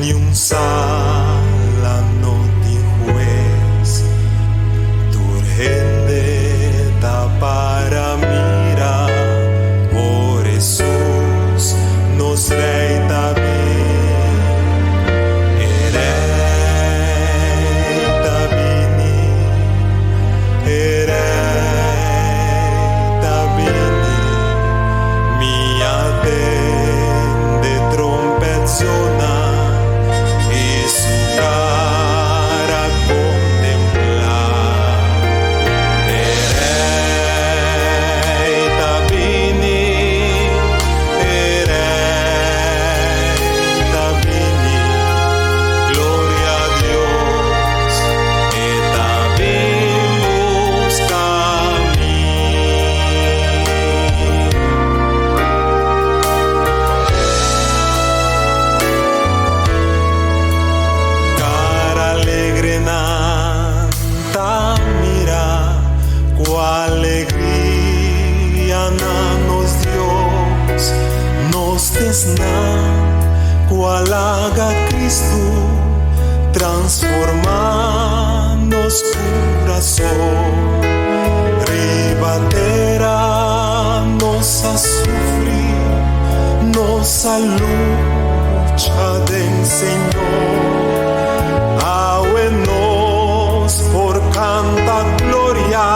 ni un sala no ti juez, tu urgente para mira, por Jesús nos reita bien. Cual haga Cristo transformando su corazón, ribatera nos a sufrir, nos a lucha del Señor, ahuenos por canta gloria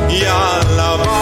y alabanos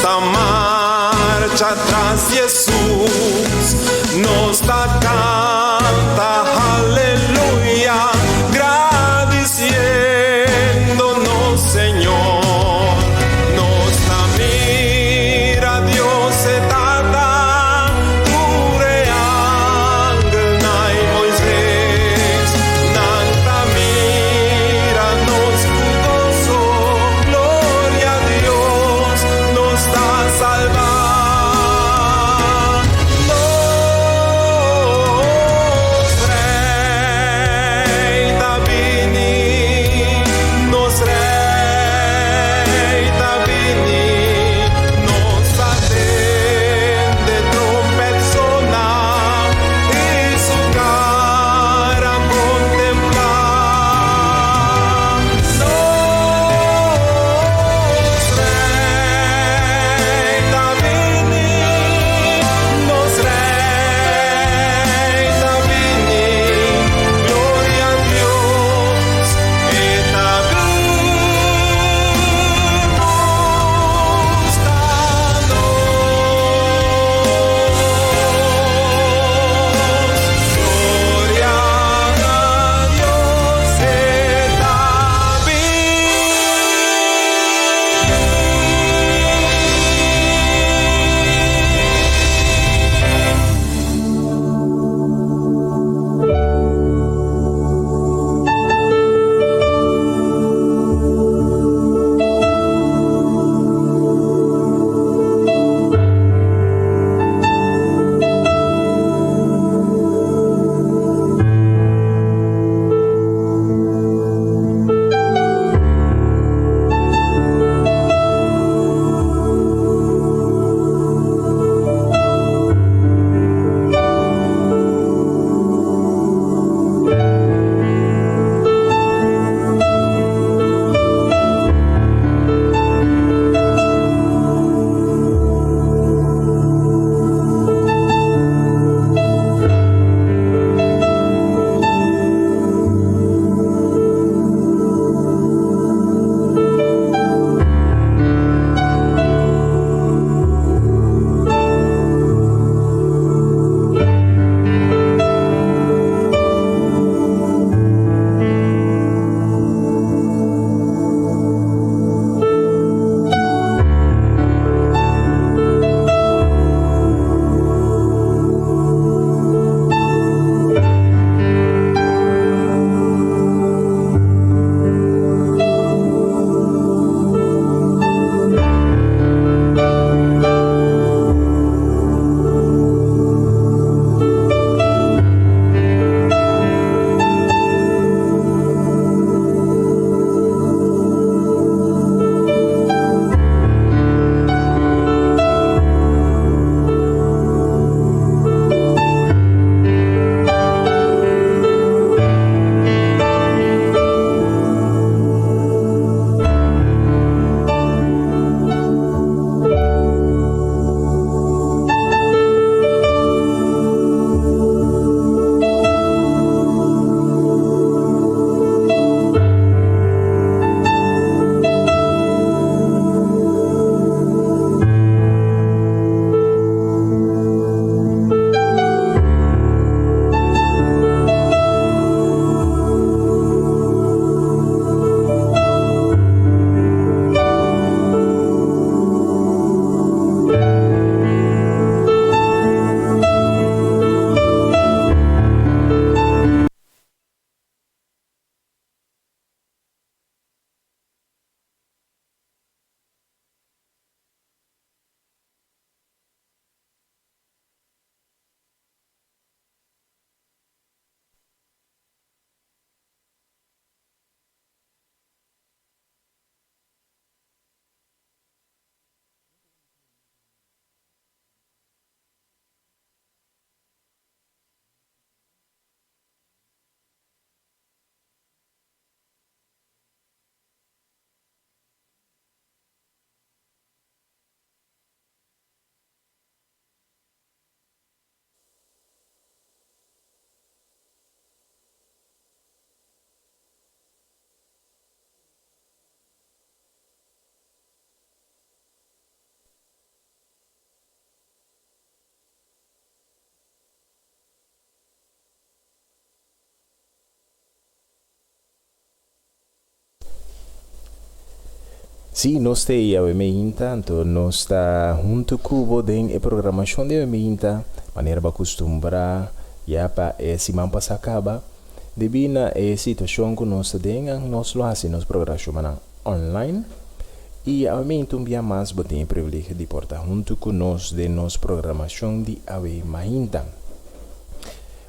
esta marcha tras Jesús, nos da canta aleluya, agradeciéndonos Señor, nos da mira Dios se dada, tu reangel nai Moisés, nanta mira nos cuidoso, gloria a Dios, nos da salvar. Sim, nós temos a MEI, tanto nós está junto com o a programação de MEI, maneira para acostumbrar, já para se man passa acaba, devido a situação que nós temos, nós lo fazemos nos programação online, e a MEI também mais tem o privilégio de portar junto com nós de nossa programação de AWE Mahinta.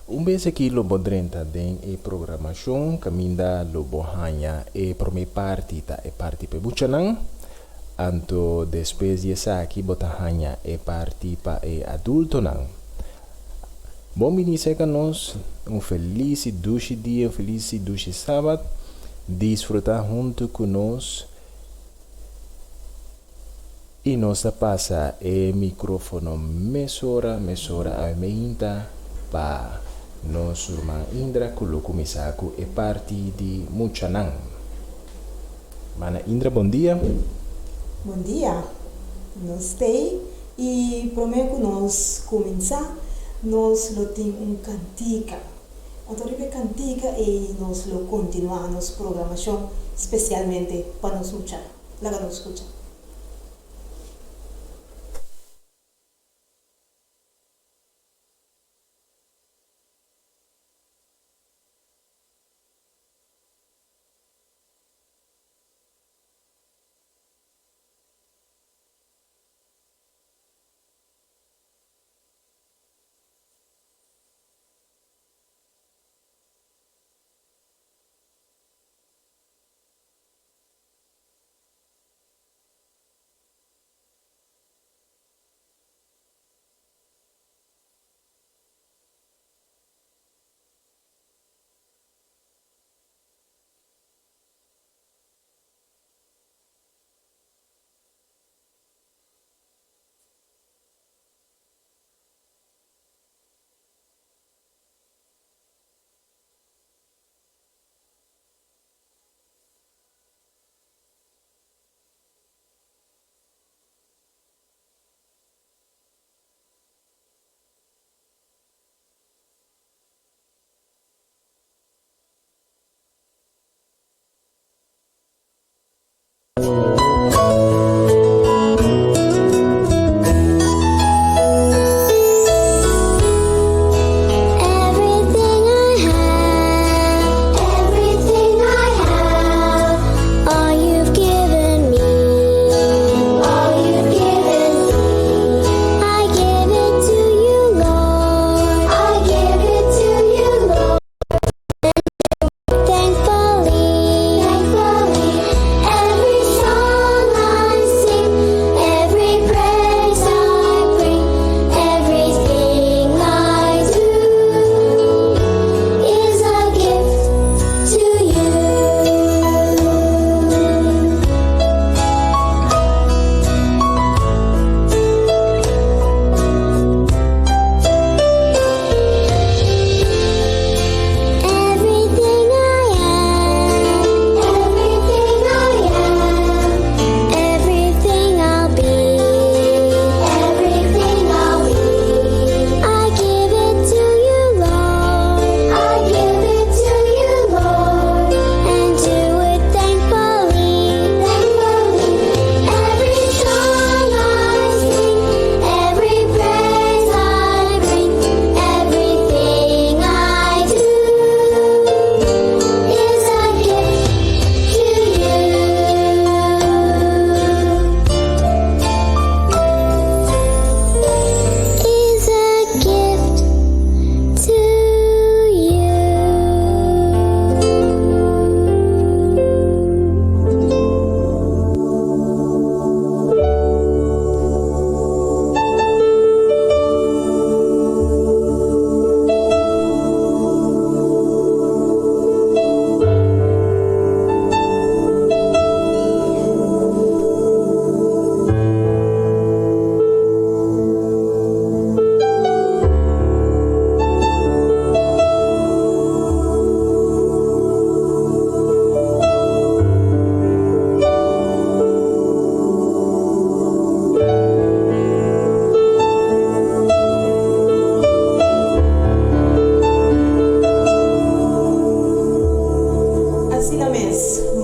Vez aqui lo bodrenta den e programação caminda lo bohanya e prome parte ta e parte pe buchanan anto depois de aqui botahanya e parte pa e adulto nan. Bom início a nós feliz duche dia, feliz duche sábado, desfrutar junto com nós e nós passa e microfone mesora a meinta pa nos irmã Indra Kulukumisaku e parte de Muchanan. Mana Indra, bom dia. Bom dia. Nós temos e prometo nós começar, nós lo tem cantica. Então, a cantica e nós lo continuar nossa programação, especialmente para nos escutar. Lá nos escuta.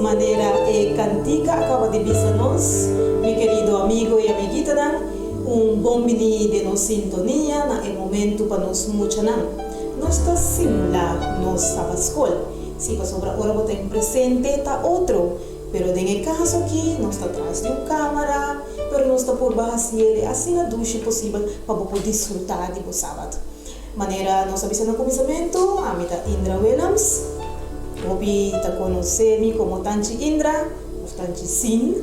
maneira cantica acaba de visitar-nos, meu querido amigo e amiguita, bom menino de nos sintonia, é momento para nos mucha nós está simular nossa escola. Se para sobra hora você tem presente, tá outro. Pero em caso aqui, nós está atrás de câmera, pero nós está por baixo ele, assim a ducha possível para poder desfrutar de sábado. Maneira, nós avisamos no começamento, a minha Indra Williams, Obi está conhecendo como Tanti Indra, ou Tanti Sin,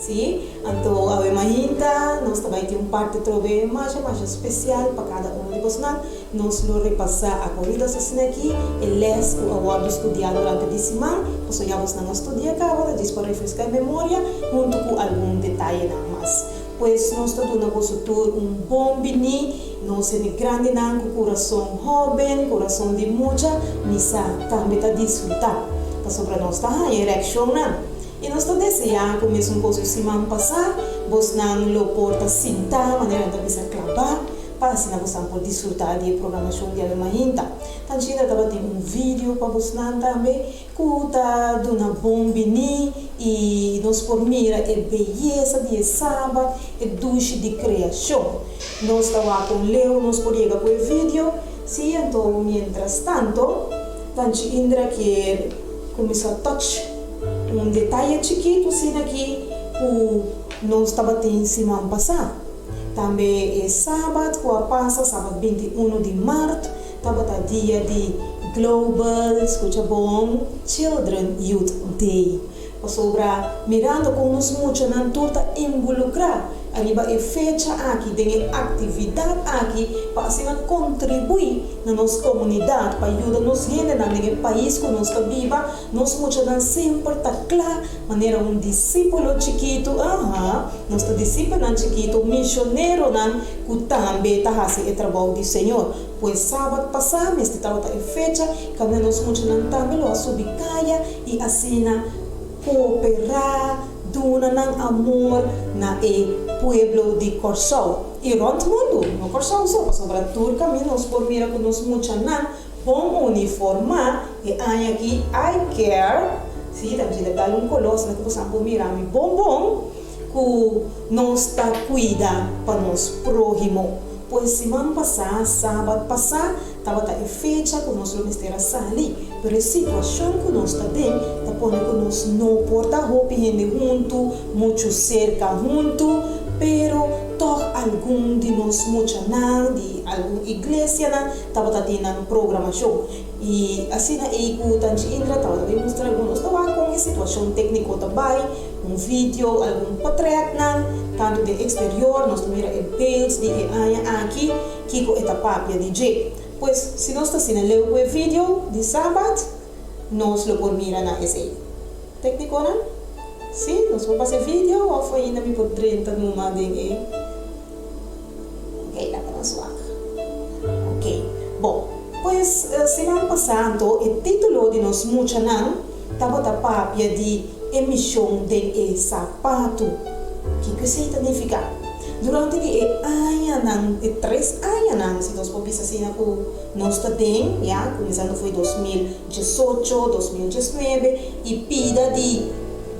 sim? Então, a Mahinta, nós também temos parte de mais especial para cada de vocês. Nós vamos repassar a corrida assim aqui, e les que eu vou estudar durante a semana, pois já vocês não estudam agora, diz para refrescar a memória, junto com algum detalhe mais. Pois nós estamos dando a bom bini, nós somos grande com coração jovem, coração de muita, missa também está desfrutar. Para sobre nós está em ereção, e nós estamos desejando que mesmo coisa semana passada, você não lo porta sentar, maneira de bisa clavar, para assim você pode desfrutar de programação de Alemanha. Tanto estava tendo vídeo para você também, que está dando bom bini e nós por mira a beleza de sábado, e duche de criação. Nós estava com Leo, nós podíamos ver o vídeo, sim, então, mientras tanto, tanto Indra que começou a touch detalhe chiquito assim aqui que nós estava tendo semana passada. Também é sábado, que passa, sábado 21 de março, estava dia de Global, escuta bom, Children Youth Day. Sobre mirando com nós muito na turta involucrar, arriba é fecha aqui, tem atividade aqui para assim contribuir na nossa comunidade, para ajudar nos gente no país que nós vivemos, nós muito sempre está claro, maneira discípulo chiquito, nós discípulo chiquito, missionário que também está fazendo o trabalho do Senhor. Pois sábado passado, este estava fecha, quando nós muito também lo subicaia e assim cooperar, donar amor na pueblo de Corsol e rond mundo, no Corsol só, sobre tudo caminho nós por mira que nós muito bom uniformar e aí aqui I care, sim, também dá colosso que você por mirar me bom que nós está cuida para nós próximo. Pois semana passada, sábado passado, estava fecha que nós vamos ter ali. Pero a situação que nós está dentro, está pondo que nós não porta roupa junto, muito cerca junto, pero toch algum de nós muito de alguma igreja estava tendo programação. E assim aí que tanto Indra estava mostrar alguns estava com a situação técnica também, vídeo, algum portrait tanto de exterior, nós temos builds de aqui, que é a papia de DJ. Pois, se nós estamos lendo o vídeo de sábado, nós lo podemos mirar na esse técnico, não? Sim, nós vamos fazer vídeo, ou foi ainda me por 30 numa de ok, lá para nós lá. Ok, bom, pois, semana passada, o título de nós muito não, estava a papia de emissão de sapato. Que significa? Durante de 3 anos, se nós podemos assim, nós temos, começando foi 2018, 2019 e pida de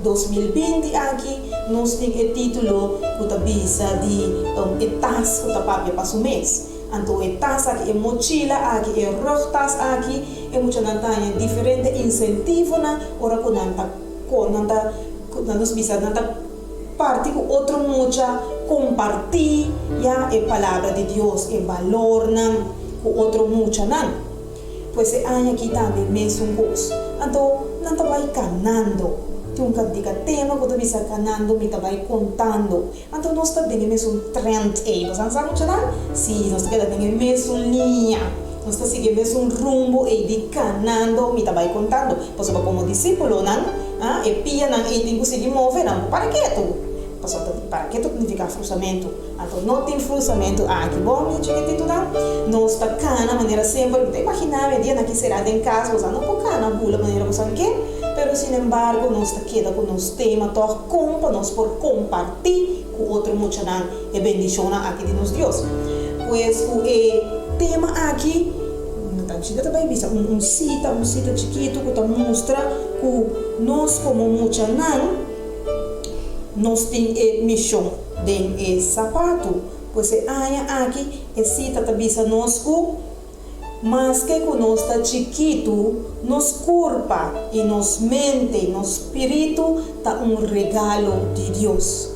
2020 aqui, nós temos o título que visa de etas que papel para o mês. Então, etas aqui é mochila, aqui é rotas aqui, é muito diferente incentivo na hora que nós visa parte com outro mucha compartir a palavra de Deus e valor com outro mucha pois é aqui também mesmo coisa então não está vai canando tem um cantiga tema que tu bisa canando me está vai contando então nós está tendo mesmo trend aí você sabe muito não sim nós está tendo mesmo linha nós está seguindo mesmo rumo aí de canando me está vai contando pois como discípulo e pia e tem que seguir mover para que tu para que tu significa frustramento então não tem frustramento que bom minha chiquitito nós está cana maneira sempre imaginar o dia que será em casa você não pode cana bula maneira você quer pero sin embargo nós está queda com nos tema toh compa nós por compartir com outro muito e bendição aqui de nos Deus pois o tema aqui Você também visa um cita chiquito que mostra que nós como mucha não nós temos a missão de sapato. Pois aqui a cita também nós mas que nós está chiquito, nos corpo e nos mente, nos espírito está regalo de Deus.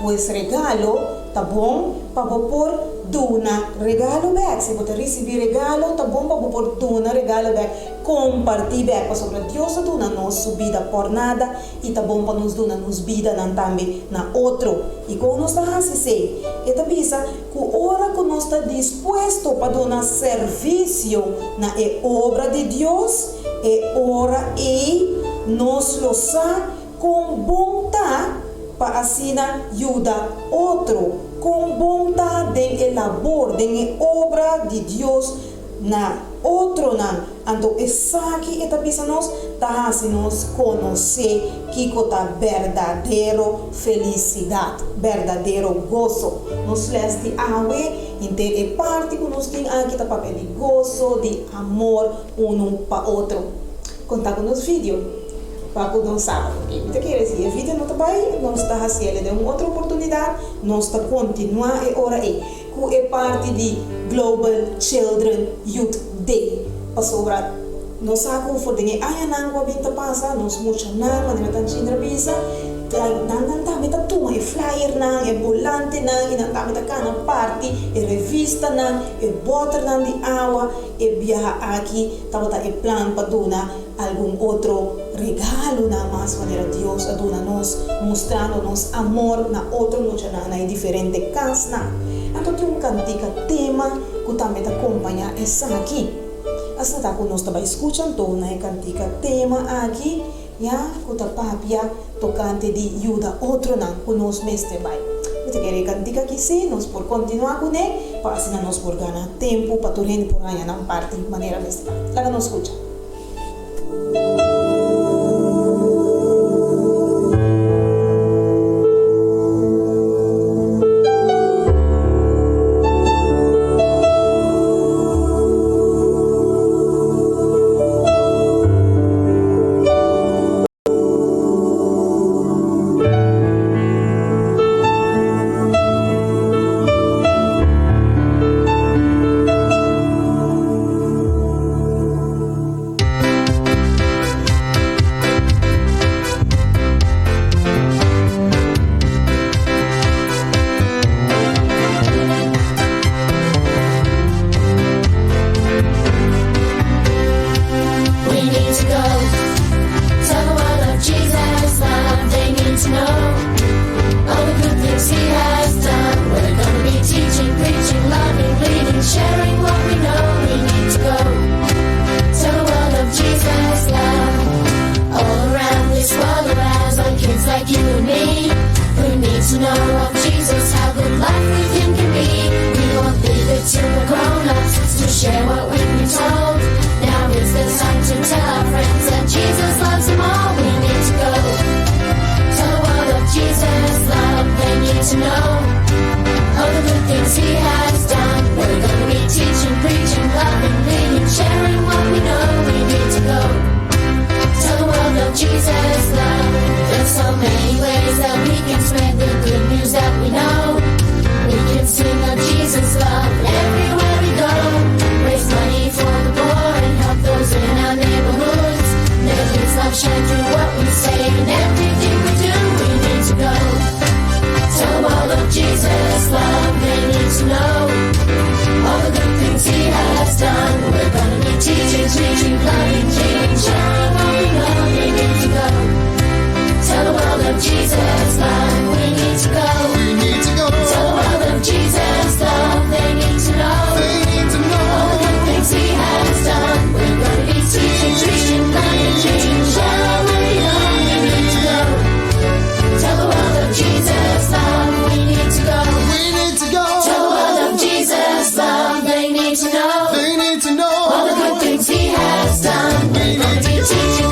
Pois regalo tá bom para pôr dona regalo back. Se você receber regalo, tá bom para pôr dona regalo back. Compartilhar back para sobre Deus dona nossa vida por nada e tá bom para nos dona nos vida também na outro. E como nós está assim, e tá bisa que hora que nós está disposto para donar serviço na obra de Deus, é hora e nós lo sa com vontade para assim ajudar outro com vontade de labor, de obra de Deus na outro não. Então essa aqui é também nós tá assim nós conhecer que tá verdadeiro felicidade, verdadeiro gozo. Nós lemos de awe inteira parte que nós tem aqui tá papel de gozo, de amor um para outro. Contar com nos vídeos. Para poder saber o que quer dizer. A vida não está bem, não está fazendo de uma outra oportunidade, não está continuar e ora que é parte de Global Children Youth Day. Para sobrar, nós sabemos que a não vai vir passar, nós muita não, mas não está sendo vista. Não também tá tudo, é flyer não, é volante não, e não também tá cada parte, é revista não, é bota não de água, é viajar aqui, tá é plano para donar algum outro regalo na mais maneira Deus a donar nós, mostrando nos amor na outra noite na diferente casa não. Então tem cantica tema que também acompanha essa aqui. Assim tá que nós também escutando na cantica tema aqui. Que tá papia tocante de ajuda outro não que nós mestre vai. Você quer cantar aqui sim, nós por continuar com ele, para assim nós por ganhar tempo para tu rende por ganhar na parte de maneira mestre. Lá nós escuta. They need to know all the good things he has done. We're going to be teaching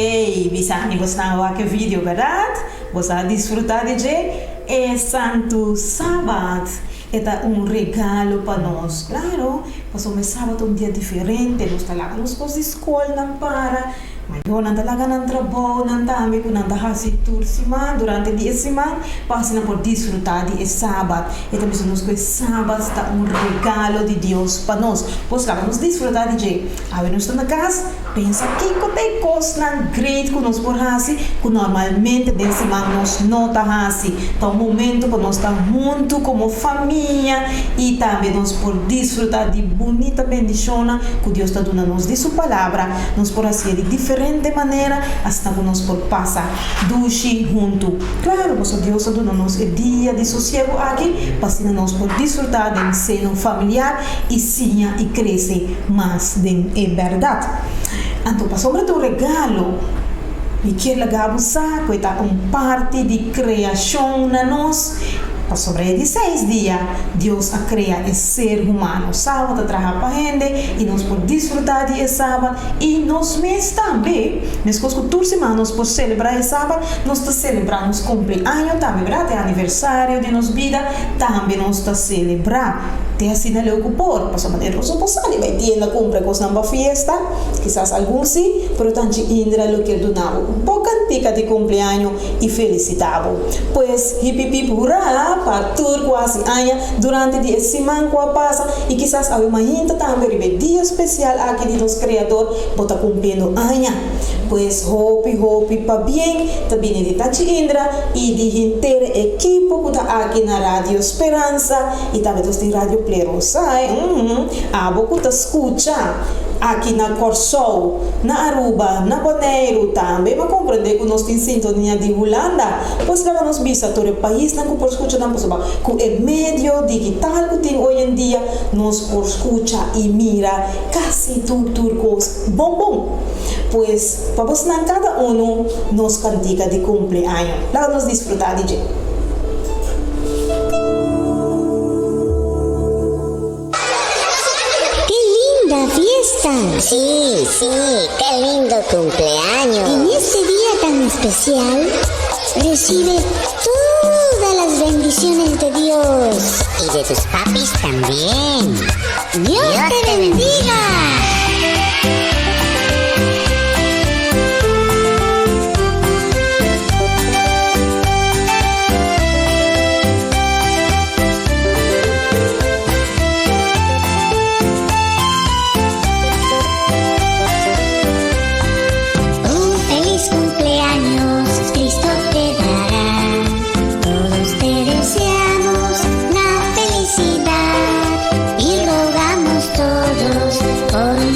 Hey, bisani, você não vai que vídeo, verdade? Você vai desfrutar de é Santo Sábado. É um regalo para nós, claro. Passou o sábado um dia diferente, nós talaga nos pós de escola não para. Mas eu não talaga não trabalho, não também com não fazer tour semana durante a semana, para por desfrutar de sábado. E também nós que sábado está um regalo de Deus para nós. Pois lá vamos desfrutar de aí nós estamos na casa, pensa que tem coisas não great que nós por fazer, que normalmente de semana nós não tá fazendo. Então um momento para nós estar junto como família e também nós por desfrutar de bonita bendição que Deus está dando nós de sua palavra, nós por fazer de diferente maneira, hasta que nós por passar duche junto. Claro, porque Deus está dando nós o dia de sossego aqui, para que nós por desfrutar do seno familiar e sim e crescer mais de verdade. Então, para sobre o regalo, me quer legal usar, que está parte de criação na nós. Para sobre 16 dias, Deus a cria o ser humano. Sábado trabalha para a gente e nós podemos desfrutar de sábado. E nós mesmos também, mesmo que toda semana nós podemos celebrar sábado, nós estamos celebrando os cumpleaños também, verdade? É aniversário de nossa vida, também nós estamos celebrando. Tem assim na lei por, para sobre nós não podemos vai ter na compra com uma festa, quizás alguns sim, mas tanto Indra lo que donava um pouco antiga de cumpleaños e felicitava. Pois hipipi pura para tudo quase año durante a semana que passa e quizás há uma gente também um dia especial aqui de nosso criador bota cumprindo año. Pois hope para bem também de Tati Indra e de inteira equipe que está aqui na Rádio Esperança e também dos de Rádio Plerosa. A boca está escuta aqui na Corsol, na Aruba, na Bonaire também, mas compreender que nós temos sintonia de Holanda, pois lá nós visa todo o país, não por escutar não possível, com o meio digital que tem hoje em dia, nós por escutar e mira quase tudo coisa bom. Pois para você não cada nos cantiga de cumpleaños, lá nós desfrutar de fiesta. Sí, qué lindo cumpleaños. En este día tan especial, recibe todas las bendiciones de Dios. Y de tus papis también. Dios te bendiga. Por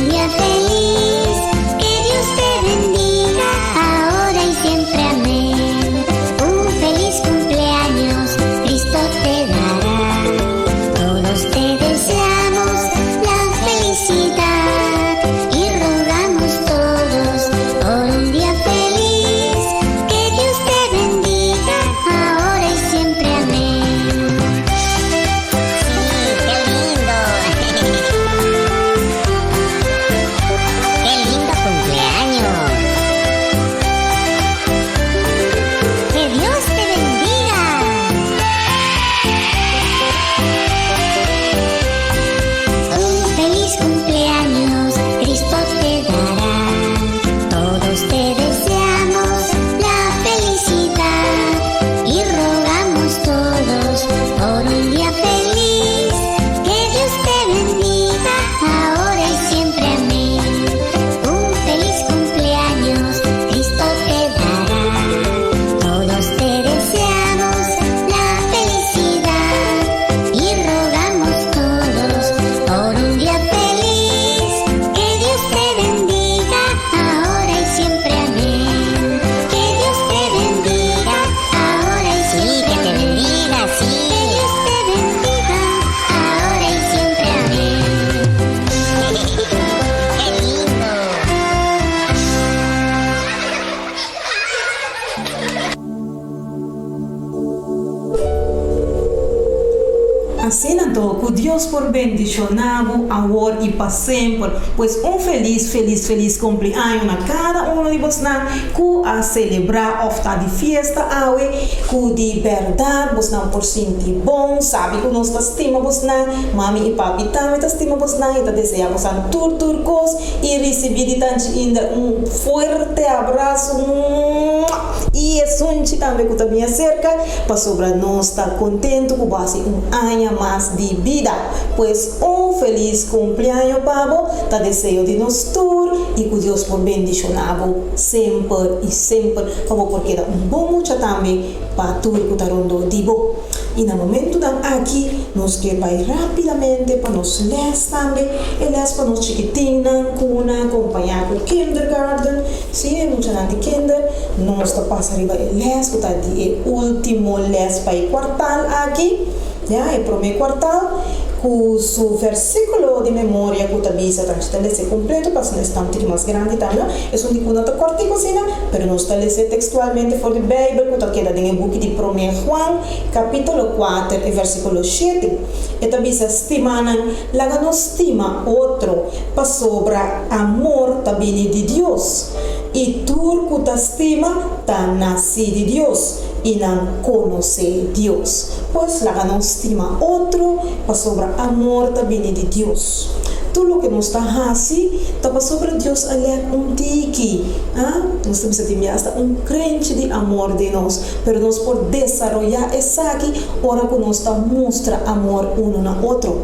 assim então, que Deus por bendicionado agora e para sempre, pois feliz cumpleaños a cada um de vocês que a celebrar ofta de festa, que de verdade vocês não por sentir bom, sabe que nós estima vocês, mami e papi também estima vocês, e deseja vocês turcos e receber de tanto ainda forte abraço e é sunchi também que também cerca para sobre nós estar contente com base ano mais de vida, pois feliz cumpleaños pavo, tá desejo de nós tour e que Deus por bendicionado sempre e sempre, porque dá bom muito também para tudo que tá rondo dibo. E no momento da aqui, nós que vai rapidamente para nós ler também, e ler para nós chiquitinhos, cuna, acompanhar com o kindergarten, se é muito de kinder, nós está passando e ler, que está de último ler para o quartal aqui, é o primeiro quartal, com o versículo de memória que está vista, está ler completo, para não estar muito mais grande também, é só de cuna está corta e cocina, mas nós está ler textualmente for the Bible, que está queda em book de 1 Juan, capítulo 4, versículo 7, e está vista estimando, lá não estima outro, para sobre amor também de Deus, e tudo que está estima, está nascido de Deus, e não conhece Deus, pois lá não estima outro, para sobre amor também de Deus. Tudo que nós está assim, está sobre Deus ali tiki, nós temos que crente de amor de nós, pero nós por desarrollar essa aqui, ora que nós está mostra amor um na outro.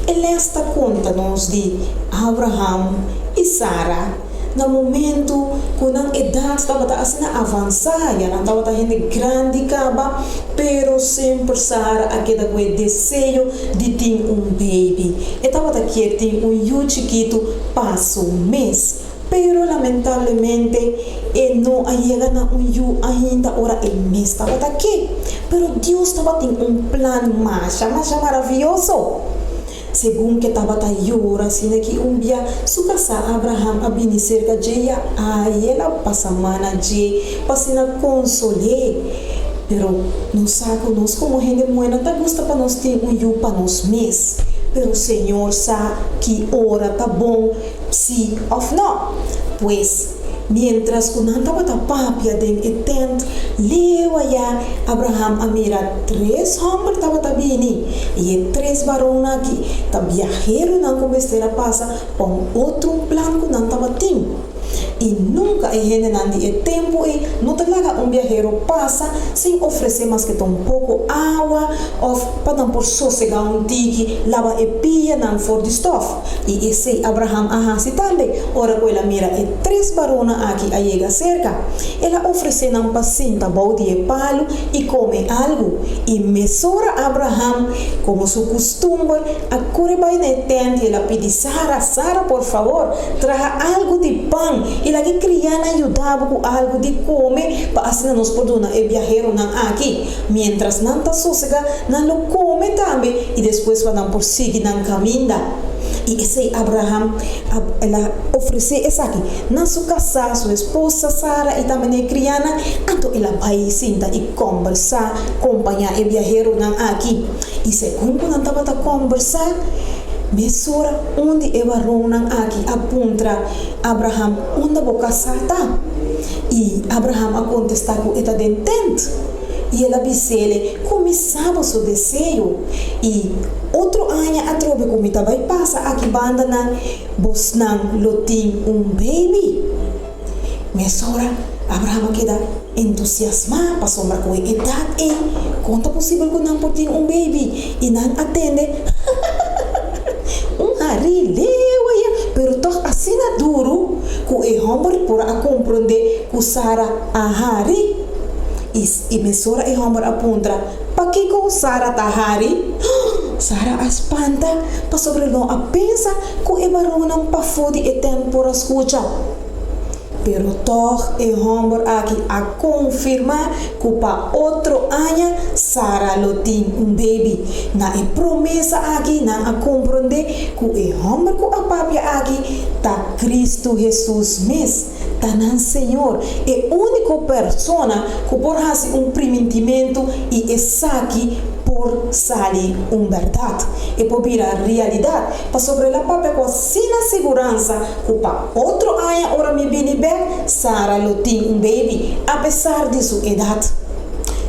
Ele está conta nós de Abraham e Sara. No momento que a idade estava assim avançar, já não estava gente grande caba, pero sempre Sara aquele com o desejo de ter baby. Estava aqui ter chiquito passa mês, pero lamentavelmente não chega na ainda ora mês estava aqui. Pero Deus estava tendo plano mais maravilhoso. Segundo que estava llorando, assim que dia su casa Abraham abini cerca de ela passa mana de passina consolar, pero não sabe nós como gente buena tá gosta para nós ter para nós mês, pero Senhor sabe que hora tá bom se ou não, pois mientras que não estava a papia de tent, leu allá Abraham a mira 3 homens estava bem e 3 varões aqui, tá viajero não começaram a passar para outro plano que não estava tendo. E nunca é gente não de tempo e não te laga viajero passa sem oferecer mais que um pouco água ou para não por sossegar tiki lava e pia não for de stuff. E esse Abraham assim também, ora que ela mira 3 barona aqui a chega cerca, ela oferece não pacienta balde e palo e come algo e mesura Abraham como seu costume a correr vai na tenda e ela pede Sara por favor traga algo de pão e lá que criança ajudava com algo de comer para assim nós podemos viajar não aqui, mientras não está sossega não lo come também e depois vai não por seguir não caminha. E esse Abraham ela oferece essa aqui na sua casa, sua esposa Sara e também a criança, então ela vai sentar e conversar, acompanhar e viajar não aqui. E segundo não estava a conversar mesura onde eva ronan aqui apunta Abraham onde boca sata e Abraham a contestar com eta dentente e ela disse começava seu desejo e outro ano a trobe como vai passar aqui banda na bosnan lotin baby mesura Abraham queda entusiasmado para sombra com a idade e conta possível que não pode ter baby e não atende pero toch assim duro que o homem por a compreender que Sara a hari e mesura o homem aponta para que com Sara ta hari Sara espanta para sobre não a pensa que o barulho não para fode e tem por escuta pero toch o homem aqui a confirmar que para outro ano Sara lo tem baby na e promessa aqui na a compreender que o homem que a papia aqui tá Cristo Jesus mesmo tá não Senhor é única persona que por fazer primitimento e essa aqui por por salir verdad e por virar realidad. Para sobre la papel com sin segurança, para outro ano, ora me vem bem, Sara lo tem baby, apesar de sua idade.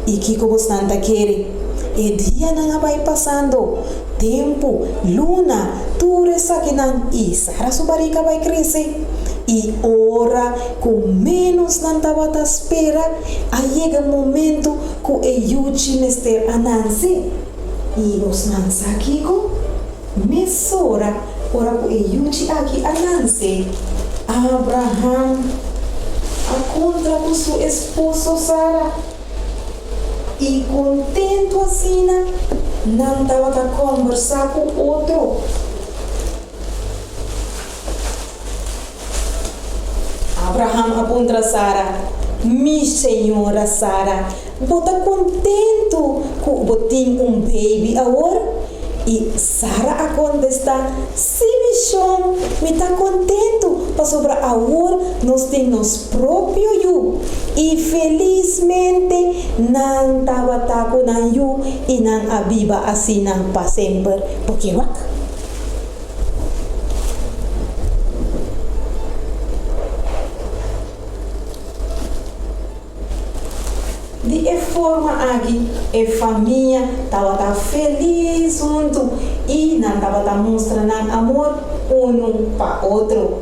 E que como bastante quer, e dia não vai passando, tempo, luna, tudo isso aqui não, e Sara sua barriga vai crescer. E ora, com menos não estava à espera, aí chega o momento que o Yuji Mr. Anansi. E os Nansa aqui, mesora, ora que o Yuji aqui Anansi, Abraham, a contra com seu esposo Sara. E contento assim, não estava a conversar com outro. Abraham aponta Sara, minha senhora Sara, bota contento que botem baby agora? E Sara a contestar, sim, bichão, me está contento, para sobre agora nós temos próprio eu. E felizmente não estava taco na eu e não a viva assim para sempre, porque de forma aqui, a família estava feliz junto e não estava mostrando amor um para o outro.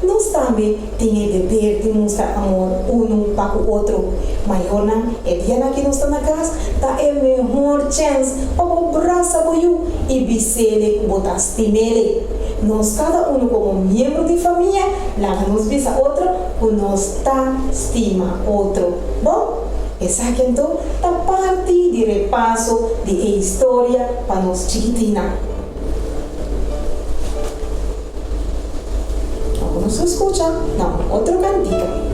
Nós também temos o dever de mostrar amor um para o outro. Maior não, é dia que nós estamos na casa, tá a melhor chance para abraçar o eu e bisele botar estimele. Nós cada um como membro de família, lá nos visa outro, o nós tá estima outro. Bom? Essa aqui então é parte de repasso de história para nós chiquitina. Alguns escutam? Não, outro cantiga.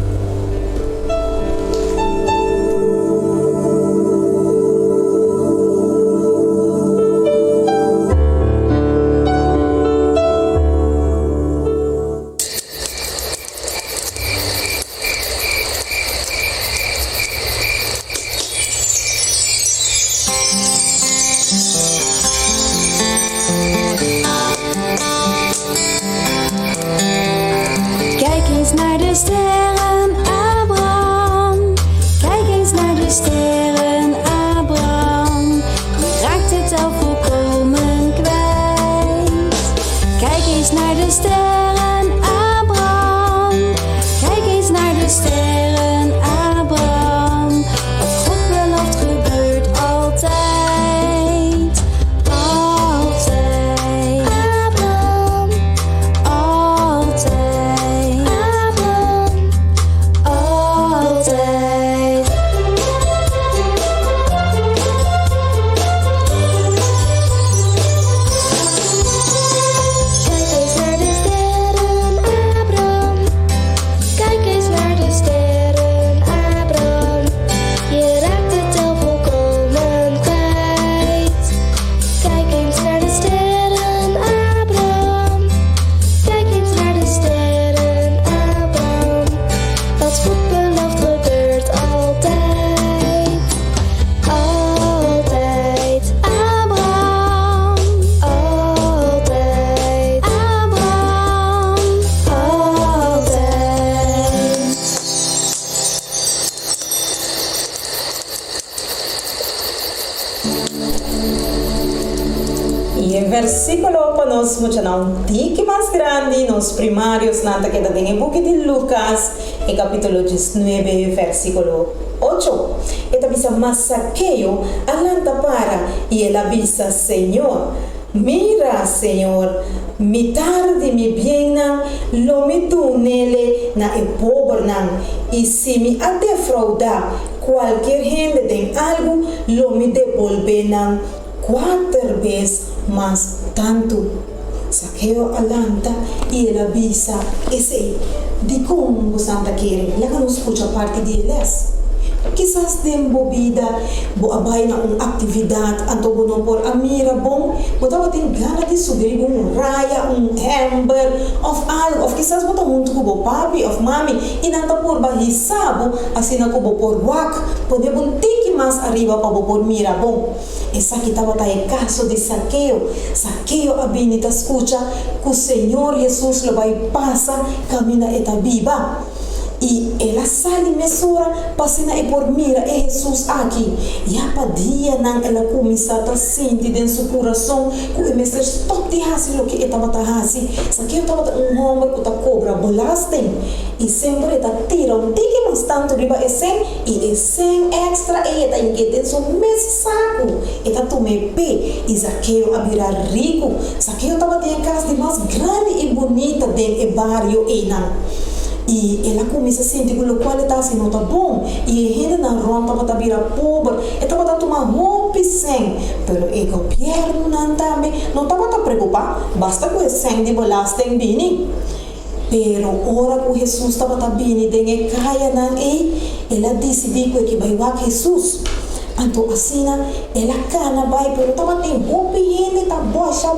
Versículo para nós muito não tique mais grande nos primários nada que tem em book de Lucas em capítulo 19 versículo 8 e também massaqueio alanta para e ele avisa Senhor mira Senhor mi tarde mi bien lo mi tu nele na e pobre e se me a defraudar qualquer gente tem algo lo me devolver 4 vezes mas tanto. Saqueo alanta e ele avisa esse de como Santa quer. Lá que nos escuta parte de eles. Quizás tem bebida, abay na atividade, anto não por amira bom, botava tem gana de subir raya, hamburger, of algo, of quizás bota muito com papi, of mami, e não tá por bahisabo, assim na cubo por wak, pode um tique mais arriba para por mira bom. Essa aqui estava é caso de Zaqueu. Zaqueu abinita escuta que o Senhor Jesus lo vai passar, camina eta viva. E ela sai mesura, passina e por mira, é Jesus aqui. E a padia não ela começa a sentir dentro do seu coração que o mestre stop de hasi lo que estava a hasi. Zaqueu estava homem que cobra bolastem. E sempre está tira tique mais tanto riba e sem extra e está inquietando seu mesmo saco. E está tomando pé. E Zaqueu a virar rico. Zaqueu estava em casa de mais grande e bonita dentro do bairro e não. E ela começa a sentir que o qual está assim não está bom. E a gente na ronda estava a virar pobre. E estava a tomar roupa sem. Pero o governo não também não estava a preocupar. Basta que o sem de bolas tem bini. Pero ora que Jesus estava a bini dengue caia não ela decidiu que vai lá Jesus. Então assim ela cana vai, pero estava tem roupa e gente tá bocha,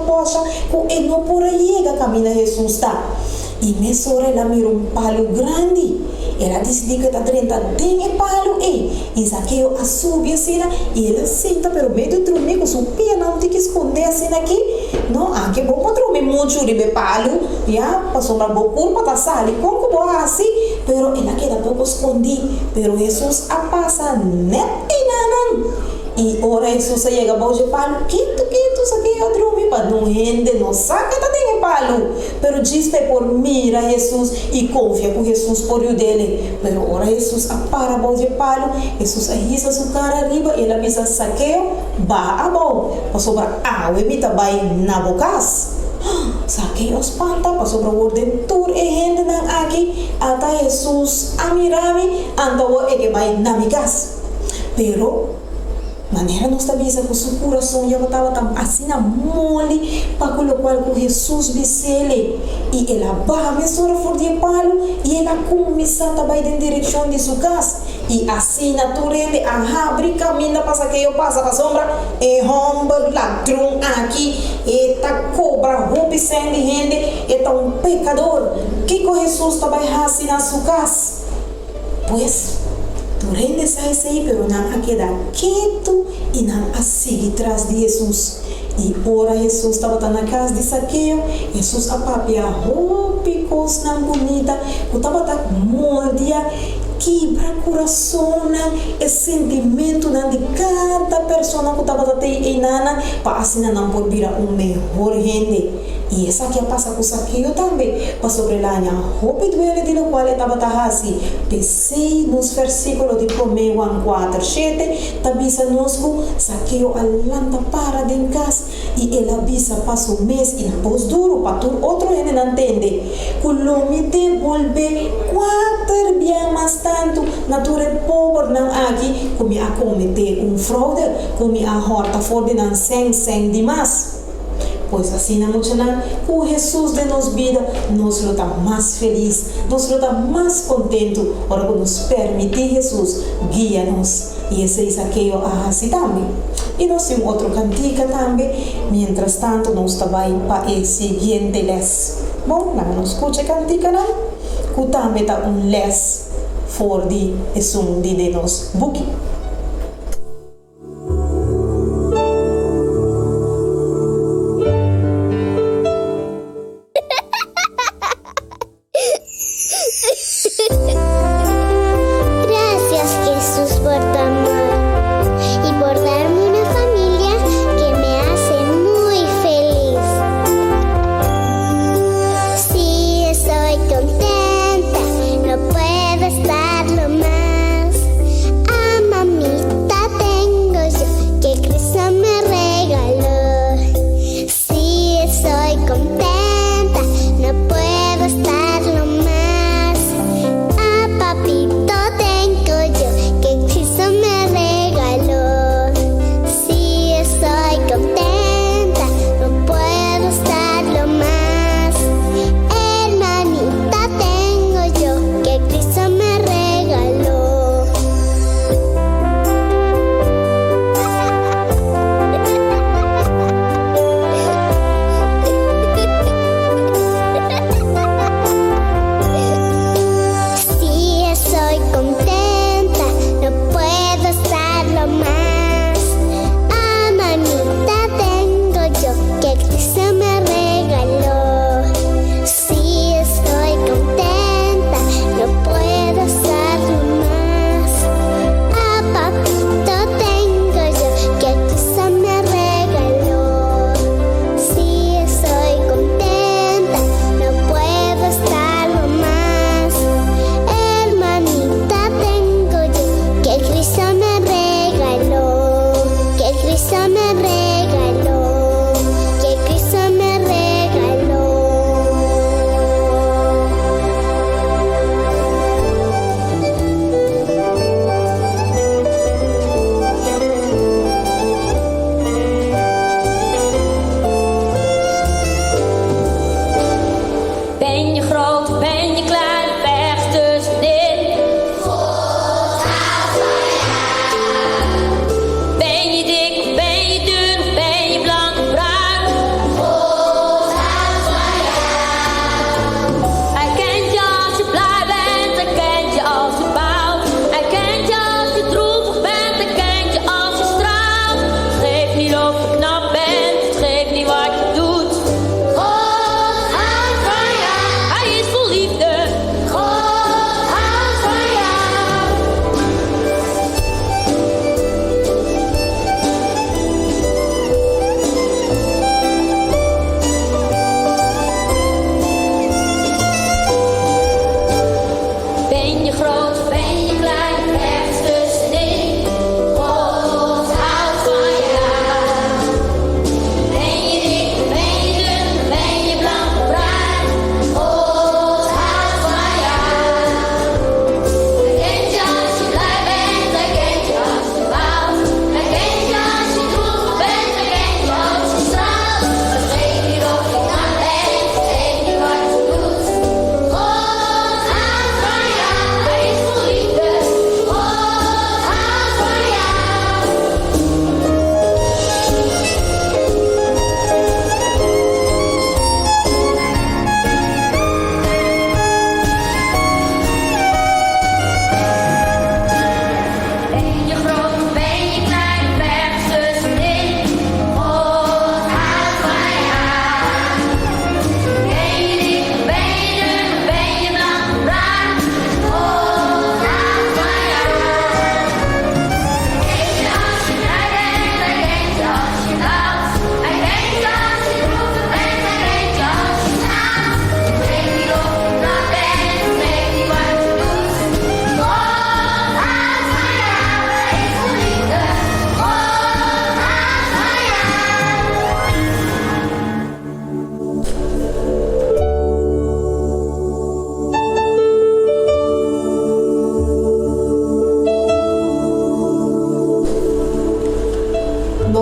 que ele não por aí caminha Jesus tá. E nessa hora ela mirou palo grande. Ela decidiu que está dentro de palo e Zaqueu a subir assim e ela senta pelo meio do dormir com sua pia não tem que esconder assim aqui. Não, que bom para dormir muito de palo, já passou para boa curva da sala, como boa assim, pero ela queda pouco escondir, pero Jesus a passa net e não. E ora Jesus chega a boa palo, quito, Zaqueu a dormir para não rende, não saca tá tem palo, pero diz por mira Jesus e confia com Jesus por o dele, pero ora Jesus a para boa palo, Jesus arrisca sua cara arriba e ela pensa Zaqueu, a bom, passou para emita vai na bocas. Zaqueu espanta, passou para o ordem tour e rende na aqui, até Jesus a mirami, andou e que vai na micas, pero maneira não sabia que o seu coração já estava assim na mole para colocar com Jesus bisele e ela vai mesura for de palo e ela começa a trabalhar em direção de sua casa e assim na torrente a abre caminho para que eu passe para a sombra e romba ladrão aqui e tá cobra roupa sem de rende e tá pecador que Jesus trabalha assim na sua casa pois Torrente sai pero não a quedar quieto e não a seguir atrás de Jesus. E ora Jesus estava na casa de Zaqueu, Jesus a papia roupa e coisa bonita, que estava moldia, quebra coração, e sentimento de cada pessoa que estava aí nana, para assim não por virar melhor gente. E essa aqui passa com Zaqueu também, para sobre lá a roupa do ele de qual estava assim. Pensei nos versículos de Romeu 4:7, tabisa nosco Zaqueu alanta para dentro casa e ela avisa passa o mês e na pós duro para tu outro ele não entende. Culomi devolve 4 dias mais tanto natura pobre não aqui como a cometer fraude, como a horta fora não sem demais. Pois assim na noite com Jesus de nos vida, nós luta mais feliz, nós luta mais contente, ora que nos permite Jesus guia-nos. E esse é aqui assim também. E nós temos outro cantiga também, mientras tanto nós também para o seguinte les. Bom, não escuta cantiga não? Que também está les for de som de nos buki. Contenta, no puedo estarlo más. Ámame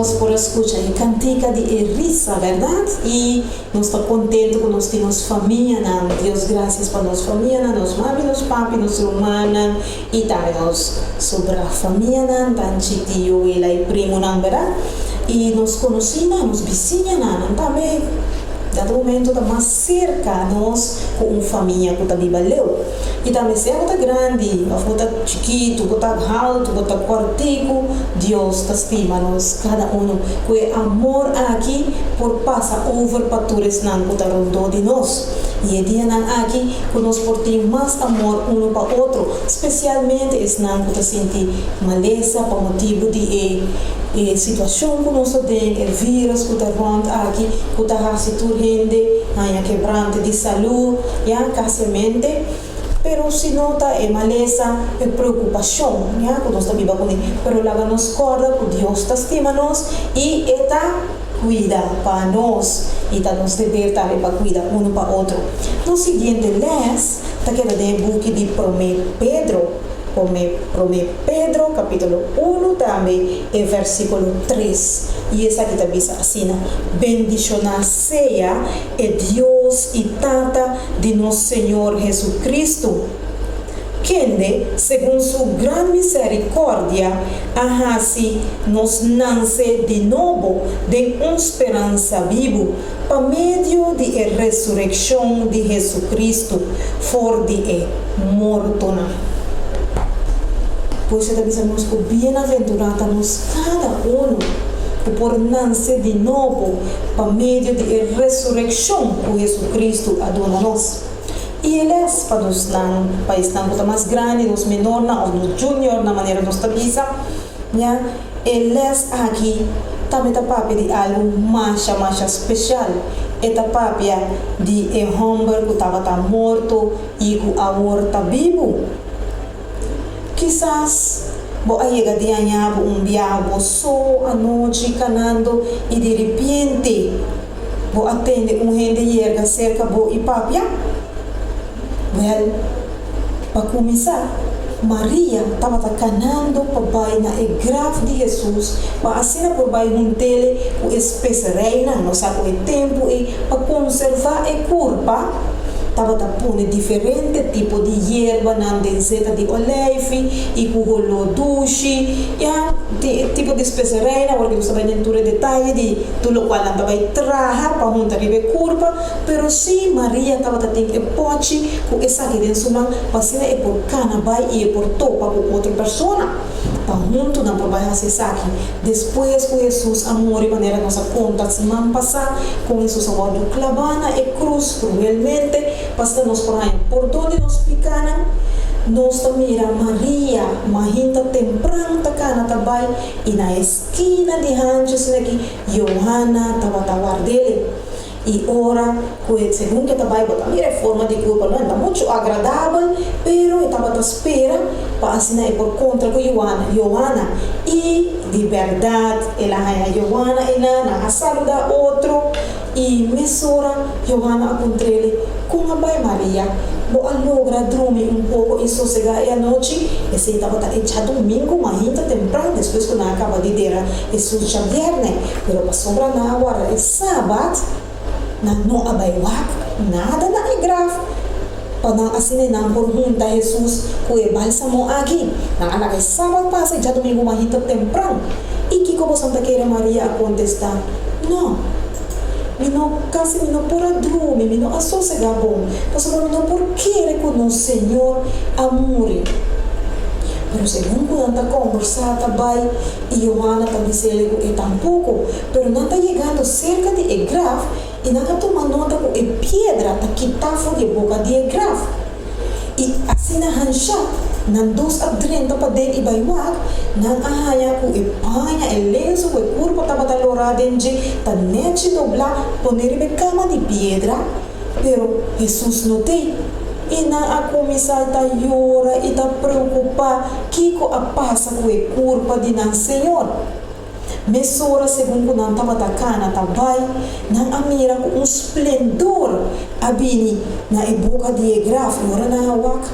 nós por escuchar e cantica de risa, verdade? E nós estamos contentes com nós temos família, Deus graças para nós família, nós mami, nós papi, nós irmã, e também nós sobre a família, tanto tio e primo, verdade? E nós conhecemos, nós vizinhos, também. Dado momento está mais cerca nós com uma família que está valeu. E também se está grande, a está chiquito, está alto, está quartico, Deus está estima nós cada um. Com amor aqui por passar over para todos que está rondando de nós. E é dia aqui que nós portamos mais amor um para o outro, especialmente esse não que está sentindo maleza por motivo de situação que nós temos, vírus que está rondando aqui, que está se quebrante de saúde, casamento, pero se nota maleza, preocupação, que nós estamos vivendo com ele, pero lá nos corda que Deus está estima nós e está cuida para nós e está nos dever também para cuidar um para o outro. No seguinte les, está querendo de book de Pedro, capítulo 1 também, versículo 3. E essa aqui está diz assim: bendicionar seja Deus e Tata de nosso Senhor Jesus Cristo, que, segundo sua grande misericórdia, assim nos nasce de novo de uma esperança viva, por meio de ressurreição de Jesus Cristo, for de morto. Pois é avisamos que bem-aventurado-nos cada um por nascer de novo por meio de ressurreição que Jesus Cristo adona nós. E ele é para nós para estar mais grande, nos menor, ou júnior, na maneira de nossa vida, ele é aqui também está papi de algo mais especial. Esta papi de homem que estava morto e que agora está vivo. Quizás vos llega de añado viaje só a noite canando e de repente vos atende gente llega cerca vos e papia. Well, para começar, Maria estava canando para baixo na grave de Jesus, para assim por baixo um tele o espécie reina, não sabe o tempo e para conservar a curva. Estava pondo diferente tipo de erva na dezeta de olive e com o duche, tipo de espécie reina, porque você vai entrar detalhe de tudo qual ela vai trazer para juntar a curva, pero sim Maria estava tendo pote com essa aqui dentro suma, passando é por cana vai e é por topa com outra pessoa, para junto não por baixo esse aqui. Depois com Jesus amor e maneira nossa conta semana passada com Jesus agora do clavana e cruz cruelmente. Passamos por aí, por onde nos picaram, nós mira Maria, mahinta temprano tacana também, e na esquina de Hanches aqui, Johanna estava dele. E ora, segundo que também botar mira forma de culpa, não é muito agradável, pero estava à espera para assinar por contra com Johanna. E de verdade, ela é Johanna, ela saluda outro. E mesora Johanna encontrei ele com a mãe Maria. Vou logra dormir pouco e sossegar à noite. Esse estava echado domingo, mas ainda temprano, depois que não acaba de ter Jesus já viernes. Pero passou para na hora é sábado, não abaiwak, nada na é grave. Para não assinar por junta Jesus com o bálsamo aqui. Na anak é sábado passa, já domingo, mas ainda temprano. E que como Santa Queira Maria a contestar? Não. Casi não por dormir, não assossegar bom. Mas não por querer com o Senhor amor. Pero segundo quando está conversando também, e Johanna também se levou e tampouco, pero não está chegando cerca de grave e não está tomando nota com a pedra que está fora de boca de grave. E assim na hancha, não dos adrenta para dentro e baiwak, não ahaya com a panha, a lenço, com a curva estava da lorada em dia, está nete doblar, poner a cama de pedra, pero Jesus não tem. E na a começar a llorar e a preocupar que a passa com a curva de não Senhor. Mesora segundo não estava atacando também, não a mira com esplendor, a bini na boca de grave, ora na awak,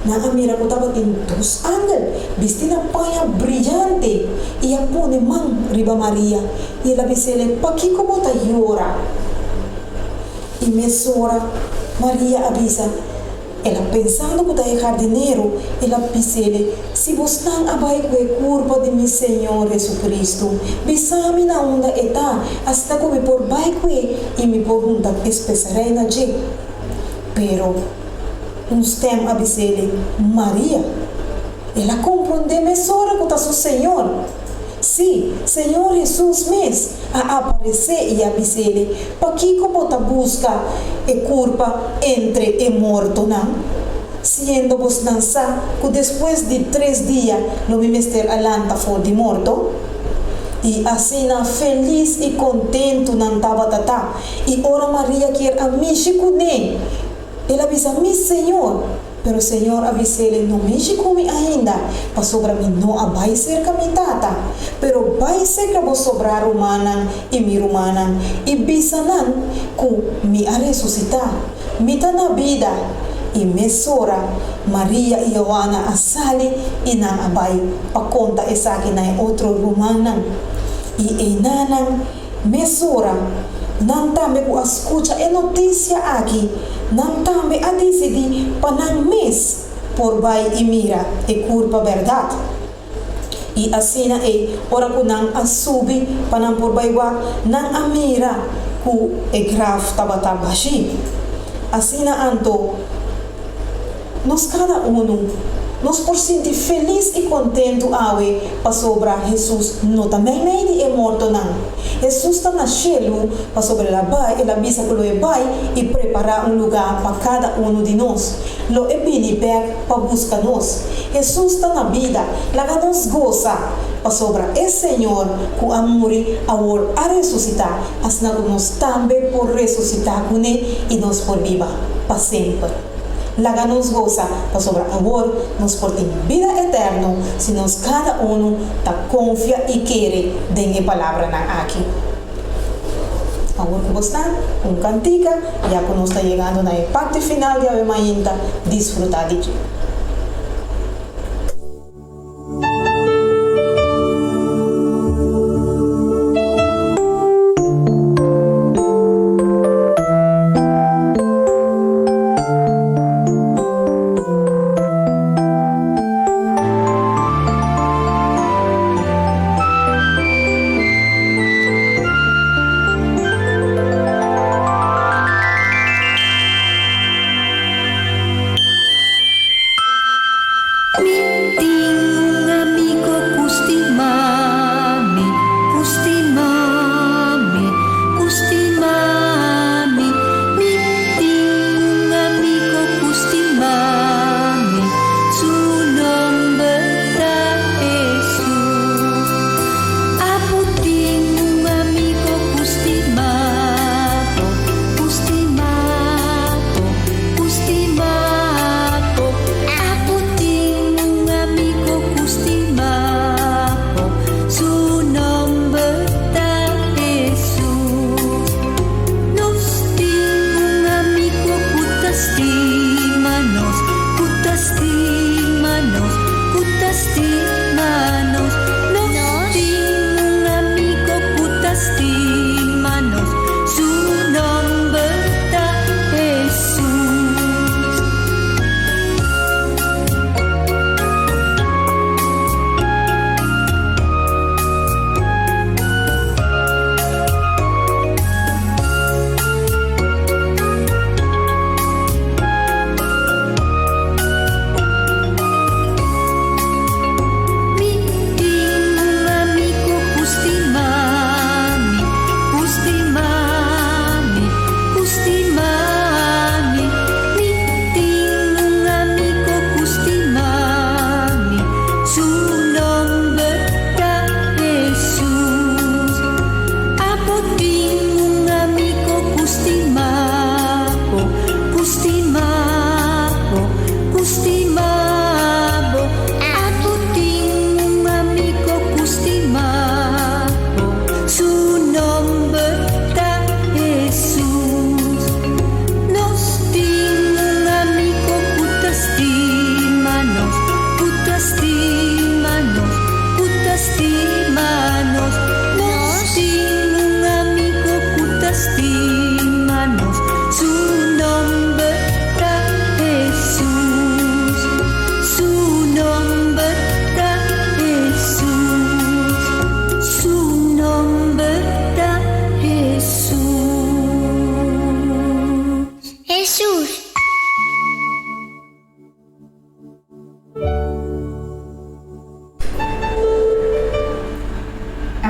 Na mira ko taba tin dos ángel, vestida paña brillante, y ella pone man riba María, y ela bisele, pa que como ta llora? Y mesora, María avisa, ela pensando que está jardinero, ela bisele, si vos tan abai que curva de mi Señor Jesucristo, bisami na onda eta, hasta que me por baique y me por junta espesarei na je. Pero, uns tem abisele, Maria, ela compreende mesora que está su Senhor. Sim, Senhor Jesus mesmo a aparecer e abisele, para que como ta busca e culpa entre e morto não? Siendo vos dançar que depois de 3 dias no ministério alanta for de morto, e assim feliz e contento não estava tata, e ora Maria quer a mexer com ele. Ela avisa, mi Senhor, pero Senhor avisele, não mexe comigo ainda, para sobrar mim não vai ser camitata, pero vai ser que vou sobrar humana e mi humana, e bisanan com me a ressuscitar, me tá na vida, e mesora, Maria e Joana a sali, e não vai, para conta essa aqui na outro humana, e nanan, mesora, não também com a escuta e notícia aqui, não também a decidir para não mês por vai e mira e culpa verdade. E assim é, ora que não a subir para não por vai não a mira que é grave tabata baixi. Assim anto, nós cada nós por sentir feliz e contente awe para sobrar Jesus não também nem é morto não. Jesus está nascendo para sobre ela vai, ela visa que ele vai e preparar lugar para cada de nós. Lo é bem para buscar nós. Jesus está na vida, lá nos goza para sobrar é Senhor que a morrer a ressuscitar, assim nós também por ressuscitar com ele e nós por viva para sempre. Laga nos goza para sobre agora nos por ter vida eterna se nós cada tá confia e quer dengue palavra na aqui. Agora que você cantica, já que nós está chegando na parte final de Avemainta, desfrutar de ti.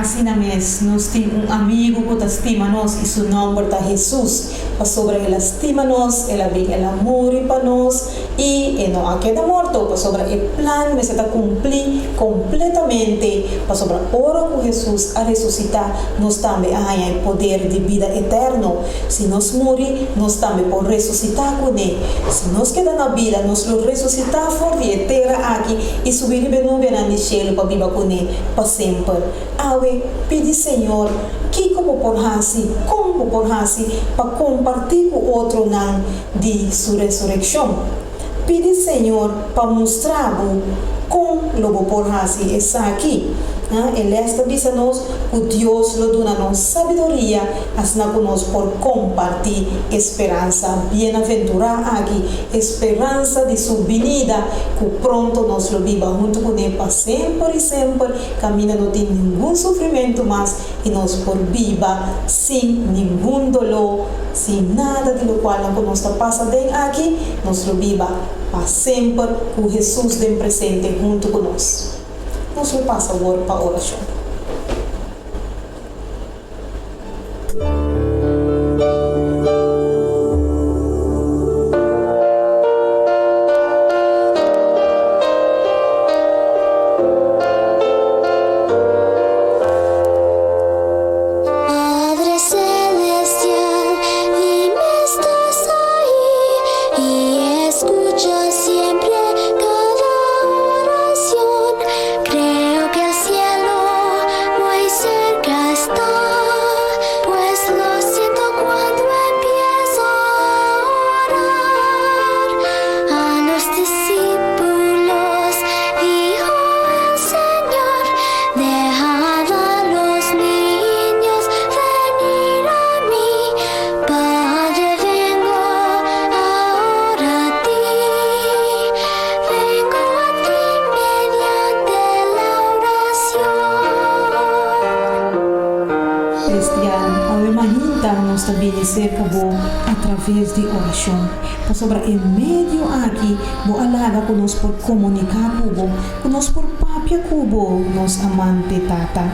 Así mes nos tiene un amigo que estima nos y su nombre está Jesús. Para sobre él estima nos, él había el amor y para nos y no queda muerto. Para sobre el plan me se está cumplir completamente. Para sobre ahora con Jesús a resucitar nos también hay el poder de vida eterno. Si nos morir, nos también por resucitar con él. Si nos queda en la vida, nos lo resucitar por y eterna aquí y subir y venir en el cielo para vivir con él para siempre. Ave, pide Señor, que como por hasi, para compartir con otro nan de su resurrección. Pide Señor para mostrar con lo por hasi está aquí. Él está diciendo que Dios lo da sabiduría, así que nos por compartir esperanza, bienaventurada aquí, esperanza de su venida, que pronto nos lo viva junto con él para siempre y siempre, caminando sin ningún sufrimiento más y nos por viva sin ningún dolor, sin nada de lo cual nos pasa de aquí, nos lo viva para siempre con Jesús de presente junto con nosotros. Nos lo pasa ahora para oración. A través de oración. Por sobre el medio aquí, vos alaga con nos por comunicar con nos por papia cubo, nos amante tata.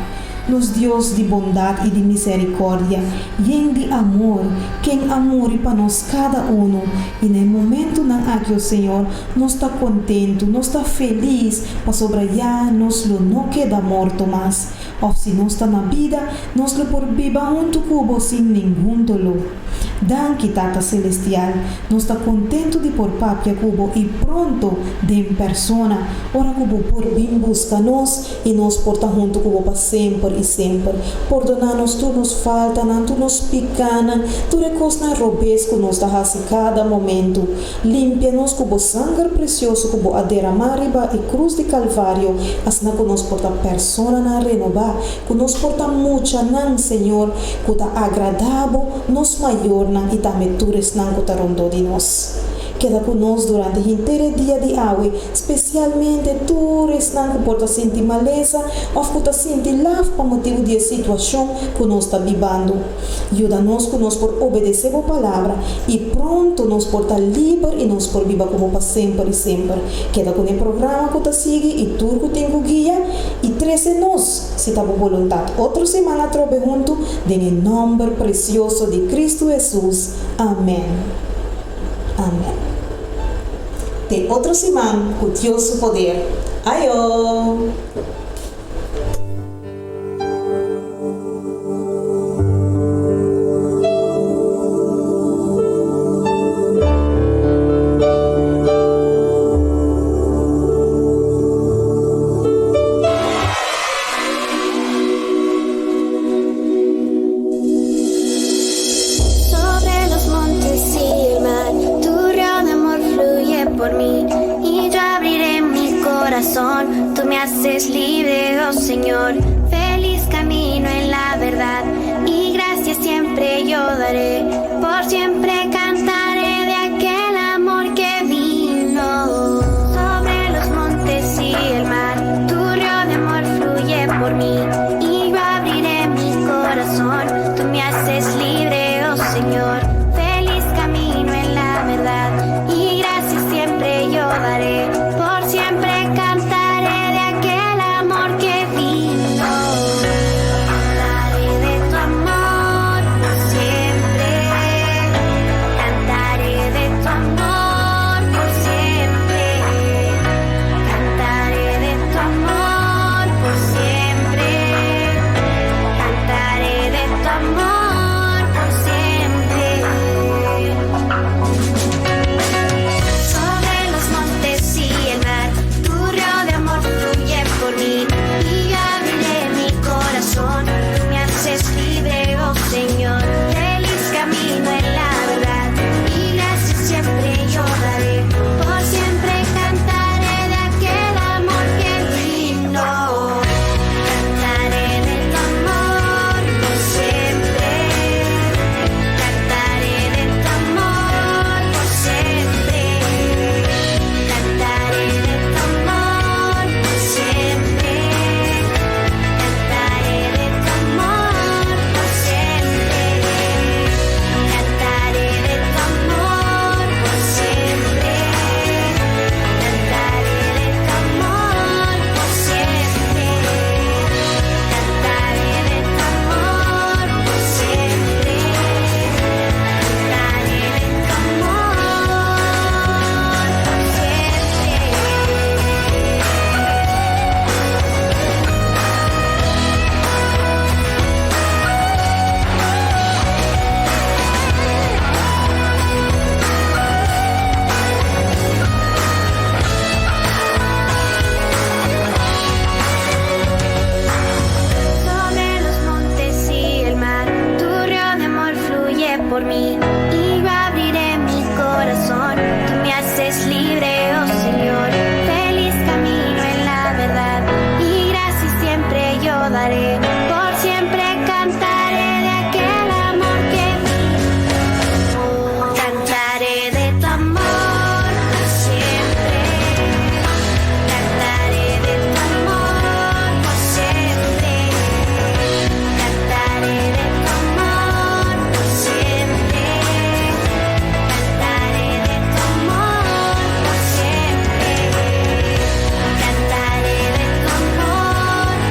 Nos Dios de bondad y de misericordia, lleno de amor, quien amor y para nos cada uno. Y en el momento en que el Señor nos está contento, nos está feliz, para sobre ya nos lo no queda muerto más. O si no está en la vida, nos lo por viva junto cubo sin ningún dolor. Dan que Tata Celestial nos está contento de por papia cubo y pronto de en persona. Ora cubo por bien buscanos y nos porta junto cubo para siempre y siempre. Perdonanos tu nos faltan, tu nos picanan, tu recosna robes que nos da hace cada momento. Límpianos cubo sangre precioso cubo a derramar riba y cruz de Calvario. Así que nos porta persona na renovar, que nos porta mucha nan Señor, que ta agradable, nos mayor nan y también tú eres nan que ta rondo de nos. Queda con nosotros durante el entero día de hoy, especialmente tú eres nan que porta sentir maleza o que ta sentir love por motivo de situación que nos está viviendo. Ayúdanos que nos por obedecer a palabra y pronto nos porta libre y nos por viva como para siempre y siempre. Queda con el programa que te sigue y tú que tengo guía y 13 nos, si está por voluntad. Otra semana trobe junto en el nombre precioso de Cristo Jesús. Amén. Amén. De otra semana con Dios su poder. Ayo. Tú me haces libre, oh Señor, feliz camino en la verdad, y gracias siempre yo daré, por siempre cantaré de aquel amor que vino. Sobre los montes y el mar, tu río de amor fluye por mí, y yo abriré mi corazón. Tú me haces libre, oh Señor, feliz camino en la verdad, y gracias siempre yo daré, por siempre cantaré de aquel amor que vino. daré, por siempre cantaré de aquel amor que cantaré de tu amor por siempre, cantaré de tu amor por siempre, cantaré de tu amor por siempre, cantaré de tu amor por siempre, cantaré de tu amor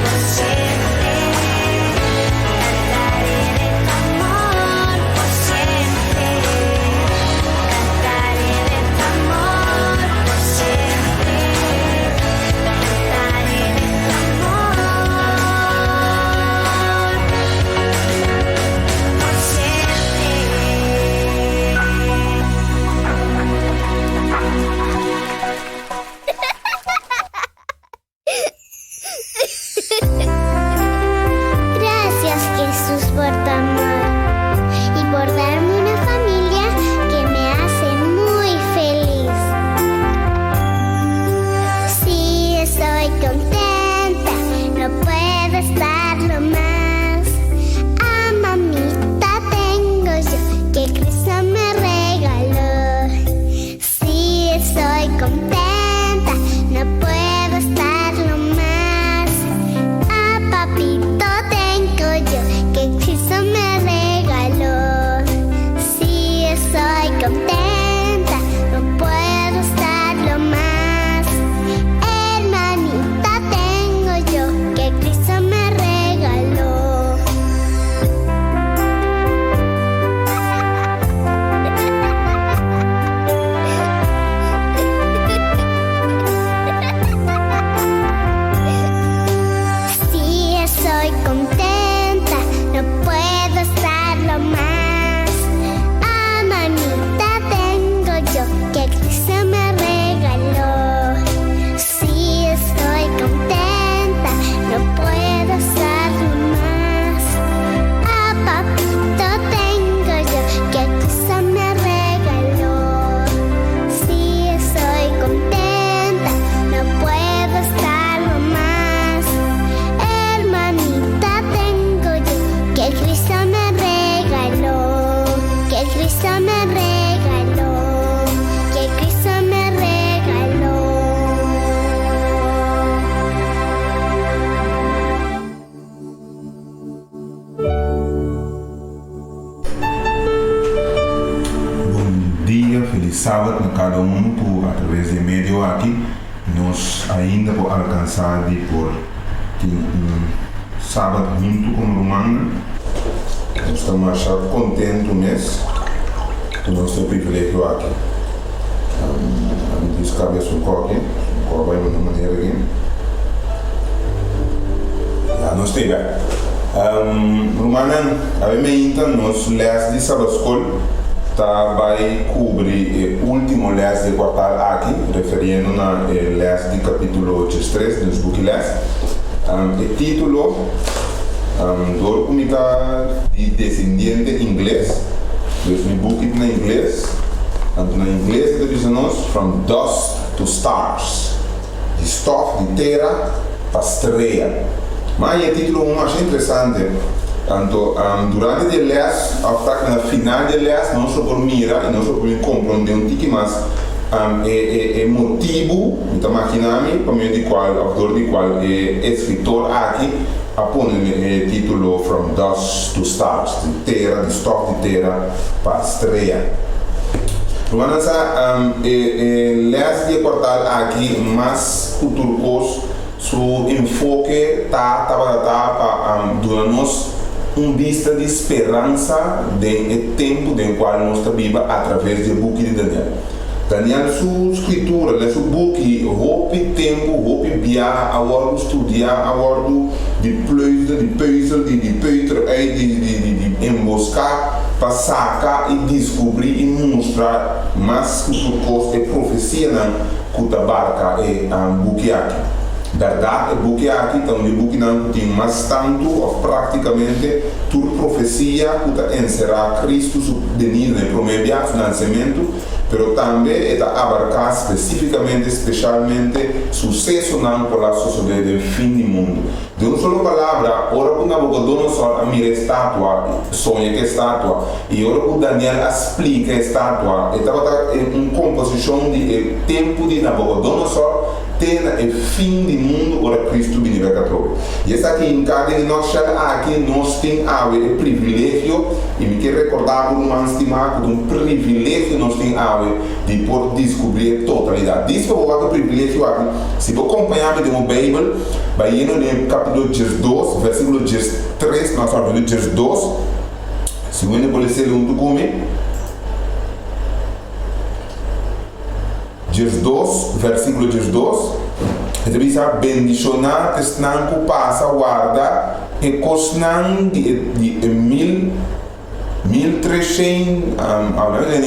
por siempre, cantaré de tu amor por siempre, cantaré de tu amor por siempre, cantaré de tu Gracias, Jesús, por tu amor y por darme una familia que me hace muy feliz. Sí, estoy contenta, no puedo estarlo más. Ah, mamita, tengo yo que Cristo me regaló. Sí, estoy contenta, no puedo estarlo más. Ah, papito, tengo yo que Cristo me regaló. Sí, estoy contenta, no puedo estarlo más. Hermanita, tengo yo que Cristo me regaló. Sí, estoy contenta, no puedo estarlo más. Ah, mamita, tengo yo que Cristo me regaló. Sí, estoy contenta, no puedo estarlo más. Ah, papito, tengo yo que Cristo me regaló. Sí, estoy contenta, no puedo estarlo más. Hermanita, tengo yo que Cristo me regaló, que Cristo me regaló, que Cristo me regaló. Bom dia, feliz sábado a cada por através de meio aqui. Nós ainda por alcançar de por sábado junto com o Romana. Nós estamos achando contentes mesmo com o nosso privilégio aqui. A gente diz cabeça um coque, vai de uma maneira aqui. Nós temos Romana, a mim então nós lemos de sábado escola. Vai cobrir o último les de quartal aqui, referindo na les de capítulo 3 dos bookles. O título do comunidade de descendente inglês, dus mijn boek in inglês. Na inglês ele diz nós from dust to stars, de stof de terra para estrela. Mas o título mais interessante. Tanto durante o les, até no final do les, nós podemos mirar e nós podemos compreender um pouco mais o motivo, então imaginamos, para mim, de qual autor, de qual escritor aqui, põe o título From Dust to Stars, de terra, de stof de terra para estrela. Vamos a les de quartal aqui, mas o turcos, seu enfoque está para dar-nos vista de esperança do tempo em qual nós vivemos através do book de Daniel. Daniel, sua escritura, seu book, hope tempo, hope viajar, agora estudar, agora de pleuzer, de peuzel, de peuter, de emboscar, para sacar e descobrir e mostrar mais que coisa é profecia que a barca é book aqui. Verdade, o book aqui, então, o book não tem mais tanto, ou praticamente, toda profecia que encerrar Cristo venido no primeiro nascimento, mas também está abarcar especificamente, especialmente, sucesso não para a sociedade do fim do mundo. De uma só palavra, ora que Nabucodonosor mira a estátua, sonha que a estátua, e ora que Daniel explica a estátua, estava em composição de tempo de Nabucodonosor, tem o fim do mundo, ora Cristo vem para cá. E essa aqui em cada nós temos o privilégio, e me quero recordar por um estimado, um privilégio nós temos de poder descobrir a totalidade. Diz que eu vou dar o privilégio aqui, se você acompanhar de uma Bíblia, vai ir no capítulo 12, versículo 3, nós vamos ver 12, se você pode ser um comigo. 12, versículo 12, diz a bendicionar estão que passa guarda e costam de 1300, em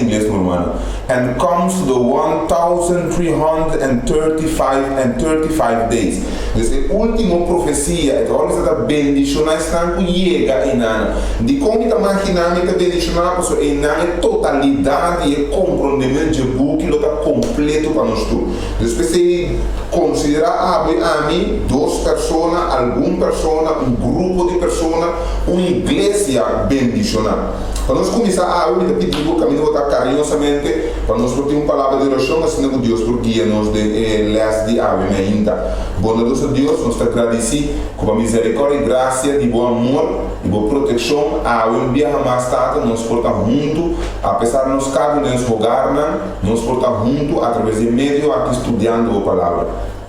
inglês normal, and comes to the 1335 days. Então, a última profecia, olha a bendicionar estão que chega em ano. De como está imaginando que bendicionar pessoa em ano totalidade e compreendimento de book que está completo para nós tudo. Então, se considerar a mim, duas pessoas, alguma pessoa, um grupo de pessoas, uma igreja bendicionar. Para nós começar a ouvir, pedindo o caminho votar carinhosamente, para nós ter uma palavra de oração, assim que Deus por guia-nos de les de ave ainda. Bondoso Deus, nós te agradecemos com a misericórdia e graça de bom amor e boa proteção. A envia mais tarde, nós portamos junto, apesar de nós cada um nos rogar, nós portamos junto através de meio aqui estudando a palavra.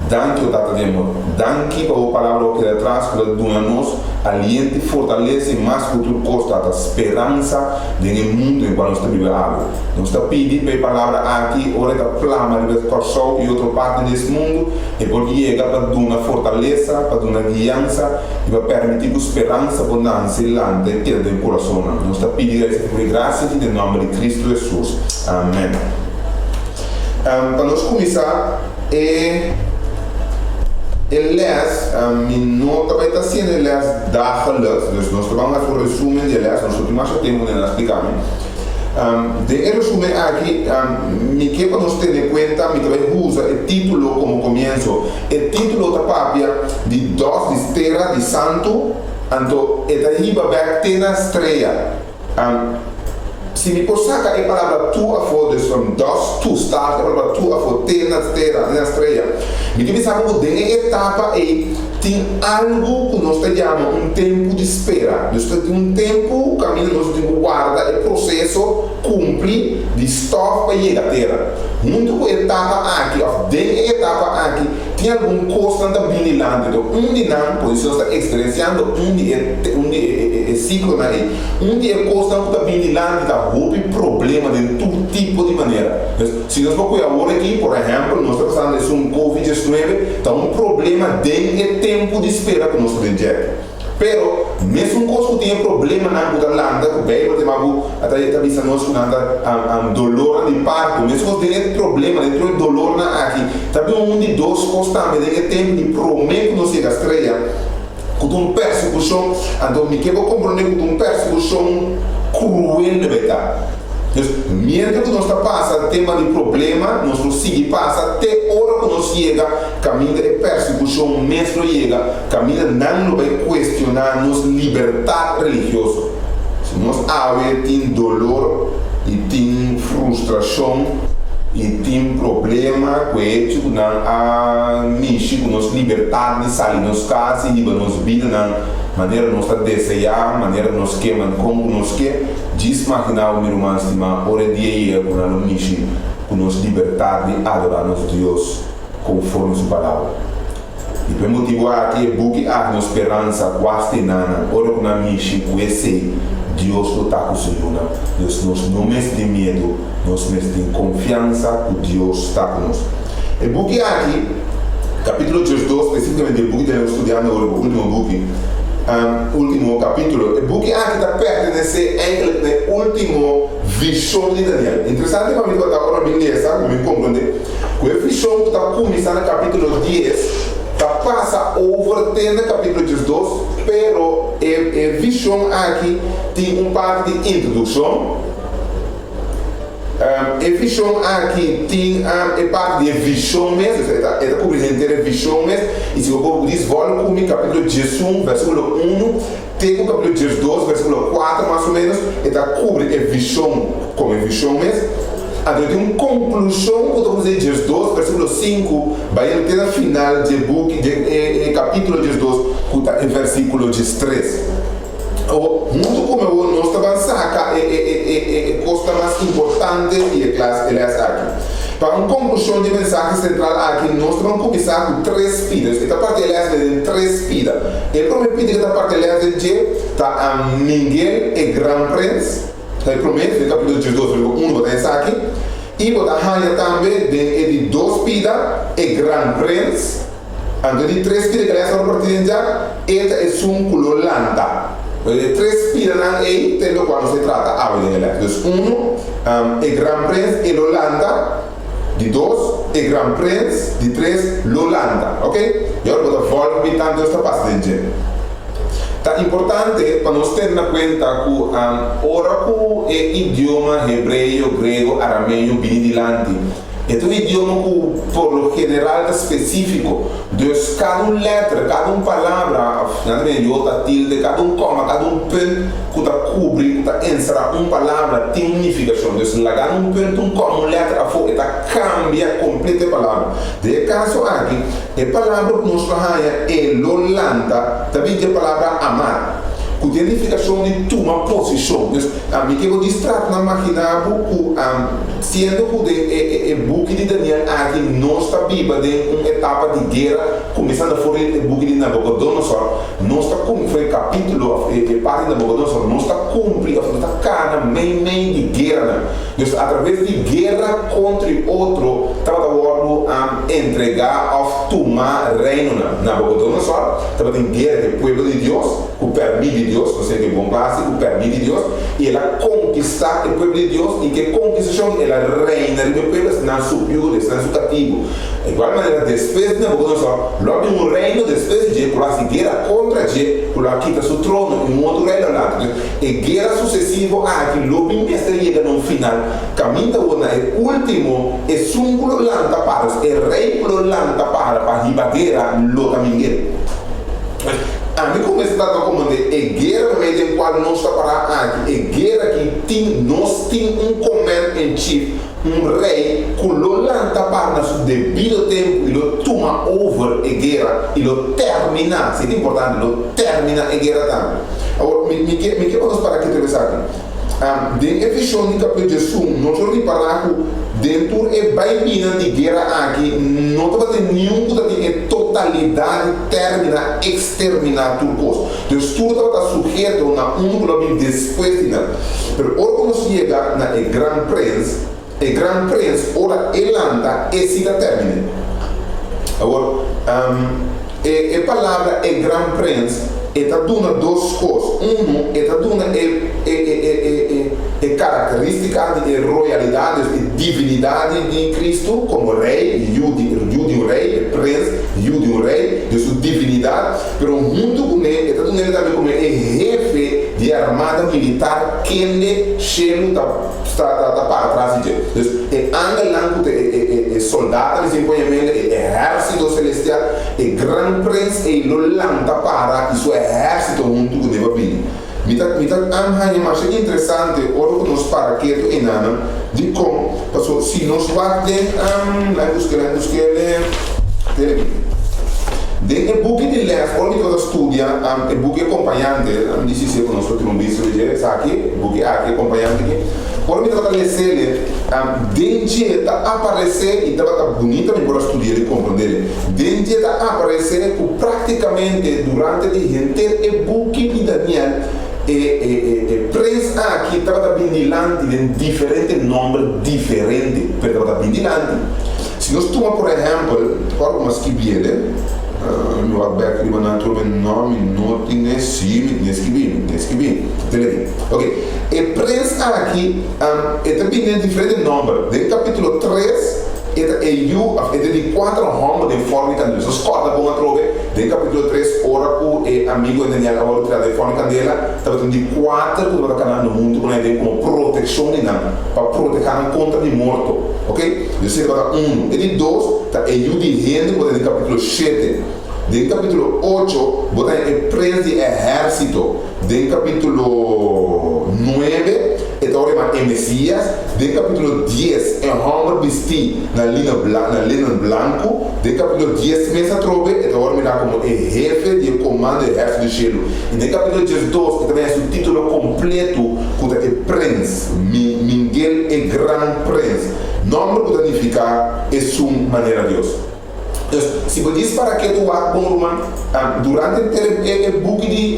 Danke, Tata de amor. Danke para a palavra que atrás, para nós, aliente, fortalece mais futuro custo, a esperança do mundo em que nós estamos vivendo. Nós estamos pedindo para a palavra aqui, ora da plama de coração e outra parte desse mundo, e porque chega para dar uma fortaleza, para dar uma guiança, e para permitir que a esperança abundância lá dentro do coração. Nós estamos pedindo essa graça em nome de Cristo Jesus. Amém. Para nós começar, Elias, nota vai estar sendo Elias dagelijks, dus nós vamos fazer um resumo de Elias, nós temos mais tempo para explicar. De resumo aqui, me quer para nós ter em conta, me vai usar o título como começo, o título da Bíblia de dos de terra de santo, então é daí para ter na estreia. Se me saca a palavra tua for from dos tu stars, a palavra tua for ter na estreia. Me deve saber que dentro etapa aí tem algo que nós chamamos um tempo de espera. Nós temos um tempo, o caminho nós temos que guardar, o processo cumpre de stop para chegar à terra. Muito etapa aqui, dentro da etapa aqui, tem algum custo da vinilante. Então, não, por isso está experienciando ciclo aí, é custo da vinilante, da roupa problema de todo tipo de maneira. Se nós vamos agora aqui, por exemplo, nós estamos falando de um Covid-19, está um problema de tempo de espera que nós temos. Pero, mesmo que tem problema na Holanda, que bem, até está nós com dolor de parto, mesmo que tem problema dentro do dolor na aqui, também de dois constantes, tem tempo de prometo não se estreia, com uma persecução, então me quero compreender com uma persecução cruel de verdade. Mientras que nós passa tema de problema, nós prosseguimos passa até hora que nós chega, caminho de persecução, mesmo chega, caminho não vai questionar nossa liberdade religiosa. Se nós tem dolor e tem frustração e tem problema com isso, não há nicho com nossa liberdade de sair nos casas e de nos vida na maneira nós desejar, maneira nós queremos, como nós quer, desmaquinar o meu irmão estimar, hora de ir com a nicho com nossa liberdade de adorar nosso Deus conforme sua palavra. E por motivo aqui é porque há uma esperança quase nada, hora com a nicho com esse Deus está com o Senhor. Deus não mexe de medo, nós mexe de confiança que Deus está conosco. E porque aqui, capítulo 12, especificamente o book que nós estudamos agora, o último capítulo, o book aqui está pertence à última visão de Daniel. Interessante para mim que agora bem sabe, me compreender. Com a visão que está começando no capítulo 10, está passa over no capítulo 12, pero a visão aqui tem parte de introdução. A visão aqui tem a parte de visão mesmo, é cobrir inteira visão mesmo. E se o povo diz, volta comigo, capítulo 11, versículo 1, tem o capítulo 12, versículo 4 mais ou menos, cobre a visão como a visão mesmo. Então tem uma conclusão que eu vou dizer 12, versículo 5, vai até no final do book, capítulo 12, que está em versículo 3. Muito como nós estamos aqui, a coisa mais importante e a classe aqui. Para uma conclusão de mensagem central aqui, nós vamos começar com 3 pidas. Esta parte tem 3 pidas. A primeira pida que está partilhada está a Miguel e Grand Prince. Está prometo, no capítulo 12, 1, vai estar aqui. E vai estar também de 2 pidas e Grand Prince. Então, de 3 pidas que ela está partilhando, esta é um cololanta. 3 pidas aí, tem do qual se trata a vida. Então, 1 é Grand Prince e Lolanda. De 2 é Grand Prince, de 3 Lolanda, ok? E agora vou voltar tanto esta parte de gente. Tá importante para nós ter na conta que ora que é idioma hebreu, grego, arameu, binidilante. É um idioma que, por lo general, é específico. Deus, cada letra, cada palavra, iota, tilde, cada coma, cada ponto que está cobre, que está encerra uma palavra, tem unificação. Deus, cada ponto, coma, letra, cambia completa a palavra. De caso aqui, a palavra que nós falamos é lolanda, também é a palavra amar. Com a identificação de uma posição. A mim que eu distrato na máquina, sendo que o book de Daniel aqui não está viva de uma etapa de guerra, começando a fazer o book de Nabucodonosor, não está cumprindo o capítulo, a parte de Nabucodonosor, não está cumprindo, está cara meio de guerra. Através de guerra contra outro, estava a entregar ao tomar reino. Nabucodonosor estava em guerra com o povo de Deus, que permite Deus, não sei que bom clássico, permite Deus, e ela conquistar o povo de Deus, e que conquistação ela reina, e o povo está subiu, está cativo. De igual maneira, depois de Nabucodonosor, logo um reino, depois de colocar guerra contra G, colocar quita seu trono, e um outro reino lá. E guerra sucessiva, aqui, logo em mestre chega no final, caminho da o último, é sungulo lanta para, é rei lanta para ribagueira, lo caminho. A mim começa a como de guerra em qual nós está para aqui, é guerra que nós temos commander in chief, rei que lo lanta para no devido tempo e lo toma over a guerra e lo termina, isso é importante, lo termina a guerra também. Agora, me quero nós para aqui atravessar aqui. De Efésios de capítulo 1, nós vamos falar que dentro é baibina de guerra aqui, não vai ter nenhuma totalidade termina, exterminar tudo coisa. Então, tudo está sujeito a global depois de nada. Mas, quando nós chega na Grand Prince, ora ele anda e se termina. Agora, a palavra é Grand Prince, está dando 2 coisas. Está dando características de royalidade, de divinidade de Cristo, como rei, Jude um rei, príncipe, Jude um rei, de sua divinidade, mas junto com ele, está dando ele também como jefe de armada militar, que ele está para trás de Deus. E anda lá com soldados, exército celestial, e Grand Prince, e lo lanta para seu exército junto com ele. Mas é interessante, ora que nós para aqui em Nana, de como, se nós vamos o book de ler, ora que nós estudamos, o book acompanhante, não disse se nós temos visto de aqui, o book aqui acompanhante aqui, ora que nós ler, dentro está aparecer e estava bonito para estudar e compreender, dentro está aparecer praticamente durante a gente o book de Daniel. Prensa aqui estava bindilante de diferentes nomes diferentes, mas estava bindilante. Se nós tomamos, por exemplo, algumas que viene, no aberto de uma troca nome, não tem escrever, ok? E prensa aqui, também tem diferentes nomes. No capítulo 3, é de 4 homens de forma de candela. Os corta com a trove, de capítulo 3, oracle e amigo de Daniel, agora tirar de forma de candela, estava tendo de 4 que vai canal no mundo, como proteção de nada, para proteger contra de morto, ok? Eu sei que vai 1. E de 2, é o de rende, de capítulo 7. De capítulo 8, botar é prensa de exército. De capítulo 9, é o Messias. De capítulo 10, é homem vestido na lino branco. De capítulo 10, começa a trover, é como jefe de comando do exército do cielo. E de capítulo 12, também é o título completo, que é Prince. Miguel é Gran Prince. Nome que significa é sua maneira de Deus. Se você diz para que tu vá com durante o book de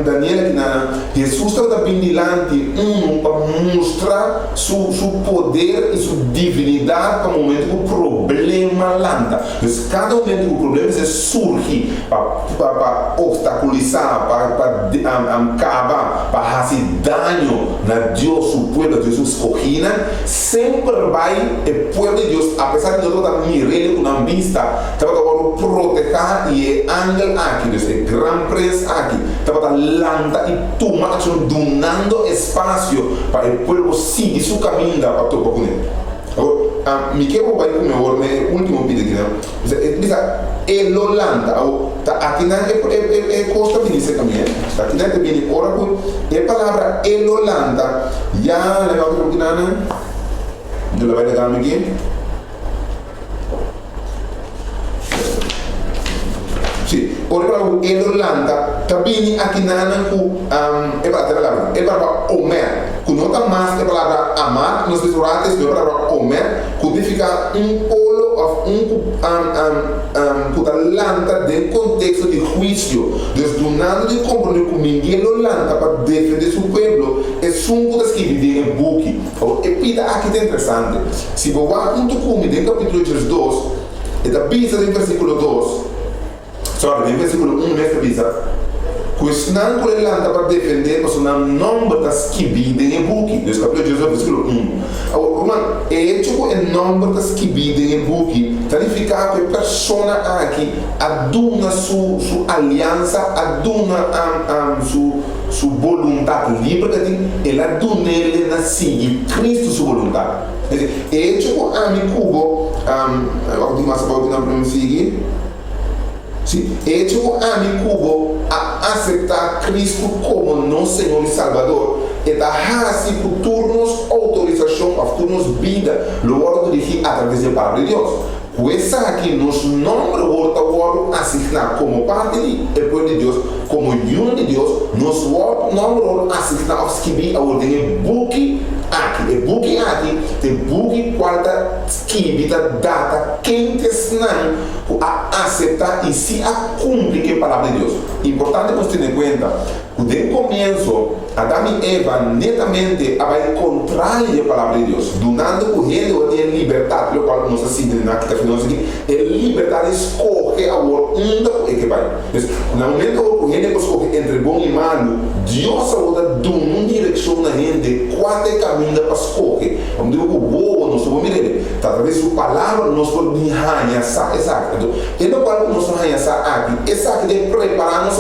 Daniel, Jesus estava bem delante para mostrar seu poder e sua divinidade para o momento que o problema landa. Então, cada momento que o problema surge para obstaculizar, para acabar, para fazer dano na Deus, o povo de Jesus escolhido, sempre vai o povo de Deus, apesar de nós estar mirando com vista, estava proteger e angel aqui, esse gran prince aqui, estava landa e toma ação, donando espaço para o povo seguir seu caminho para tocar com ele. Agora, me quero vai com meu último pedido aqui, diz ele landa, aqui não é costa de esse caminho, aqui não é bem ora com a palavra ele landa, já legal que não nada, não vai legal aqui. Ora para o Irlanda também aqui na é para Omer, que não está mais é palavra amar, nos restaurantes é palavra Omer, que significa polo que lanta dentro do contexto de juízo, desdonando de compromisso com ninguém lanta para defender seu povo, é sungo das que vivem em buque. E pida aqui é interessante, se você vai junto comigo em capítulo 2, é da bisa do versículo 2. No versículo 1, mestre avisa, questionando ele anda para defender, mas não nome das que vivem em buque. No capítulo 2, versículo 1. Agora, é nome das que vivem em buque. Significa que a pessoa aqui aduna sua aliança, aduna sua vontade livre, ela aduna ele na seguir Cristo sua vontade. É tipo a mim cubo, eu mais para não seguir. É tipo amigo a aceitar Cristo como nosso Senhor e Salvador e dar futuros autorização a futuros vida logo dirigir através da palavra de Deus. Essa aqui nos nombra o asignar como parte do povo de Deus, como união de Deus, nos nombra asignar os que vi a ordem buque aqui, buque aqui, buque quarta que data quem te ensinar a aceitar e se a cumprir a palavra de Deus. Importante você ter em conta que de começo Adão e Eva netamente vai contrário a palavra de Deus, donando o reino de liberdade, o qual nós assistimos na aqui, é liberdade escolhe a onde que vai. No momento que o reino escolhe entre bom e malo, Deus ajuda de uma direção na gente, qual é o caminho para escolher. Vamos dizer que o boa, nós vamos mirar, através da palavra, nós podemos arranhar exato. E no qual nós vamos arranhar aqui, exato, de preparar nós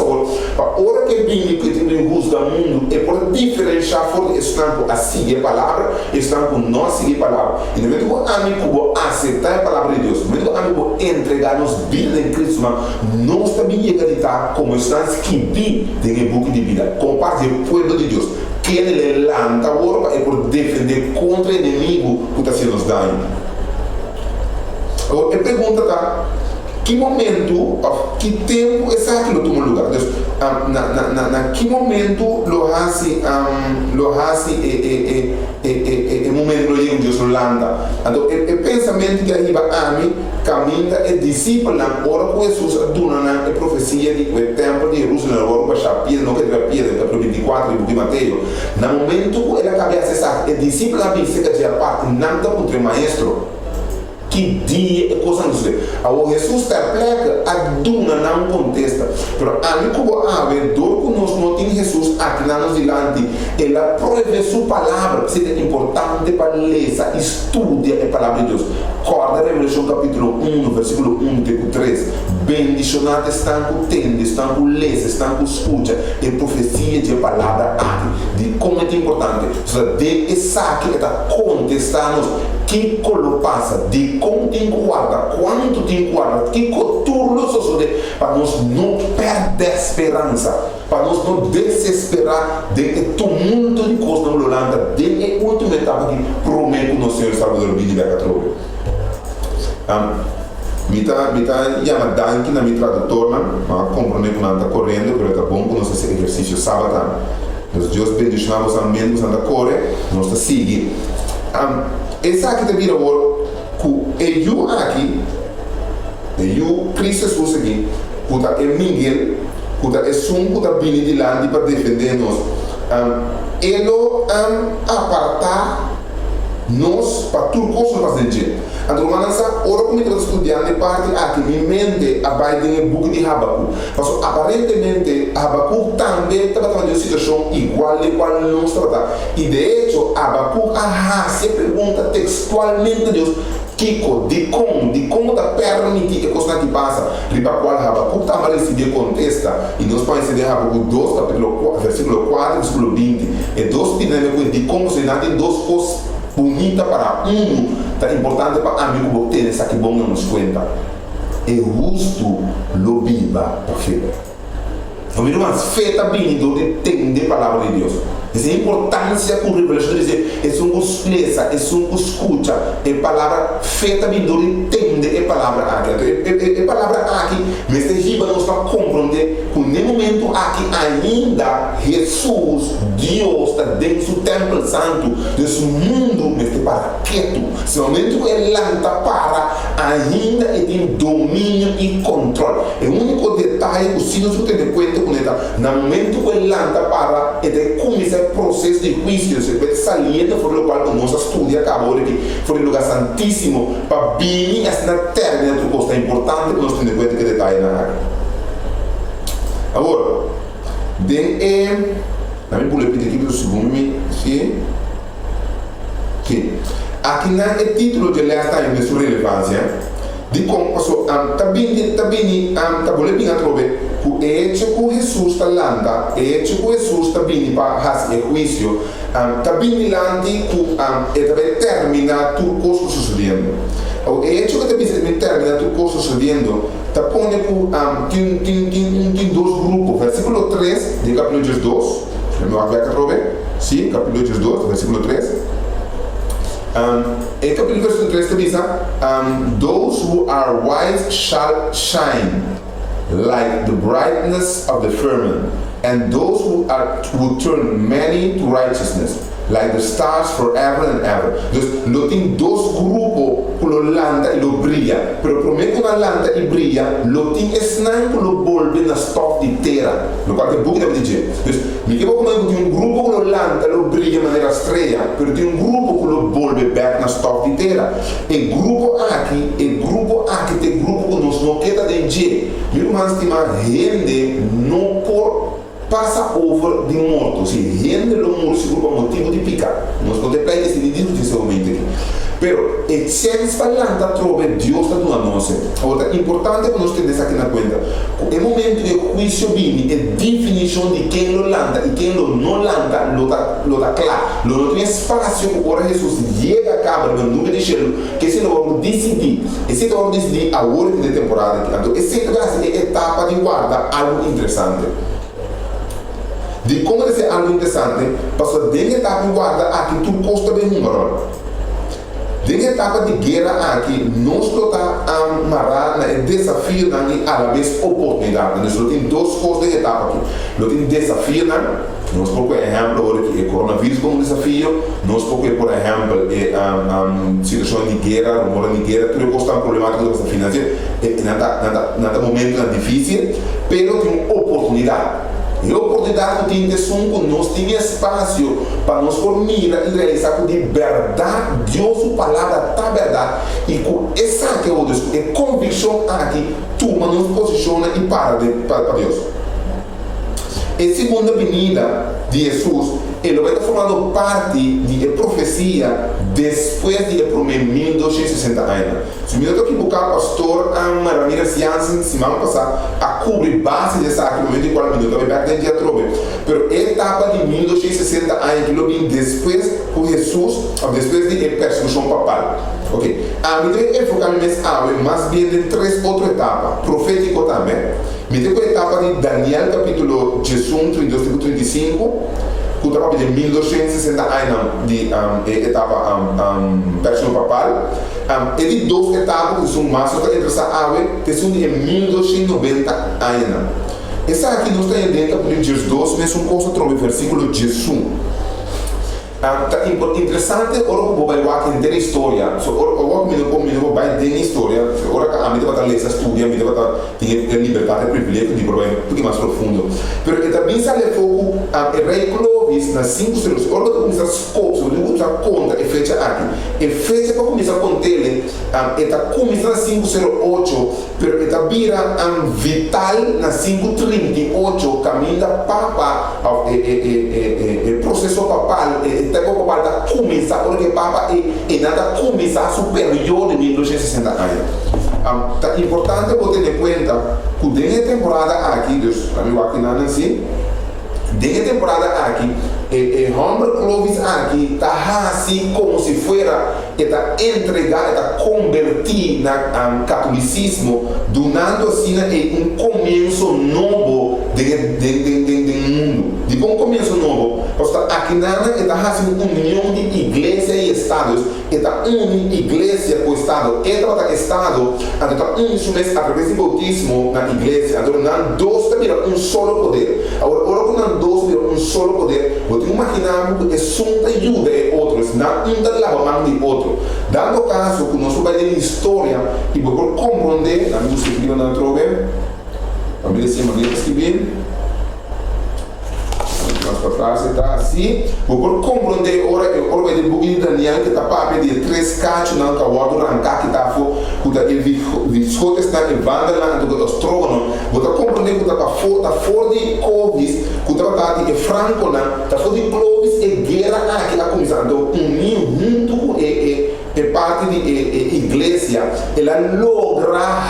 para a hora que vem que tem um gosto do mundo, é por diferenciar fora estão a seguir a palavra, estão com nós seguir a palavra. E no momento que o amigo aceitar a palavra de Deus, no momento que o amigo entregar-nos vida em Cristo, nós também chegaremos como estamos que vivem em boca de vida, como parte do povo de Deus. Que ele lanta agora é por defender contra o inimigo que está sendo nos dano. Agora, a pergunta está, que momento, que tempo exato ele toma lugar? Na que momento lo hace momento lo llega Deus landa. Então, o pensamento que arriba a mim caminha é discípulo na hora que Jesus aduna na profecia de o templo de Jerusalém agora para chapia não que era piedra capítulo 24 do Mateus. Na momento que ele acaba de acessar é discípulo a mim se que a parte nada contra o maestro. Que dia é coisa não sei. O Jesus está pleca, a duna não contesta. Mas a mim como a ver dor que nós não tem Jesus aqui aqui nos dilante, ela prove sua palavra, se é importante para ler, estude a palavra de Deus. Corda Revelação capítulo 1, versículo 1 até 3. Bendicionado estão com tende, estão com lês, estão com escuta, e profecia de palavra aqui, de como é importante. De essa que está contestando que colo passa, de como te guarda, quanto te guarda, que coturno sucede, para nós não perder a esperança, para nós não desesperar de tumulto de coisas na Holanda, de a última etapa que promete o Senhor Salvador Bíblia da Catrobe. Mita llama danke na mi tradutor, comprometo na anda correndo, pero tá bom com nosso exercício sábado. Nós Deus bendicionamos a menos anda corre, nós tá seguir. Essa aqui te vira agora, que eu aqui, eu Cristo Jesus aqui, que é Miguel, que é som que vindo de lá para defender nós. Ele apartar nós para tudo coisa para fazer. Então, ora como eu estou estudando parte aqui, minha mente abaixo no book de Habacuc. Mas aparentemente Habacuc também estava tratando de uma situação igual a qual nós estamos. E de hecho, Habacuc se pergunta textualmente a Deus, Kiko, de como está permitindo que coisa que passa. Riba qual Habacuc também se contesta. E nós podemos entender Habacuc 2, capítulo 4, versículo 4, versículo 20. E dois pedimos de como se dá em duas coisas bonita para tá importante para amigo ter essa que bom nos conta. É justo lo viva por fé. Então, irmãos, fé também do entender a palavra de Deus. Essa importância com revelação dizer, é um escuta, é um escuta, é palavra fé também do entender a palavra aqui. A palavra aqui, mas se riba nós para compreender que no momento aqui ainda Jesus, Deus está dentro do templo santo, desse mundo, mas para quieto. Se o momento ele lanta para, ainda ele tem domínio e controle. É o único detalhe que se nós temos em conta com ele, no momento que ele lanta para, ele começa processo de juízo, você vai saliente por o qual nós estudamos acabou aqui, foi um lugar santíssimo para vir essa terra dentro do costa. É importante que nós tenhamos em conta que detalhe na área. Agora, na minha pula aqui do segundo, aqui não é título de ler time de sua relevância. De como passou, também bem a trover que hecho que Jesus está landa, hecho que Jesus está vindo para fazer juízo, também landa que ele termina tudo coisa sucedendo. O hecho que também termina tudo coisa sucedendo, está pondo que tem dois grupos, versículo 3 de capítulo 2, meu aqui a trover, sim, capítulo 2, versículo 3. Em capítulo 3 diz: those who are wise shall shine like the brightness of the firmament, and those who turn many to righteousness, like the stars forever and ever. Então, tem dois grupos que landa e brilha, mas prometo que landa e brilha, tem esnan que volve na stof de terra. No qual tem deve dizer. Me que como tem grupo que landa e brilha de maneira estrela, mas tem grupo que volve back na stof de terra. E grupo aqui tem grupo que nos não queda de dizer. Irmãos, tem uma rende não por passa over de morto, se rende o morto por motivo de picar. Nós contemplamos esse discurso nesse momento aqui. Pero, e se está lá, trove Deus está dando a nós. Agora, é importante que nós tenhamos aqui na conta. O momento de juízo vini, é definição de quem lo landa e quem lo não landa, lo dá claro. Lo não tem espaço para Jesus chega a câmara no número de gelo, que se não vamos decidir. E se não vamos decidir a hora de temporada. Então, essa é a etapa de guarda algo interessante. De como dizer algo interessante, passou de etapa de guarda aqui tudo custa bem número. De etapa de guerra aqui, nós estamos amarrar na desafio na a vez oportunidade. Nós temos duas coisas de etapa aqui. Nós temos desafio na nós por exemplo o coronavírus como desafio, nós por exemplo situação de guerra, rumor de guerra, tudo custa problemático da financeira. Nada momento é difícil, pero tem oportunidade. E a oportunidade que tem que nós temos espaço para nós formir e realizar com de verdade, Deus, a palavra está verdade. E com essa que é convicção aqui, tu nos posiciona e para Deus. a segunda vinda de Jesus, ele vai estar formando parte de profecia depois de 1260 anos. Se me estou equivocado, o pastor Ramirez Jansen, semana passada, a cobrir base dessa aqui, no momento em qual minuto, eu back dia trove. Pero a etapa de 1260 anos, que lo vem depois com Jesus, depois de persecução papal. Ok? A mim deve focar mais bem em 3 outras etapas, profético também. Me deve a etapa de Daniel, capítulo 18, 32 35, que estava de 1260 anos de etapa persecução papal. E de 2 etapas que são mais interessantes, que são de 1290 anos. Essa aqui não está dentro do livro de 2, mas é uma coisa sobre o versículo 18. Interessante, ora que vai lá inteira história. Ora que me vai ter história. Ora que a mim vai ler essa estudia, a mim vai ter liberdade, privilégio de problema um pouquinho mais profundo. Mas também se ele foco o rei Clovis nas 5 estrelas. Ora que começa a escolher, você usa conta e fecha aqui. E fecha para começar a contar ele, está começando nas 508, mas está vira vital nas 538, caminho da papa, processo papal. Até o papal está começando, porque o papa é nada começar superior de 1260 anos. É importante você ter em conta que dentro da temporada aqui, Deus, para mim, aqui não é assim, dentro da temporada aqui, o homem Clovis aqui está assim como se fosse está entregado, está convertido no catolicismo, donando assim começo novo do mundo. De um começo novo, porque aqui está fazendo união de igreja e estados, está unindo igreja com o estado, está estado, está unindo através do bautismo na igreja, então dois viram um solo poder. Agora quando dois viram um solo poder, você imaginar que um ajuda a outros, não um lava a mão de outro. Dando caso que nós vamos ver história e vamos compreender, na minha escritura não trove, vamos ver se eu escrever. Para trás está assim, vou compreender ora vai de book de Daniel que está para pedir 3 cachos não que o outro arrancar que está for que ele viscote está levando lá do trono, vou compreender que está fora de Clovis, que está de Franco não, está fora de Clovis e guerra aqui a começar, então uniu junto e parte de igreja, ela logra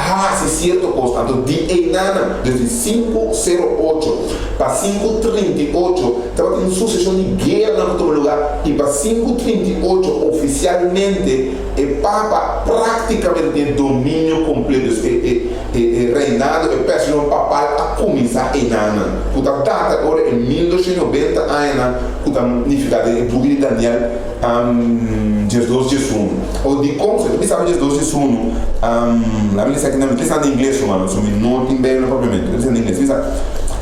certo coisa, então de enana desde 508 para 538 estava tendo sucessão de guerra no todo lugar e para 538 oficialmente o Papa praticamente tem domínio completo e reinado e perseguição papal a começar em Ana. Portanto, data agora em 1290 Ana, que significa em Bugi de Daniel, Jesus Jesus. Ou de como você também sabe Jesus Jesus. A Bíblia aqui não é em inglês, mano, so não tem bem propriamente, é em inglês.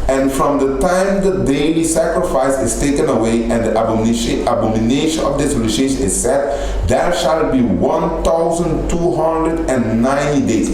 And from the time the daily sacrifice is taken away and the abomination of desolation is set, there shall be 1,290 days.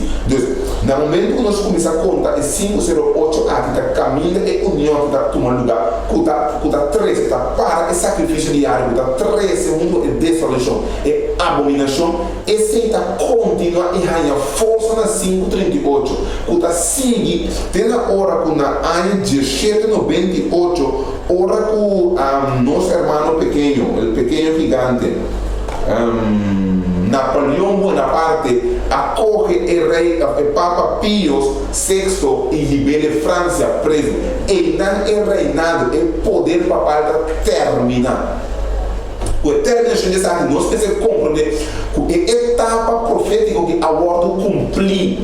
Então, no momento que nós começamos a contar, é 508 aqui, está caminho e união que está tomando lugar, que está 3, está para, é sacrifício diário, que está 3 segundos, é desolação, é abominação, e se está contínua e ganha força na 538, que está seguindo, tem a hora que na ano 1798, ora com nosso irmão pequeno, o pequeno gigante, Napoleão Bonaparte acorre o rei, o Papa Pio VI e libera França preso. E não é reinado, o poder papal termina. O terminação dessa arte, nós precisamos compreender que a etapa profética que a ordem cumprir.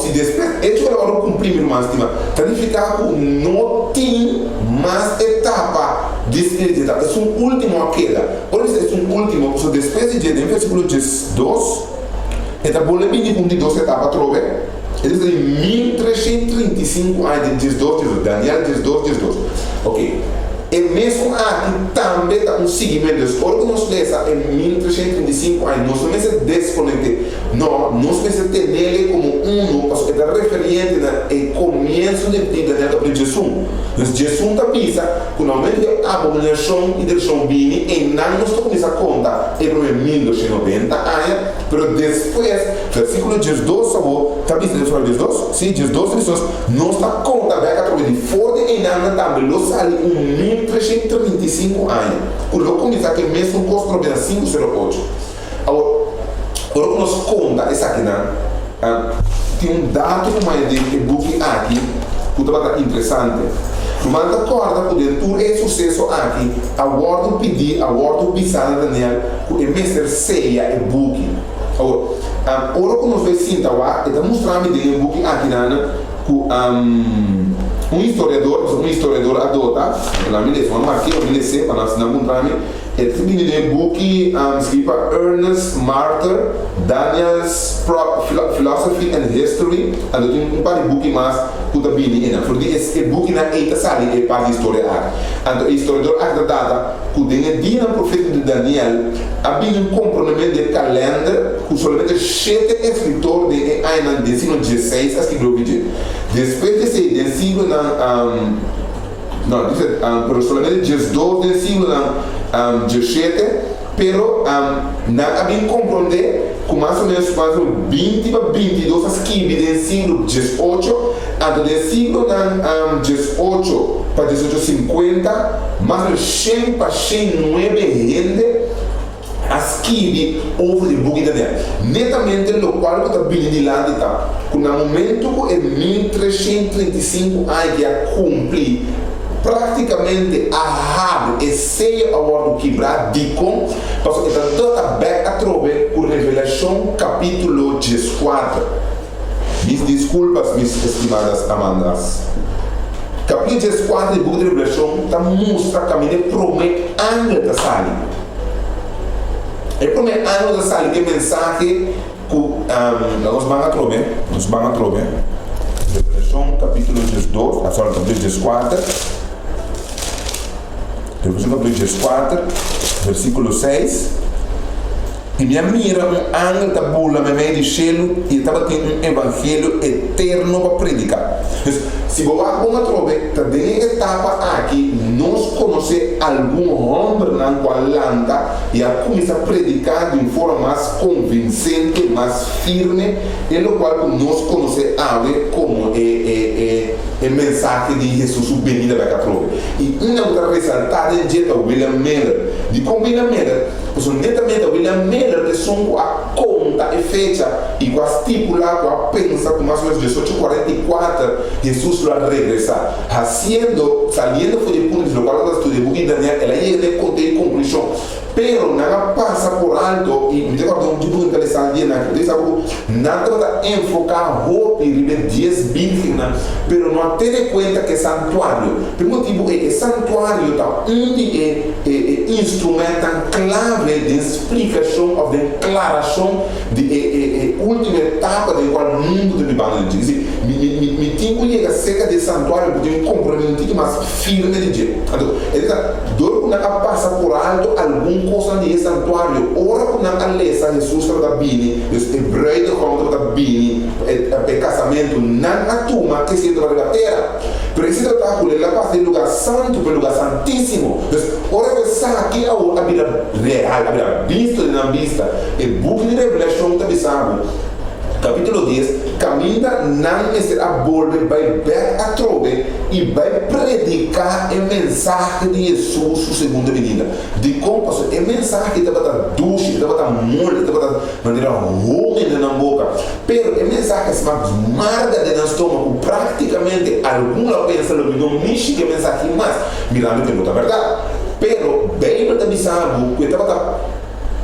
Se despertar, é a hora de cumprir, meu irmão, significa que não tem mais etapa de etapa. É um último aquela. Olha, é um último, depois de versículo 2, é a bola de 2 etapas, trove. Eles têm 1335 anos de 12, Daniel 12. Ok. E mesmo aqui também está um seguimento. Olha que nós lemos em 1335 anos, nós não é desconectar. Não, nós precisamos ter nele como porque está referente ao começo da vida de Jesus. Mas Jesus está pensa que no momento de abominação e de Chombini, e não nos começa a contar, é para 1290 anos, mas depois, versículo 12, está pensando sobre 12? Sim, 12, não está conta, vai através de fora de em ano também, lo sali 1335 anos. Quando começa que mesmo construiu 508. Agora nós conta essa aqui, tem dado mais de book aqui, que está interessante. Mas da corda, poder tudo é sucesso aqui, a ordem pedir, a ordem pisar Daniel, que é mestre ceia e book. Agora que nós vemos assim, está mostrando de book aqui, que um historiador adota, lá me lê, uma marquinha, me lê para nós não encontrar. Ele tem um book escrito Ernest Martyr, Daniel's Philosophy and History, e tem par de book mais que está bem aí. Porque esse book na eita sali é parte da história. Então, o historiador da data que tem dia no profeta de Daniel, havia um comprometimento de calendário que somente 7 escritores de ano do século XVI escreveram o vídeo. Depois desse século pero solamente 12 del siglo XVII, pero não havia compreender que mais ou menos 20 para 22 escrevi do siglo XVIII, do siglo XVIII para 1850, mais de 100 para 109 gente escreve over the book de Daniel. Netamente, o qual está bem de lá de tá. No momento que é 1335 anos que cumprir praticamente Ahab e seja agora que Bradicom, porque está toda back a trove com Revelação capítulo 14. Mis desculpas, mis estimadas amandas. Capítulo 14 do book de Revelação está mostra que a minha promete anjo da sali. E promete anjo da sali que mensagem que nós vamos a trove. Revelação capítulo 12, capítulo 14. Revelação capítulo 14, versículo 6. E minha mira anjo da bula me meio de cielo e estava tendo um evangelho eterno para predicar. Se você vai a trove, está dentro da etapa aqui, nós conhecemos algum homem na qual landa e a começar a predicar de uma forma mais convincente, mais firme, e o qual nós conhecemos como a mensagem de Jesus venida da trove. E uma outra ressaltada é William Miller. De como William Miller, netamente William Miller que são a conta e fecha e com a estipula, com a pensa, com mais ou menos 1844, Jesus vai regressar. Saliendo foi de ponto de local da estudo de Book de Daniel, ela ia de conter conclusão. Pero nada passa por alto e me recordo um tipo interessante nada para enfocar roupa e 10 vítimas, pero não ter conta que é santuário. Por motivo é santuário tá onde é instrumento clave de explicação ou de declaração de última etapa de qual mundo de Libano diz. Me tinha que chegar cerca de santuário porque um comprometimento mais firme de jeito. Então, ele tá dor que passa por alto algum coisa de santuário. Ora que não lesa Jesus para bini, os hebreus de contra para bini, é casamento não atuma que se trata da terra. Precisa estar com ele para ser lugar santo, para lugar santíssimo. Ora que está aqui a vida real, a vida vista de na vista, e book de Revelação está bisado. Capítulo 10, caminha não será bordo, vai back a trove e vai predicar a mensagem de Jesus, sua segunda venida. De como passou, a mensagem estava da ducha, estava da molde, estava da maneira ruim na boca. Pero a mensagem se marca de no estômago, praticamente, alguma pensa, não mexe que a mensagem mais, mirando que não é verdade. Pero, bem no tabisago, que estava da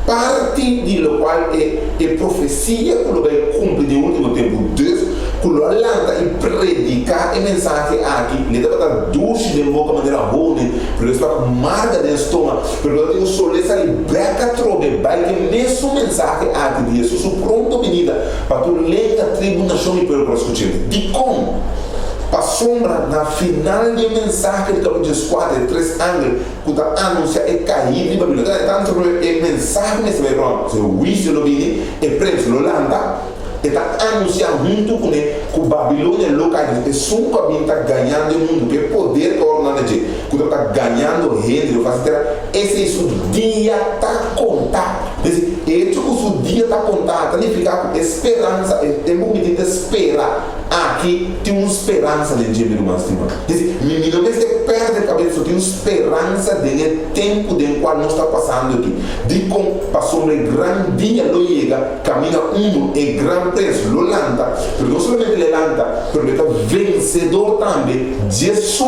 parte de lo qual é profecia que lo vai cumprir no último tempo. Deus que lo landa e predicar a mensagem aqui. Ele dá para duche de boca maneira ruim, porque está marca de estômago, porque o sol está liberta a trove, vai que mesmo mensagem aqui de Jesus, o pronto venida para tu lenta tribulação e pelo proscutino. De como? Para sombra na final de mensagem de capítulo 4, 3 anos, que está anunciando é cair de Babilônia. Tanto que a mensagem nesse verão, se o juízo lo vini, e preso lo landa, está anunciando junto com Babilônia local, e só para vir ganhando o mundo, que é poder tornar de que está está ganhando renda, esse é o dia está contado. Hecho que o dia está contado, tem que ficar com esperança, tem que esperar. Aqui tem uma esperança de dia, meu irmão. Não é que perde a cabeça, tem uma esperança de tempo de qual nós está passando aqui. De como passou um grande dia, lo chega, caminha é grande preço, lo lanta, mas não somente ele lanta, mas ele é vencedor também. Jesus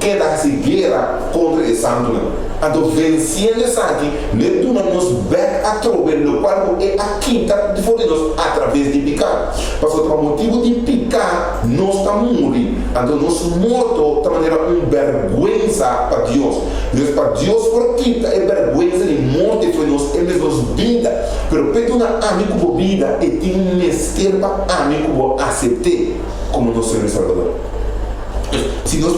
queda a guerra contra esse santo. Então, vencendo isso aqui, ele nos back a trobe, no qual é a quinta de nós através de picar. Porque o motivo de picar, nós estamos morrendo. Então, nós mortos de maneira vergonha para Deus. Para Deus, por quinta, é vergonha de morte, foi nós, é mesmo vida. Mas, para uma amigo vida, e tem um mestre para amigo aceitar como nosso Senhor e Salvador. Se nós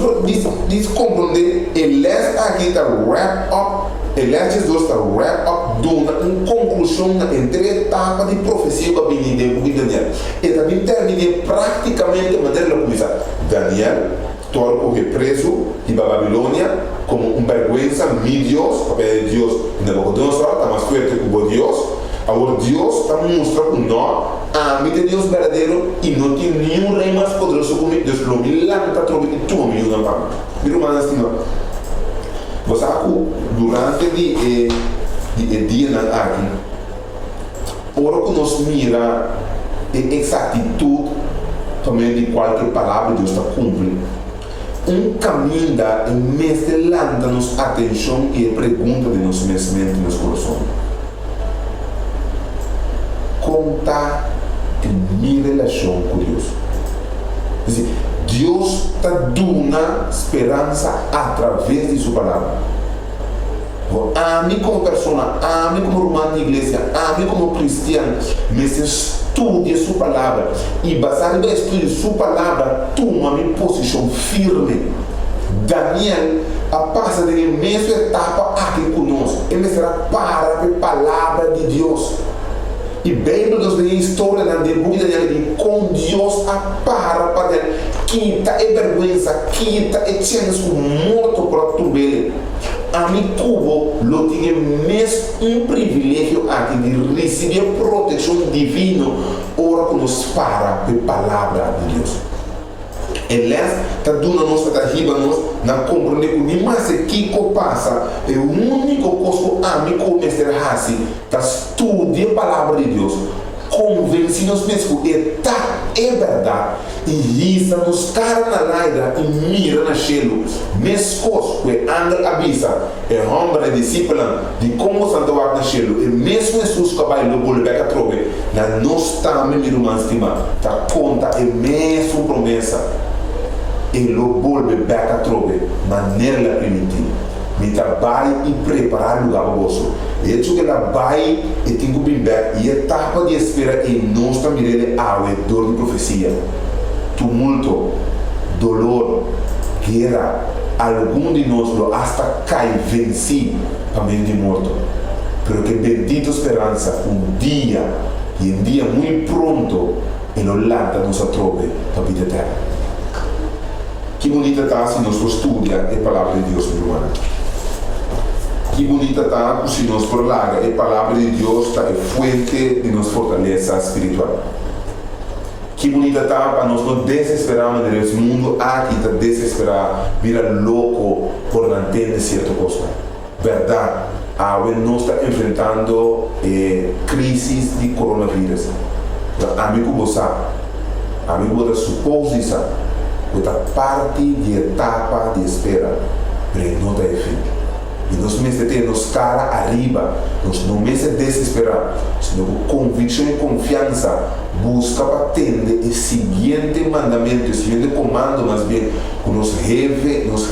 compreender, ele aqui está wrap up, ele está wrap up de uma conclusão entre etapas de profecia que vem de Daniel. E também termina praticamente a maneira de começar. Daniel, tornou preso em Babilônia como vergonha, mi Deus, papel de Deus, Nabucodonosor, está mais forte que o Deus. Agora Deus está mostrando que nós, a mim de Deus verdadeiro, e não tem nenhum rei mais poderoso como Deus. Lo milagre está trocando e tu me ajuda para mim. Meu irmão, assim, você durante o dia na aqui, ora que nós mira a exatitude também de qualquer palavra Deus está cumprindo. Caminho da mestre landa nos atenção e a pergunta de nosso pensamento e nosso coração. Contar em minha relação com Deus. Deus está dando esperança através de sua palavra. A mim como pessoa, a mim como irmão de igreja, a mim como cristiano, mas estude sua palavra e baseado no estudo de sua palavra, toma minha posição firme. Daniel a passa da mesma etapa aqui conosco. Ele será para a palavra de Deus. E bem nos tem história na debut de com Deus a para ele quita é vergonha, quita é chance morto para tu ver. A mim cubo lo tinha mesmo privilégio aqui de receber proteção divina ora que nos para a palavra de Deus. Ele está dando nos atarriba-nos na compreender que nem mais que passa é o único coisa a mim como mestre Hassi está estudando a palavra de Deus convence-nos mesmo que é verdade e isso nos cara na laida e mira na chelo mesmo coisa que anda a vista é homem discípulo de como santo na chelo e mesmo Jesus que vai no bolbeca trobe na nós também meu irmão estima tá conta é mesmo promessa e lo volve back a trove maneira primitiva. Me trabalha e preparar o lugar para você. E que ela vai e tem que vir back e etapa de espera e nós também ele ao redor de profecia. Tumulto, dolor, guerra, algum de nós lo hasta cai venci para meio de morto. Pero que bendita esperança, dia e dia muito pronto, ele lanta nos trove para a vida eterna. Que bonita está se nós estudia a palavra de Deus, meu irmão. Que bonita está se nós prolaga a palavra de Deus está é fonte de nossa fortaleza espiritual. Que bonita está para nós não desesperarmos nesse mundo aqui está desesperar, vira louco por não entender certa coisa. Verdade, nós está enfrentando crises de coronavírus. Amigo você, amigo da suposição. Outra parte de etapa de espera, mas não dá efeito. E nós nos cara arriba, nós não me desesperar, senão com convicção e confiança, busca para atender o seguinte mandamento, o seguinte comando, mas bem, que nos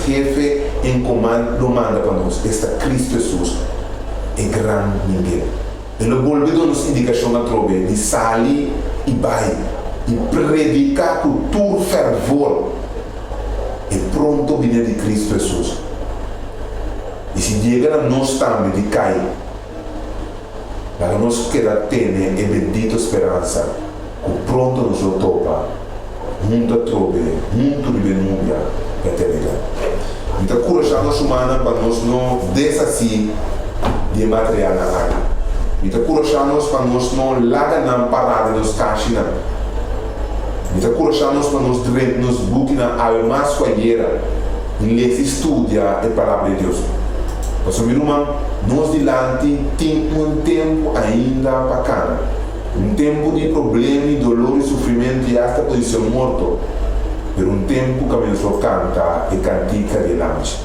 jefe em comando não manda para nós. Esta Cristo Jesus é grande ninguém. Ele volvido nos indicação na trove de sair e vai. E predicar com todo fervor e pronto vir de Cristo Jesus. E se chega a nós também de cair, para nós queda ter a bendita esperança, que pronto nos topa, junto a trove, junto de benúbia, eternidade. Então, encorajando a humana para nós não desassi de material na área. Então, encorajando para nós não largar na parada nos caixinhos. Então, encorajando para nós nos buscar na área mais qualquer e ler estudia a palavra de Deus. Mas, meu irmão, nós delante tem tempo ainda bacana. Tempo de problema, dor e sofrimento e até pode ser morto. Por tempo que a gente canta e cantica delante.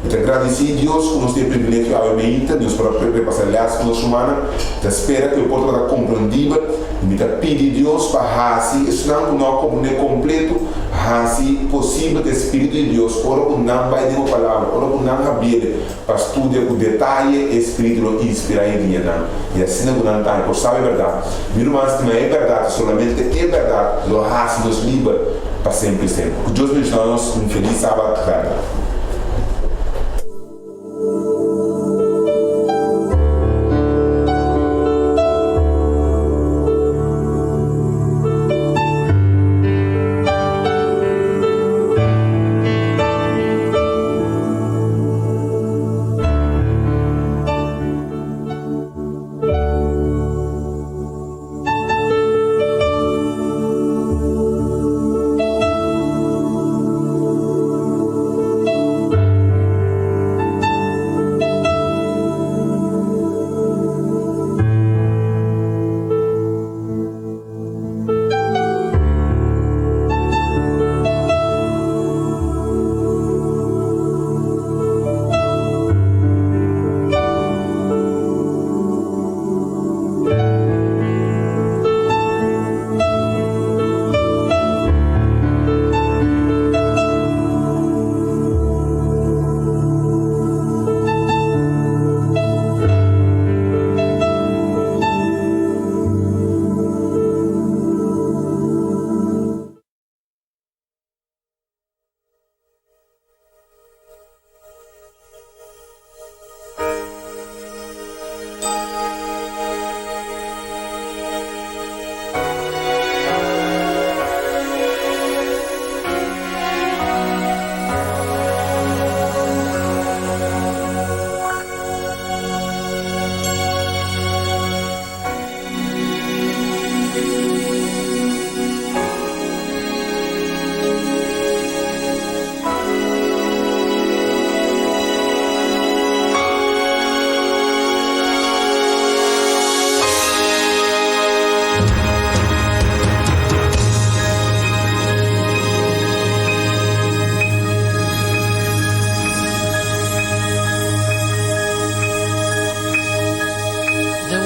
Então, agradecer a Deus por nos ter privilégio a mente, Deus para repassar as coisas humanas, espera que eu possa estar compreendível, e pedir a Deus para assim, isso não compreender completo, assim possível que o Espírito de Deus, ora com não vai dizer a palavra, ora com não abrir, para estudar com detalhe, o Espírito nos inspira em dia, e assim não tem, por saber a verdade. Meu irmão, não é verdade, solamente é verdade, o raça nos livra para sempre e sempre. Que Deus nos dá um feliz sábado, cara.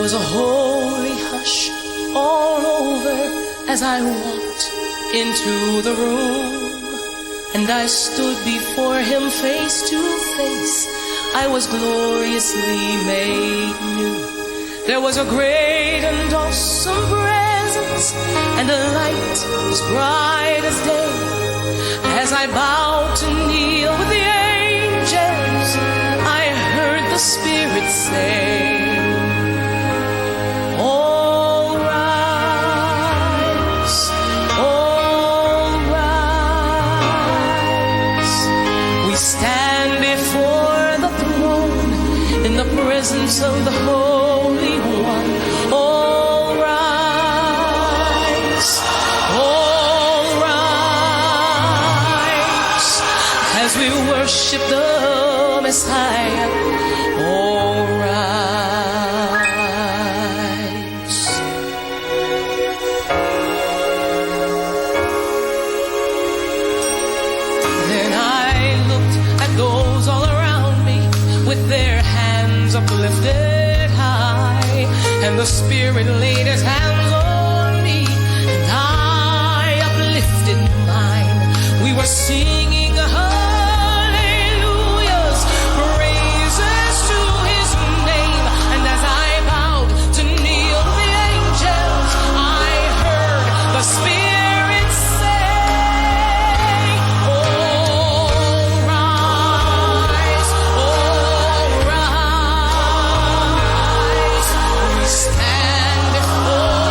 was a holy hush all over as I walked into the room, and I stood before him face to face. I was gloriously made new. There was a great and awesome presence, and the light was bright as day. As I bowed to kneel with the angels, I heard the Spirit say, all rise, we stand before the throne in the presence of the Holy One. All rise, as we worship the Messiah. All rise. Then I looked at those all around me with their hands uplifted high, and the Spirit laid his hands on me, and I uplifted mine. We were singing hallelujahs, praises to his name, and as I bowed to kneel with the angels, I heard the Spirit say, all rise, we stand before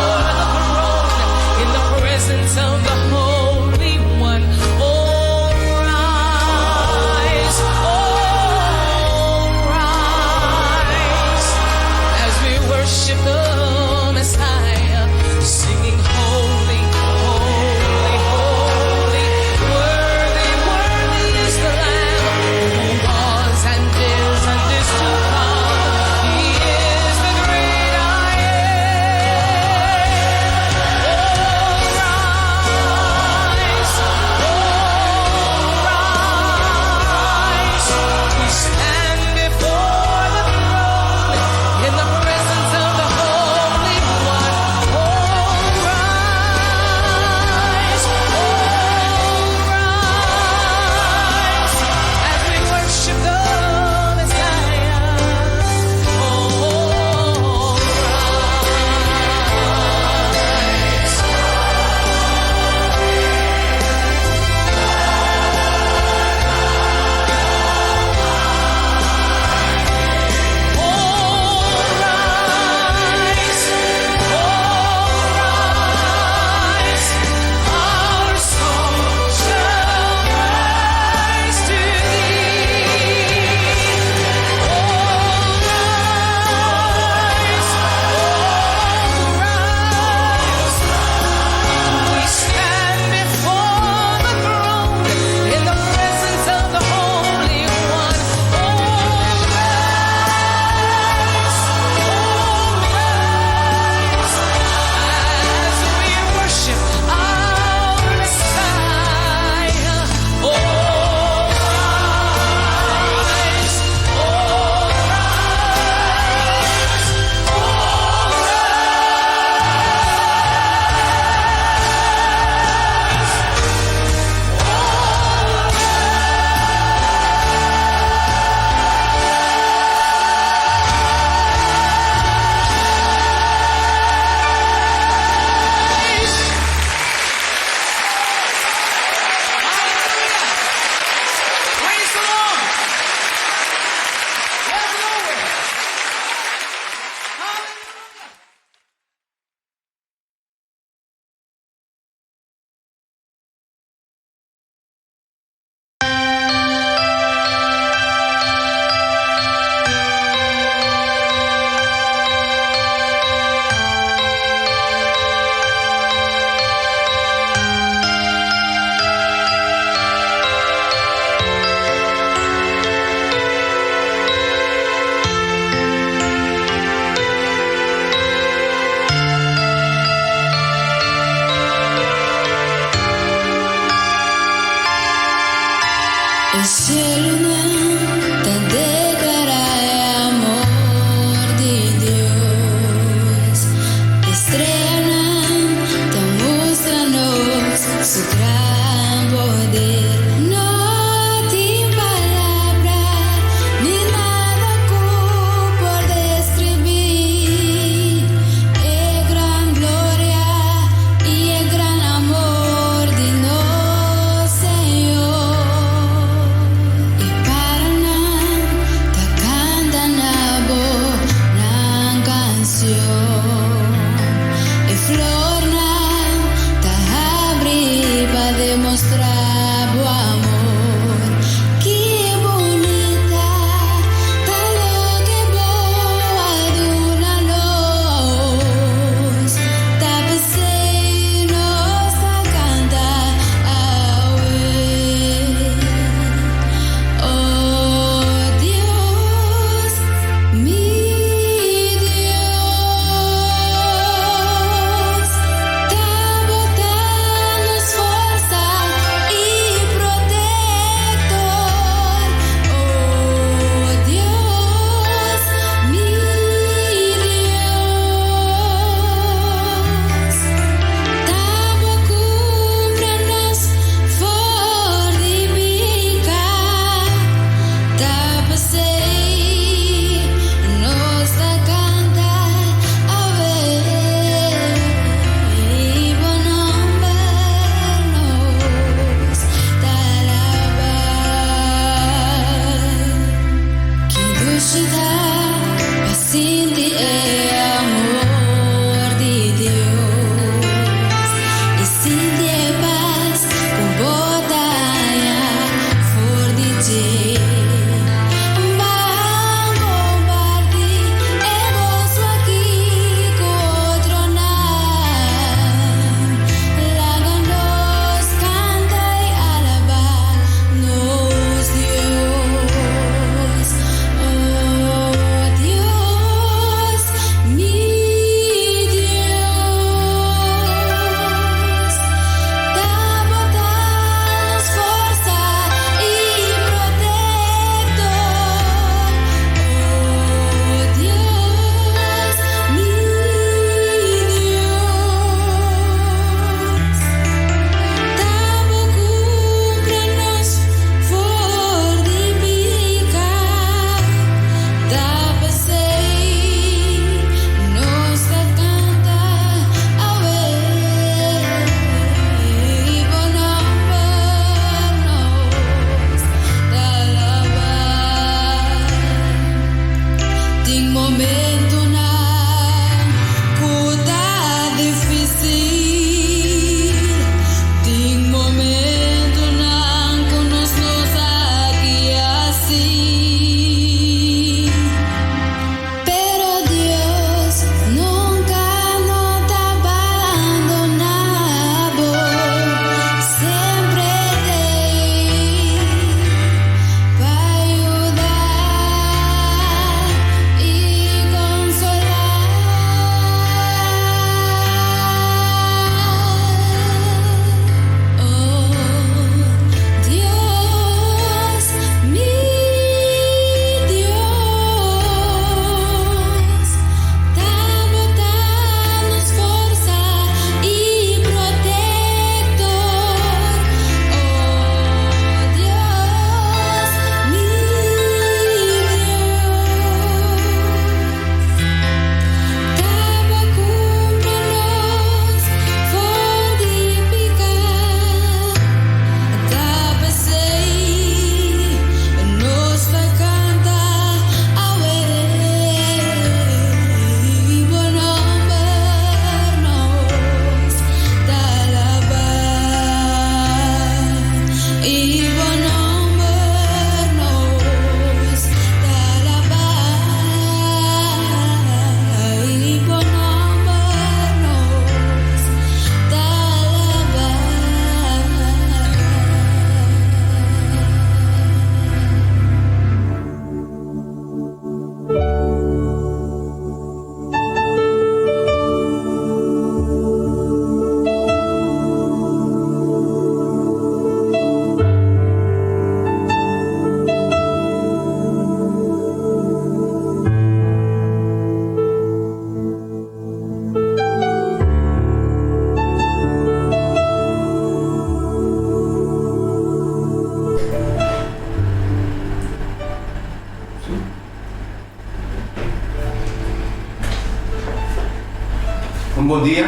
bom dia,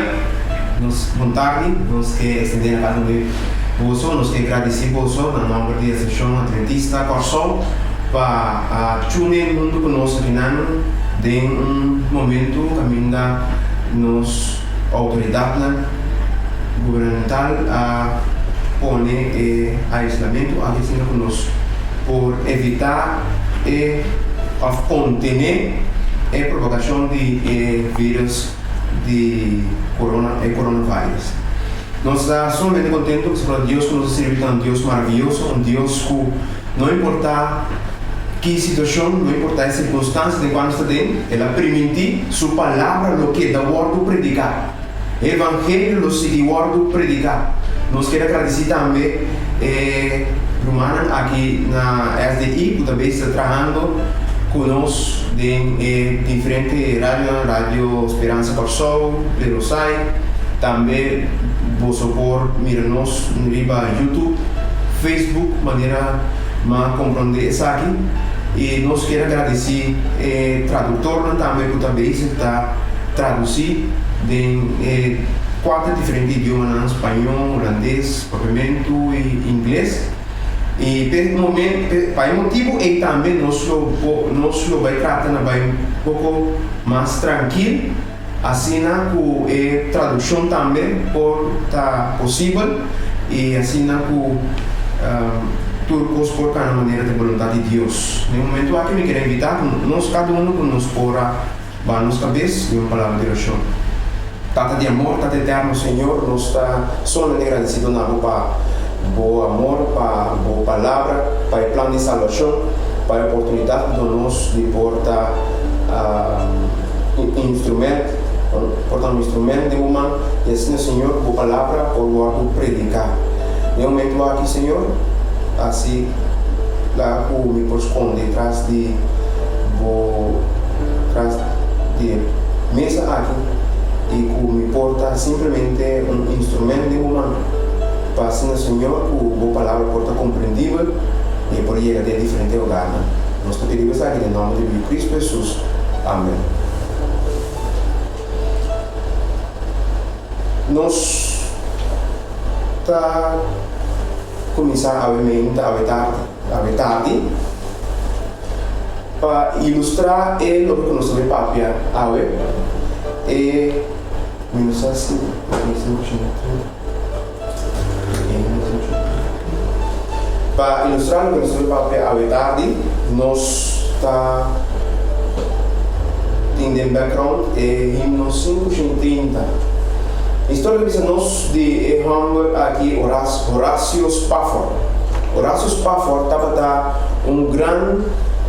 boa tarde, nós que estender a cada de você, nós que agradecer você na nome da Associação Adventista Corsol para unir mundo conosco finando de momento caminho da nos autoridade governamental a poner aislamento aqui conosco por evitar e contener a propagação de vírus de coronavírus. Nós estamos somente contentos por Deus que nos serve, um Deus maravilhoso, um Deus que não importa que situação, não importa a circunstância de quando está dentro, ela permite sua palavra o que da word predicar. Evangelho o que word predicar. Nós queremos agradecer também Romana aqui na SDI, que também está trabalhando conosco em diferentes rádio Esperança Corsol, Lerosai, também você pode mirar-nos no YouTube, Facebook, maneira de compreender isso aqui. E nós queremos agradecer o tradutor também, que também está traduzindo em 4 diferentes idiomas, espanhol, holandês, papiamento e inglês. E para esse motivo, e também nós vai tratar um pouco mais tranquilo, assim que a tradução também pode estar possível e assim que tudo por cada maneira de vontade de Deus. No momento aqui, eu quero invitar nós cada um que nos pôra a nossa cabeça e uma palavra de oração. Tata de amor, Tata eterno, Senhor, nós estamos somente agradecidos para bom amor, para boa palavra, para o plano de salvação, para a oportunidade de nós de portar instrumento de humano, e assim, Senhor, boa palavra, por o predicar. No momento aqui, Senhor, assim, lá que me esconde atrás de mesa aqui, e que me porta simplesmente instrumento de humano. Para assim, Senhor, que a boa palavra porta compreendível e por chegar a diferentes lugares. Nós te pedimos aqui em nome de Cristo Jesus. Amém. Nós está começar a tarde para ilustrar o que nós vamos papia e menos assim, para ilustrar o que nós vamos papia a tarde, nós está em background himno 530. A história diz nós de aqui Horácio Spafford. Horácio Spafford estava grande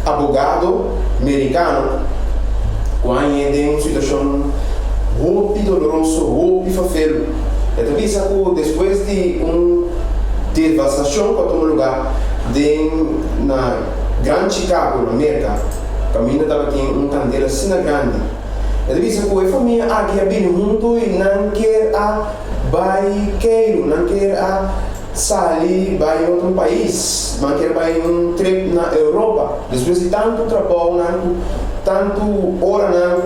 advogado americano quando em uma situação muito dolorosa, muito difícil. Ele disse que depois de devastação para todo lugar na Grande Chicago, na América, o caminho estava em candela assim grande. Ele disse que a família aqui havia junto e não quer baiqueiro, não quer sair para outro país, não quer para trip na Europa. Depois de tanto trabalho, tanto hora,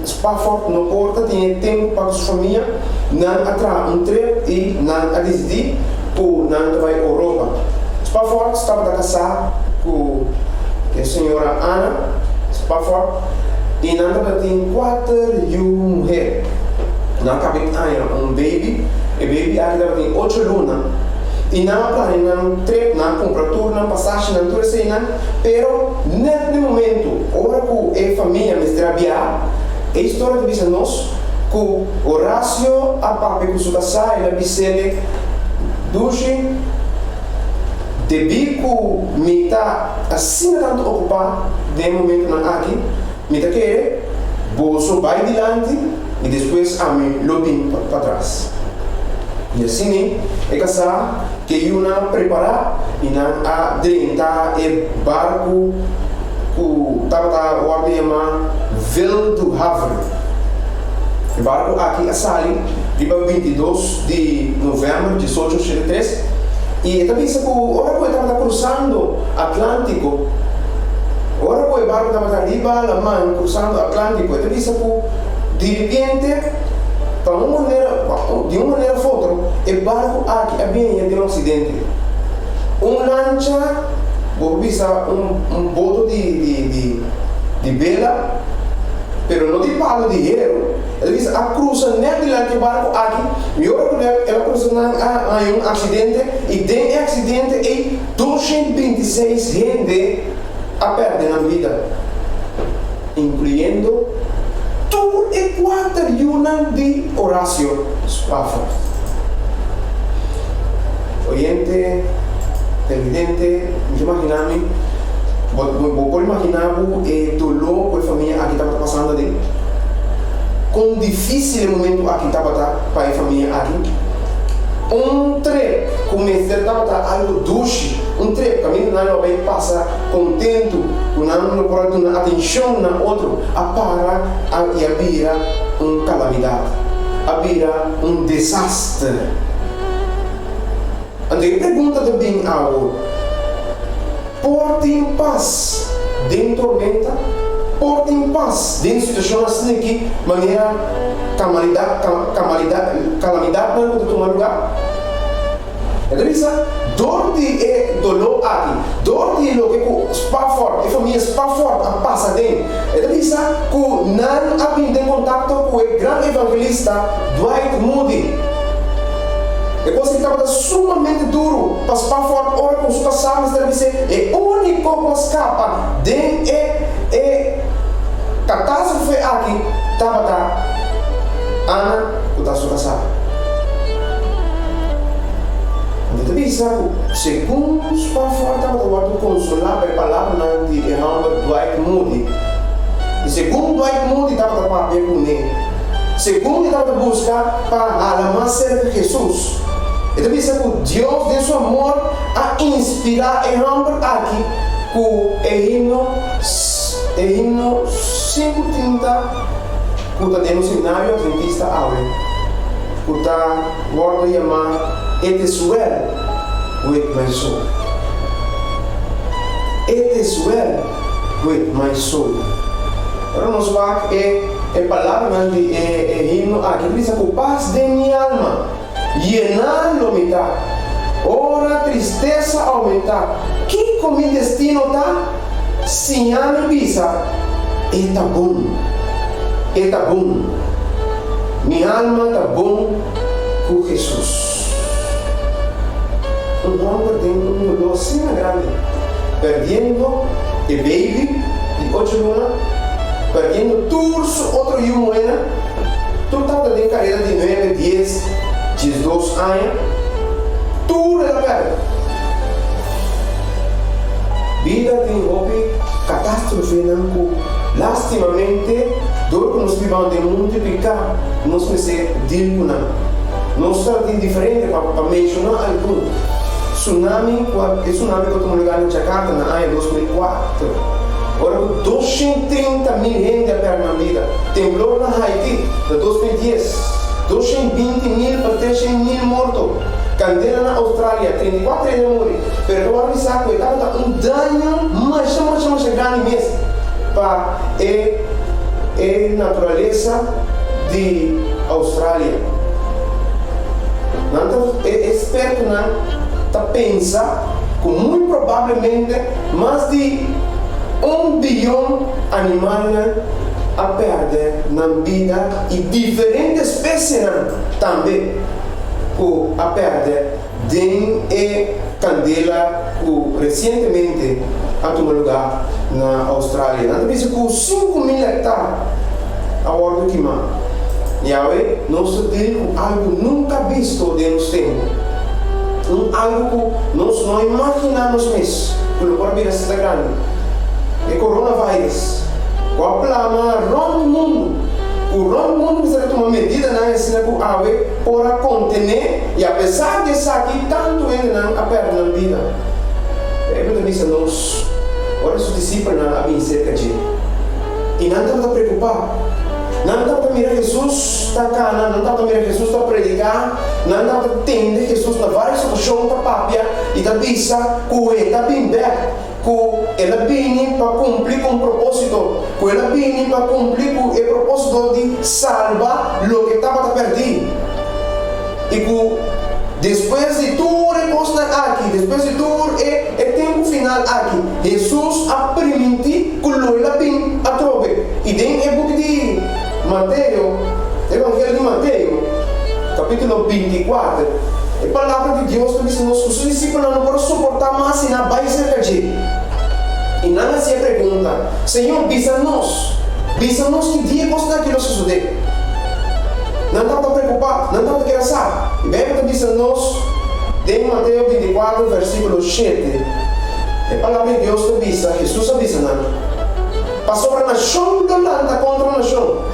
Spafford não porta, tinha tempo para sua família, não atrar trip e não decidir por não vai para a Europa. Spafford estava casado com a senhora Ana Spafford. E não tem 4 mulheres. Não cabe baby, e baby ainda tem 8 lunas. E não não trip, não compra tudo, não passagem, não tudo assim, pero nesse momento, hora que a família me trabalha, a história diz nós que Horácio a papai com sua casa, ele disse duche, devido que me está assim tanto ocupado, de momento não aqui. Me quer, bolso vai adiante e depois a mim lopim para trás. E assim é casar que eu não preparar e não adentrar o barco que estava a ordem chamar Ville do Havre. O barco aqui a sair dia 22 de novembro de 1883 e eu pensei que agora que eu estava cruzando Atlântico. Agora que o barco estava arriba, a mão cruzando o Atlântico, eu disse que de repente de uma maneira ou outra, o barco aqui é bem de um acidente. Lancha, vou visar boto de vela, pero não de palo de hierro. Ele diz a cruza net de barco aqui, e ela cruza um acidente, e dentro do acidente e 226 gente a perder na vida, incluindo 4 de Horácio Spafford. Oyente, televidente, imaginame, vou imaginar o dolor que a família aqui estava passando ali. Com difícil momento aqui estava para a família aqui. Trem começou a algo doce. Trem caminho não vai passar contente, não pode dar atenção na outro, para e abrir calamidade, abrir desastre. Então pergunta também agora: porte em paz dentro da tormenta? Porte em paz dentro de situações assim que maneira calamidade não pode tomar lugar. Então isso, dor de dolor aqui, dor de lo que Spafford, a família Spafford passa dentro. Então isso, que não aprende em contato com o grande evangelista Dwight Moody. Depois que estava sumamente duro para Spafford, ora com os passados, deve ser o único que escapa de catástrofe aqui, estava Ana, que está sua casa. Então, isso, segundo Spafford, estava tentando consolar a palavra de Dwight Moody. E segundo Dwight Moody, estava tentando papel com ele. Segundo, estava buscar para amar ser Jesus. Então, isso que Deus deu seu amor a inspirar e romper aqui com o himno 530, que está dentro do seminário adventista Aure, que está guardando chamar It is well with my soul. It is well with my soul. Agora nós vamos ver a palavra de himno aqui, que diz que paz de minha alma llenar lo mitad, ora tristeza aumentar. Que com meu destino está? Se a minha vida está bom, está bom. Minha alma está bom com Jesus. Homem tem dolor assim grande, perdendo o baby de 8 lunas, perdendo todos outro moeda, total de carreira de 9, 10, 12 anos, tudo ela perde. Vida tem hobby, catástrofe não, lastimamente, dor que nós vivamos de multiplicar, nós precisamos de nós estamos diferente para mencionar algum. Tsunami que eu estou ligado em Jakarta na ano 2004. Ora, 230.000 gente a perder na vida. Temblor na Haiti, de 2010. 220.000 para 300.000 mortos. Candela na Austrália, 34 anos morreram. Pero eu vou avisar que estava dano mais grande mesmo para a natureza de Austrália. Então, espero que pensa que muito provavelmente mais de 1 bilhão de animais a perder na vida e diferentes espécies também a perder dentro da candela que recentemente a tomado lugar na Austrália. Então, penso que 5.000 hectares a ordem de queimar. E aí, nós temos algo nunca visto de nos tempos. Algo que nós não imaginamos mesmo, pelo próprio cidade grande. O coronavírus, com a plama, rompe o mundo. O mundo precisa tomar medida na ensina com a ave para contener, e apesar disso aqui, tanto ele não a perda na vida. Eu também disse a nós, olha os discípulos a vir cerca de ele. E não estava preocupado. Não dá para mirar Jesus está cá, não dá para mirar Jesus está predicar, não dá para entender Jesus na várias situações da papia e da bisa, que está bem bem. que ela vem para cumprir com o propósito, que ela vem para cumprir com o propósito de salvar o que estava perdido. E que depois de tudo é posto aqui, depois de tudo é tempo final aqui, Jesus a permitir que ela venha a trobe. E dentro do book de Mateus, Evangelho de Mateus, capítulo 24, a palavra de Deus que diz que os seus discípulos não podem suportar mais e não vai ser de. E nada se pergunta, Senhor, visa-nos que dia possa aquilo suceder. Não estava preocupado, não estava querendo saber. E bem que diz-nos, em Mateus 24, versículo 7, a palavra de Deus que avisa, Jesus avisa, passou para a nação violenta contra a nação,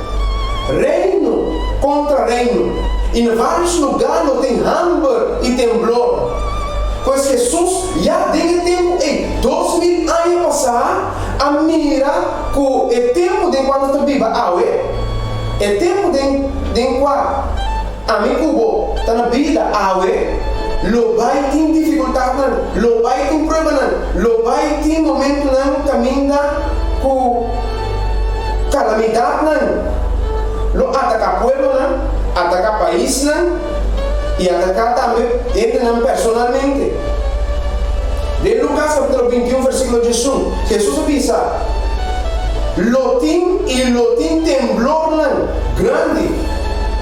reino contra reino, e em vários lugares tem hambre e temblor. Pois Jesus já tem tempo, 2000 anos passar, a mira que o tempo de quando está viva, é tempo de quando a mim cubo está na vida, lo vai ter dificuldade, lo vai ter problema, lo vai ter momento não caminha com calamidade, lo ataca pueblo, ataca país, e atacar também ele personalmente. De Lucas capítulo 21, versículo 18, Jesus avisa: Lotim e Lotim temblor grande,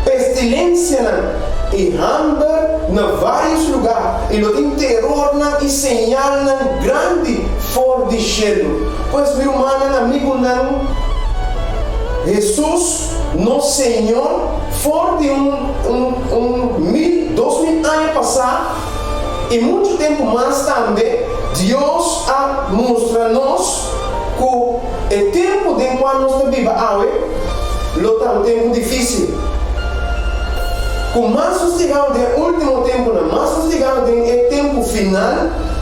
pestilência e hambre em vários lugares, e Lotim terror e señal grande fora de cheiro. Pois meu irmão, amigo, Jesus, nosso Senhor, fora de 2000 anos passar, e muito tempo mais também, Deus a mostra-nos que o tempo de quando nós estamos vivos, é um tempo difícil. Com mais nós chegamos no último tempo, mais nós chegamos no tempo final,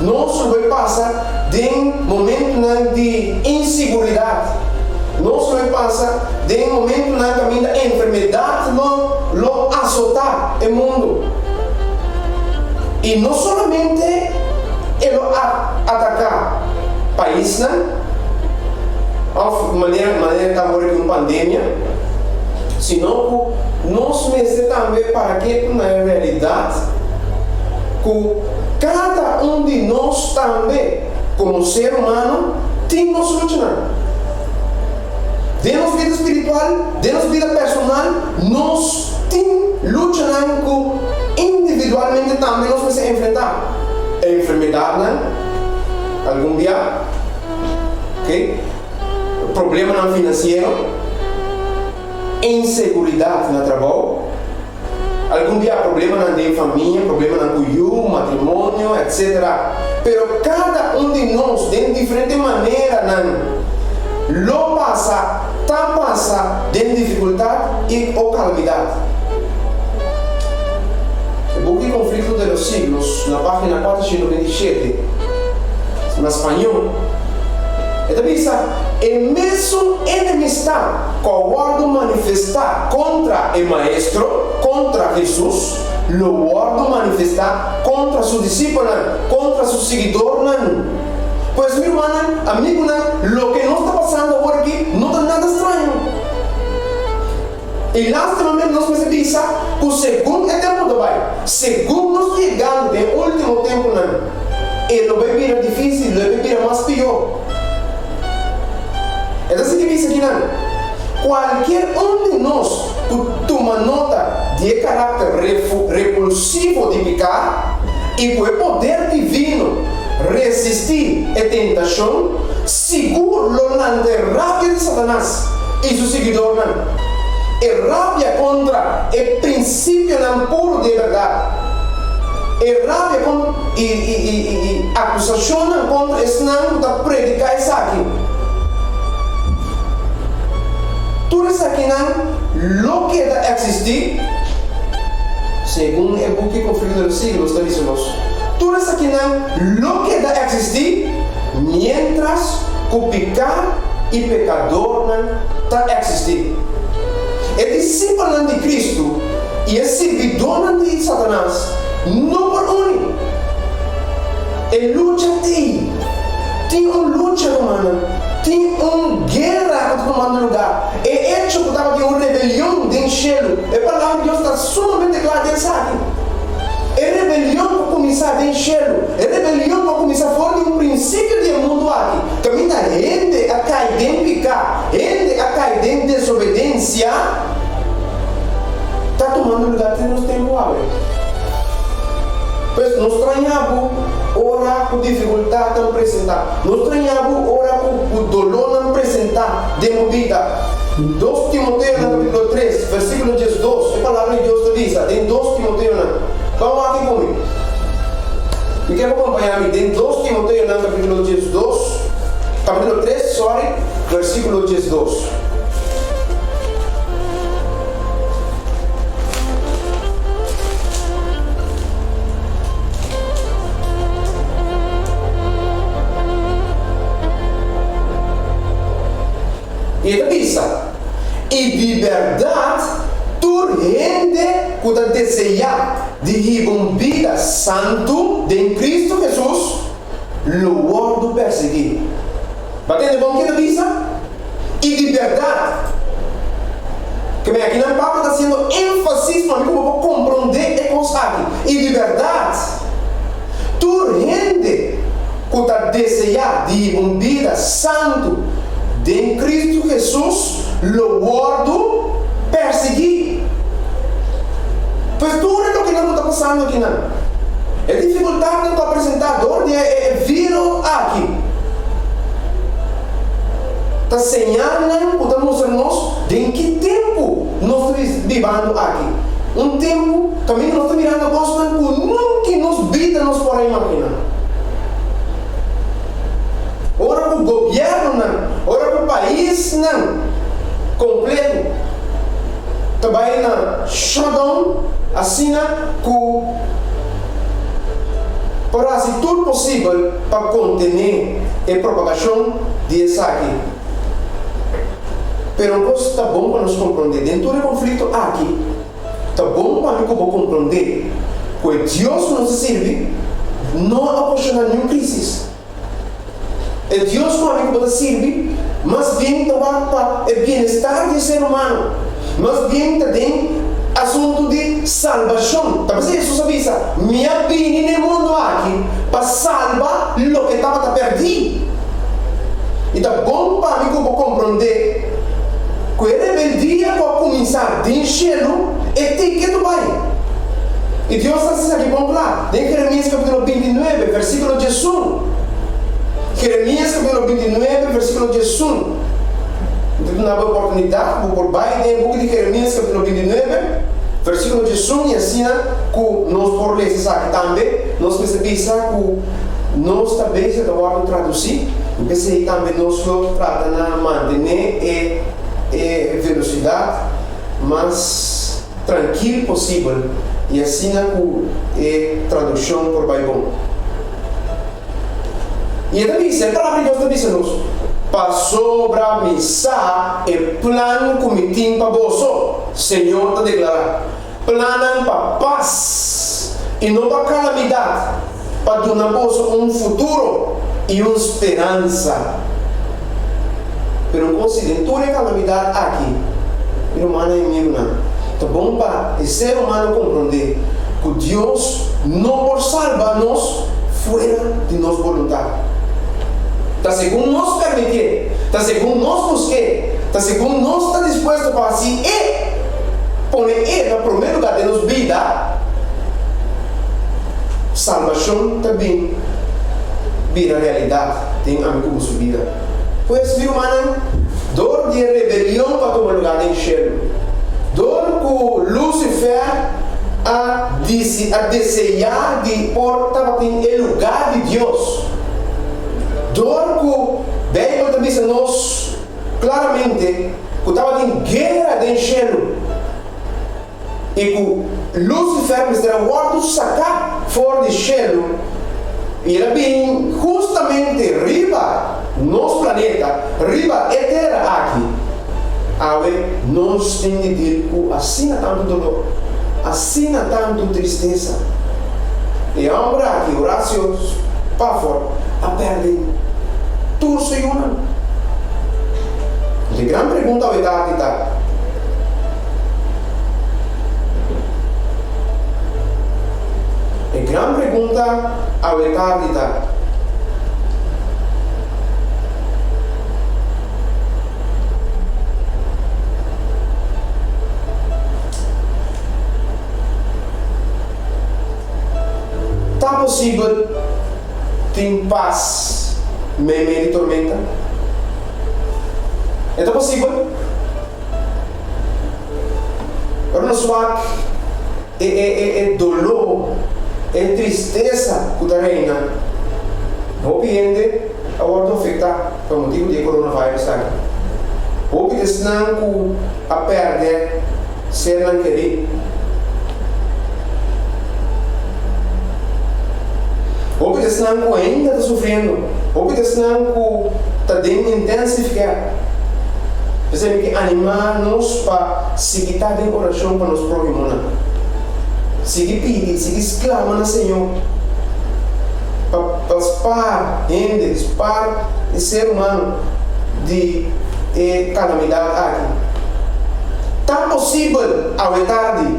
nós vamos passar de um momento de insegurança. Nós vamos passar de um momento na caminho da enfermidade, lo azotar o mundo. E não somente ele atacar país, de maneira também que uma pandemia, senão que nós mesmos também para que na realidade que cada de nós também, como ser humano, tem que solucionar. De nossa vida espiritual, de nossa vida personal, nós temos que lutar com individualmente também nós vamos enfrentar a enfermidade, algum dia, problema no financeiro, insegurança no trabalho, algum dia problema na família, problema na cunhado, matrimônio, etc. Pero cada de nós, de diferente maneira, lo passa de dificuldade e ou calamidade. O book Conflito de los Siglos, na página 427, na espanhol, diz: o mesmo enemistade que o guardo manifestar contra o Maestro, contra Jesus, lo guardo manifestar contra su discípulo, contra su seguidor. Pois, meu irmão, amigo, o que não está passando agora aqui não está nada estranho. E lastimamente nós precisamos que o segundo tempo do Pai, segundo nós chegamos no último tempo, ele vai vir difícil, ele vai vir mais pior. É assim que diz aqui, qualquer de nós que toma nota de caráter repulsivo de pecar e com o poder divino resistir a tentação, seguro na rábia de Satanás e seu seguidor, é rábia contra o princípio puro de verdade, é rábia e acusação contra esse não da predicar isso aqui. Tudo isso aqui não que deve existir, segundo o book Conflito dos Siglos, está dizendo. Tudo isso aqui não que deve existir, mientras que o pecado e pecador está existindo. O discípulo de Cristo e o servidor de Satanás não por único. Ele luta tinha uma luta humana, tinha uma guerra que estava tomando lugar. E hecho que estava de uma rebelião dentro do cielo. A palavra de Deus está sumamente clara dentro aqui. É rebelião para começar dentro do cielo. É rebelião para começar fora de um princípio do mundo aqui. Também a gente a cair em pecado, gente a cair em desobediência, está tomando lugar que nós temos agora. Pois nós estranhamos orar com dificuldade não apresentar. Nós estranhamos orar com dolor não apresentar de vida. 2 Timoteo no capítulo 3, versículo 12, a palavra de Deus diz, em 2 Timoteo, vamos aqui comigo. E quero acompanhar-me em 2 Timoteo no capítulo 3, versículo 12. E ele diz, e de verdade, tu gente que deseja de viver uma vida santo em Cristo Jesus, louvor do perseguir. Batendo bom que ele diz? E de verdade. Que bem, aqui na Pablo está sendo ênfase para mim, como eu vou compreender e conseguir. E de verdade, tu gente que deseja de viver uma vida santo em Cristo Jesus, louvor do perseguir. Pois tudo o que não está passando aqui, não. É dificuldade do apresentador de vir aqui. Está señalando, está mostrando-nos em que tempo nós estamos vivendo aqui. Um tempo, também nós estamos mirando coisas que nunca nos vida nos podemos imaginar. Ora para o governo não, ora para o país não, completo. Também na shutdown, assim que para fazer tudo possível para conter a propagação desse aqui. Mas uma coisa está bom para nos compreender, dentro do conflito aqui, está bom para nós compreender que Deus nos serve não ocasionar nenhuma crise. É Deus que nos serve, mas bem para o bem-estar do ser humano, mas bem também assunto de salvação. Talvez Jesus avisa, minha vida no mundo aqui para salvar o que estava perdido. E está bom para mim compreender que a rebeldia pode começar de cielo e tem que vai. E Deus está dizendo aqui, vamos lá, em Jeremias capítulo 29, versículo 11. Jeremias capítulo 29, versículo 11. Então, na oportunidade, vou por baixo do book de Jeremias capítulo 29, versículo 11, e assim, que nós por ler isso aqui também, nós percebemos que nós também se devemos traduzir, porque se também nós tratamos de manter a velocidade mais tranquila possível, e assim a tradução por baixo. E ele diz, a palavra de Deus diz-nos, para sobreavisar o plano que me tem para você, Senhor está declarando, plano para paz e não para calamidade, para dar a você um futuro e uma esperança. Mas não considero toda a calamidade aqui, o humano é inimigo não. Está bom para o ser humano compreender que Deus não pode salvar-nos fora de nossa vontade. Está segundo nós permitir, está segundo nós buscar, está segundo nós está disposto a fazer e pôr Ele no primeiro lugar de nossa vida. Salvação também vira realidade, tem amigo com sua vida. Pois, viu, mano, dor de rebelião para tomar lugar em cielo, dor que Lúcifer a desejar de portar em lugar de Deus. Dor que o Bíblia também diz a nós claramente que estava em guerra dentro do cielo e que Lúcifer me será morto sacar fora do cielo e ele vem justamente riba nosso planeta, riba eterna aqui. Aí nós temos que dizer que assina tanto dolor, assina tanto tristeza. E a obra aqui, Horácio Pafor, a perde turso yuna. A grande pergunta é tá. A grande pergunta é tá. Tá possível ter paz no meio de tormenta? É possível? Agora não só é dolor, é tristeza que está reina. Não entende agora não afeta por motivo de coronavírus. O que está a perder se não querer. O que está ainda está sofrendo. O que está intensificar. Precisamos que animar-nos para seguir em oração para nos próximos. Seguir pedir, seguir clamando ao Senhor. Para spar o ser humano de calamidade aqui. Tá possível, ao tarde,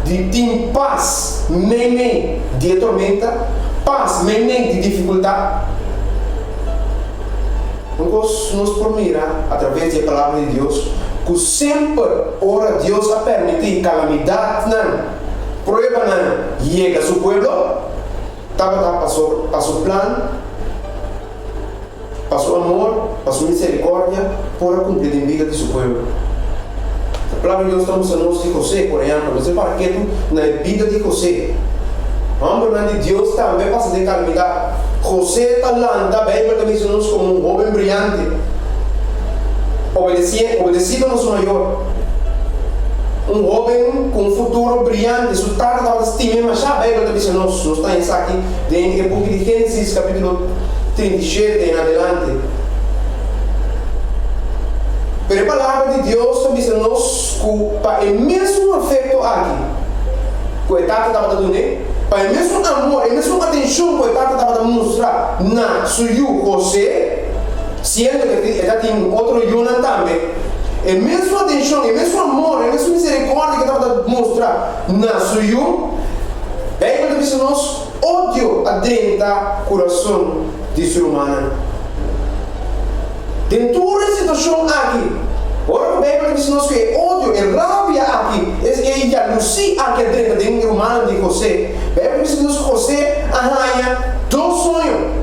de ter paz, nem de tormenta, paz, nem de dificuldade. Nós nos promira através da palavra de Deus que sempre ora Deus a permitir calamidade não, prueba não, chega a seu povo, passou plano, passou amor, passou misericórdia para cumprir a vida de seu povo. A palavra de Deus estamos a nós de José, por exemplo, você para que na vida de José. Vamos de Deus também passa de calamidade. José está lá, a Bíblia também diz-nos como um jovem brilhante, obedecido no seu maior, um jovem com um futuro brilhante. Su tarde estava estimando, mas já a Bíblia também diz-nos, não está em aqui, em book de Gênesis, capítulo 37 em adelante. Mas a palavra de Deus também diz-nos que para o mesmo afeto aqui, que o Tata estava dando, para o mesmo amor, a mesma atenção que o Tata estava mostrar na suyo José, sendo que já tinha outro Yuna também, a mesma atenção, a mesmo amor, a mesma misericórdia que estava mostrar na suyo, a Bíblia diz-nos ódio adentra o coração do ser humano. Dentro da situação aqui, ora a Bíblia diz-nos que ódio, rabia aqui, é jalousia aqui dentro do ser humano de José. A Bíblia diz-nos que José arranha dois sonhos.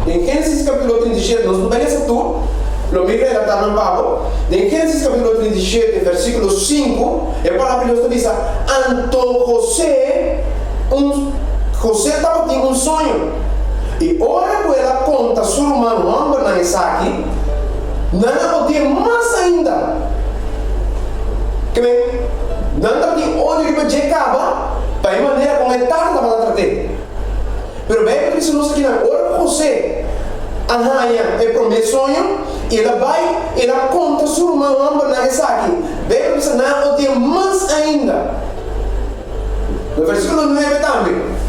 Em Gênesis capítulo 37, nós não vemos tudo, lo mismo relatado en Pablo. En Génesis capítulo 37, versículo 5, a palavra de Deus diz: Anto José estava tendo um sonho. E ora que ela conta seu irmão, homem na Isaac, não podia mais ainda. Que bem, não tinha onde que chegava, para a maneira como ele estava a tratar. Pero bem, por isso nós aqui na ora José arranha o primeiro sonho, ela conta seu irmão, homem na Isaac. Bem, por isso não podia mais ainda. No versículo 9 também.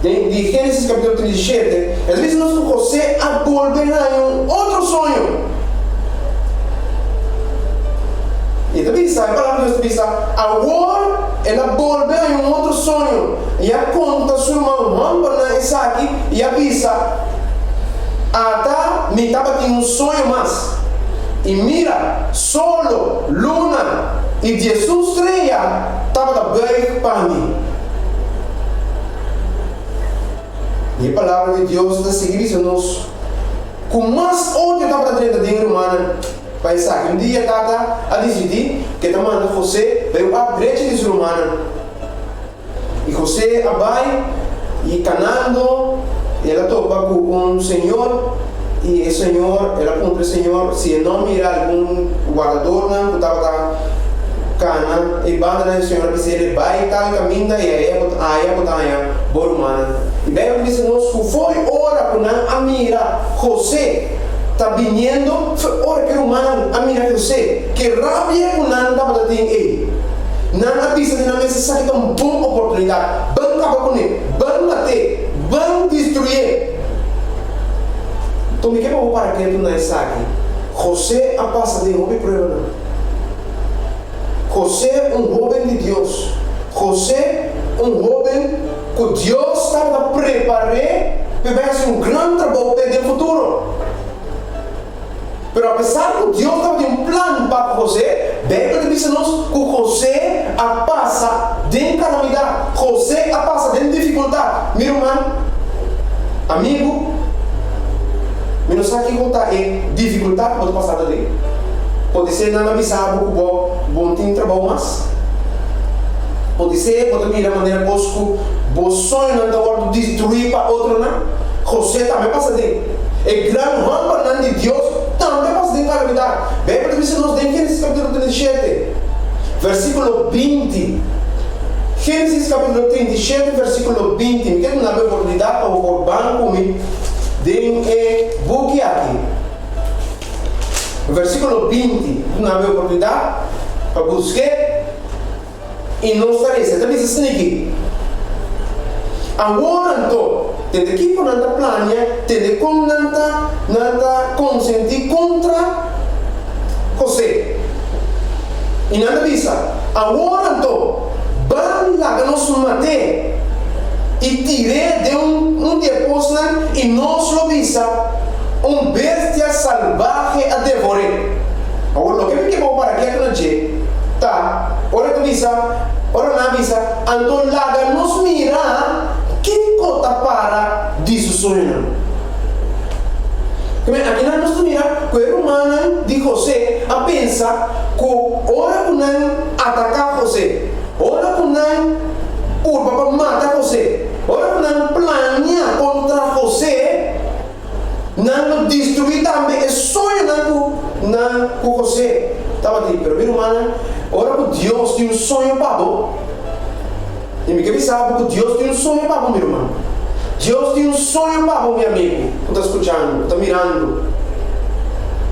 De Gênesis capítulo 37, às vezes nós José a volver a um outro sonho. E também sabe, a palavra de Deus diz: agora ela volve a um outro sonho. E a conta seu irmão Rambo Isaac e avisa: até me estava tendo um sonho mais. E mira, solo, luna e 10 estrelas estava bem para mim. E a palavra de Deus está seguindo-nos com mais ódio estava dentro da vida humana. Para Isaac, um dia estava a decidir que está mandando José veio à brecha de ser humano. E José vai e canando, ela topa com um senhor. E o senhor, ela contra o senhor, se não mirar algum guardador, não, que estava cana, e banda o senhor disse, ele vai e tal, caminha, e aí botar bora humana. E daí ele disse, nós foi hora para a mira José, está vindo, foi hora que o humano a mira José, que rabia com não estava dando ele. Não avisa de não necessário que é uma boa oportunidade, vamos acabar com ele, vamos bater, vamos destruir. Então, me quero para que tu não sabe. José a passa de houve problema. José um jovem de Deus. José um jovem que Deus estava a preparar para fazer um grande trabalho no futuro. Mas apesar que Deus estava de um plano para José, Bíblia diz-nos que José a passa de calamidade. José a passa de dificuldade. Meu irmão, amigo, eu não sei o que contar é dificuldade pode passar dali. Pode ser não avisar que bom tem trabalho mais. Pode ser, pode vir da maneira que o sonho não está hora de destruir para outro, não. José também passa dali. É grande rampa de Deus também passa de calamidade. Bíblia diz-nos em Gênesis capítulo 37, versículo 20. Gênesis capítulo 37, versículo 20. Me quero dar a oportunidade para o banco comigo. Dem book aqui. Versículo 20. Não há oportunidade para buscar e não estarei. Você também se aqui. Agora então, tem que por nada planear, tem como nada consentir contra você. E nada visa. Agora então, vamos lá que nós matar. E tirei de um depósito e nós lo visa bestia salvaje a devorar. Agora, o que me quer para aqui não é tá? Ora tu visa, ora na visa, então lá nos mira que conta para disso sonho. Aqui nós nos mira que o humano de José a pensa que ora que não atacar José, ora que não urba para matar José. Ora, não planear contra você, não destruir também, é sonho não com você. Estava dizendo, pero meu irmão, ora que Deus tem um sonho para você. E me quer saber que Deus tem um sonho para você, meu irmão. Deus tem um sonho para você, meu amigo. Tu está escutando, está mirando.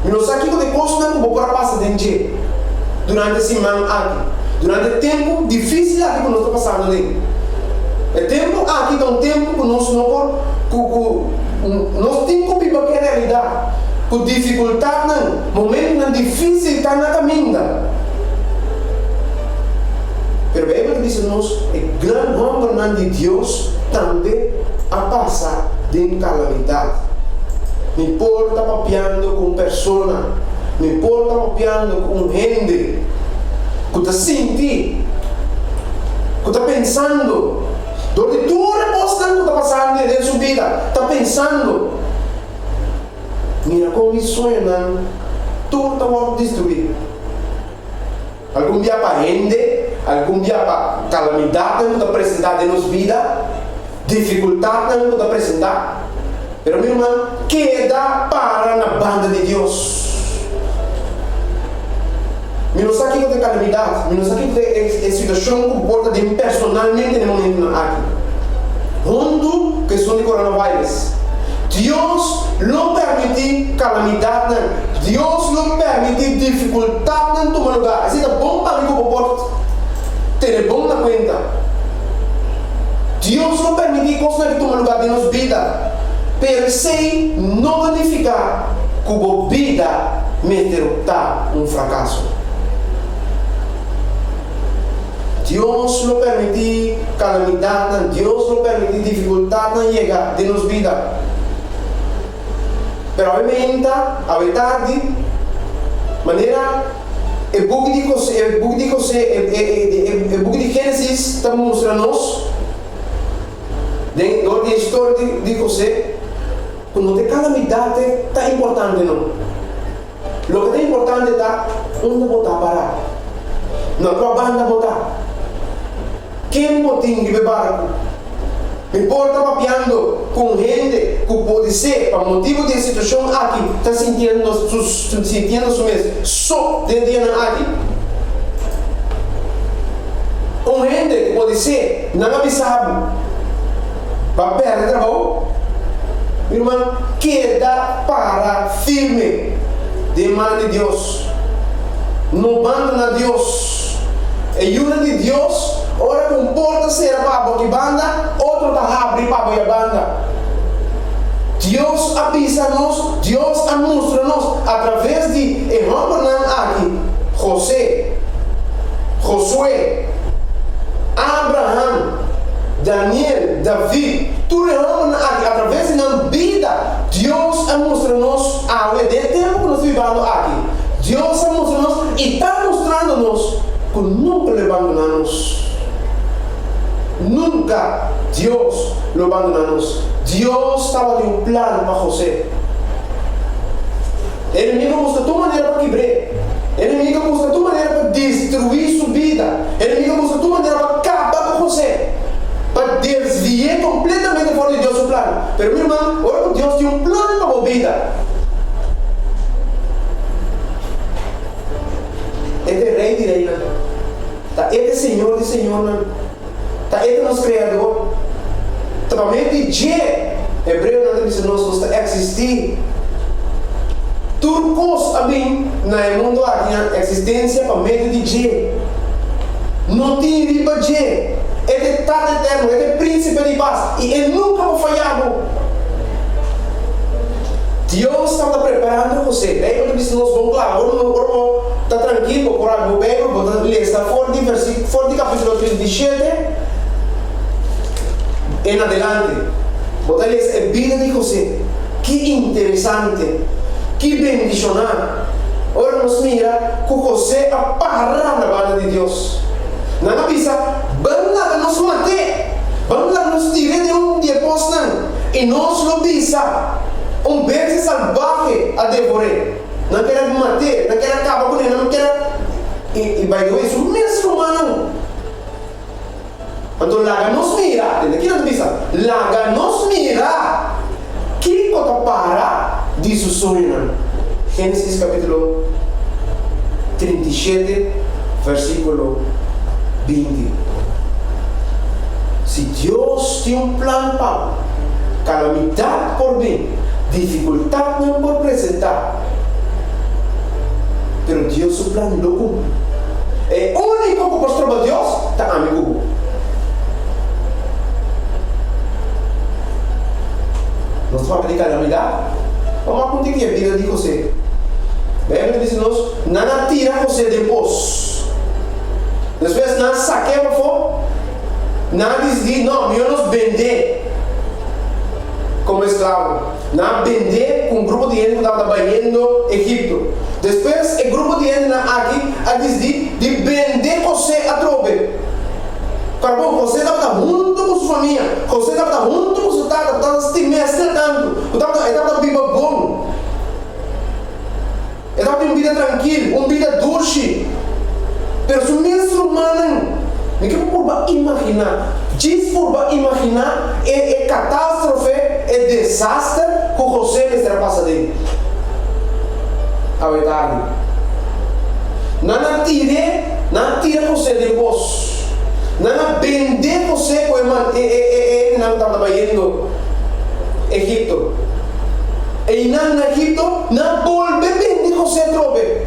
E não sabe o que coisa que você passa dentro durante esse ano aqui. Durante o tempo difícil aqui que nós estamos passando ali. É tempo aqui é um tempo que nós não temos que viver a realidade. Com dificuldade, momento não difícil está na caminha. Mas a Bíblia diz-nos que o grande homem de Deus também a passar de calamidade. Não importa papiando com pessoa, não importa papiando com gente, que está sentindo, que está pensando. Donde tu resposta está passando em sua vida, está pensando, mira como me sonho, tu está a destruir. Algum dia para rende, algum dia para calamidade que está apresentada em nossa vida, dificuldade que está apresentada. Mas, meu irmão, queda para na banda de Deus. Me não sabe o que é calamidade, me não sabe o que é situação que comporta de personalmente no momento aqui. Junto com a questão de coronavírus. Deus não permite calamidade, Deus não permite dificuldade em tomar lugar. Assim é bom para mim que eu posso ter bom na conta. Deus não permite coisas que tomam lugar de nossa vida. Per se não danificar que a vida me derrotar um fracasso. Deus não permite calamidade, Deus não permite dificuldade na chegar de nossa vida. Mas obviamente, a verdade, maneira, o book de Gênesis está mostrando-nos, dentro da história de José, que não tem calamidade está importante não. O que é importante está onde botar parar. Não tua banda botar. Quem botinho de barco? Me importa papiando com gente que pode ser, por motivo de situação aqui, está sentindo mesmo, só de dia aqui. Com gente que pode ser, não avisado, para perder trabalho. Meu irmão, queda para firme, de mão de Deus. Não abandona Deus. Ajuda de Deus. Ora comporta ser para que banda, outro está abre para a banda. Dios avísanos, Dios anuncia-nos através de aqui, Josué, Abraham, Daniel, David, tudo aqui através da vida. Deus anuncia-nos ao tempo que nós vivemos aqui. Deus anuncia-nos e está mostrando-nos que nunca lhe abandonamos. Nunca Deus lo abandonamos. Deus estava de um plano para José. O inimigo busca tua maneira para quebrar. O inimigo busca tua maneira para destruir sua vida. O inimigo busca tua maneira para acabar com José. Para desviar completamente fora de Deus o plano. Mas meu irmão, ora Deus tem um plano para a vida. Ele é rei de reina. Ele é Senhor de Senhor. Ele é nosso Criador. Também de Hebreu não diz nós está existir. Turcos também no mundo aqui a existência para meio de J. Não tem riba J. Ele é Tata eterno, ele é príncipe de paz e ele nunca vai falhar. Deus estava preparando você. Bem, quando disse nós vamos lá, agora está tranquilo, por aí vou bem, vou ler esta fora de capítulo 37 em adelante. Vou ler a vida de José. Que interessante, que bendicionar. Ora nos mira que José aparra na banda de Deus. Não avisa, vamos lá nos matar, vamos lá nos tirar de onde é posto e nós lo visa. Beijo salvaje a devorar. Não quer matar, não quer acabar com ele, não quer. E vai doer isso mesmo, humano. Então, laga nos mira, aqui não avisa, laga nos mira. Que cota para diz o sonho. Gênesis capítulo 37, versículo 20. Se Deus tem um plano para calamidade por vir, dificuldade não por apresentar, mas Deus o plano não cumpre. É o único que mostra para Deus está amigo. Nós vamos de calamidade, vamos acontecer que a vida de José. Bem, diz-nos, não tira José depois. Depois não saqueia fora, não diz, não, eu nos vender como escravo, não vender com um grupo de gente que estava trabalhando no Egito. Depois, o grupo de gente aqui a dizer de vender José a trope. Caramba, José estava junto com sua família, José estava junto com sua tata, estava se mestre tanto, estava vivo bom, estava em vida tranquila, uma vida doce. Mas o mesmo humano, me que por imaginar, diz por imaginar, é catástrofe, é desastre que José estará passando. A verdade. Não tira José depois. Não vender José com ele não estava trabalhando no Egito. E no Egito, não volve vender José trope.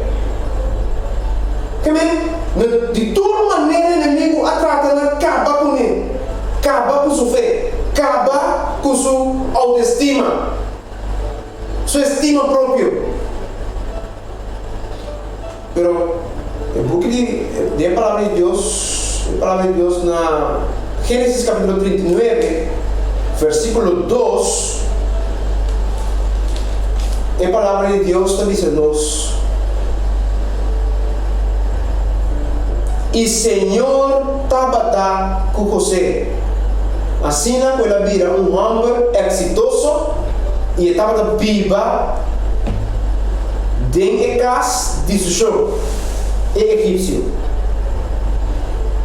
De toda maneira o inimigo trata de acabar com ele, acabar com sua fé, acabar com sua autoestima, sua estima própria. Pero o book de palavra de Deus na Gênesis capítulo 39, versículo 2, a palavra de Deus está dizendo-nos: e Senhor estava com José. Assim, ela vira um homem exitoso e estava viva dentro da casa de Sushan, egípcio.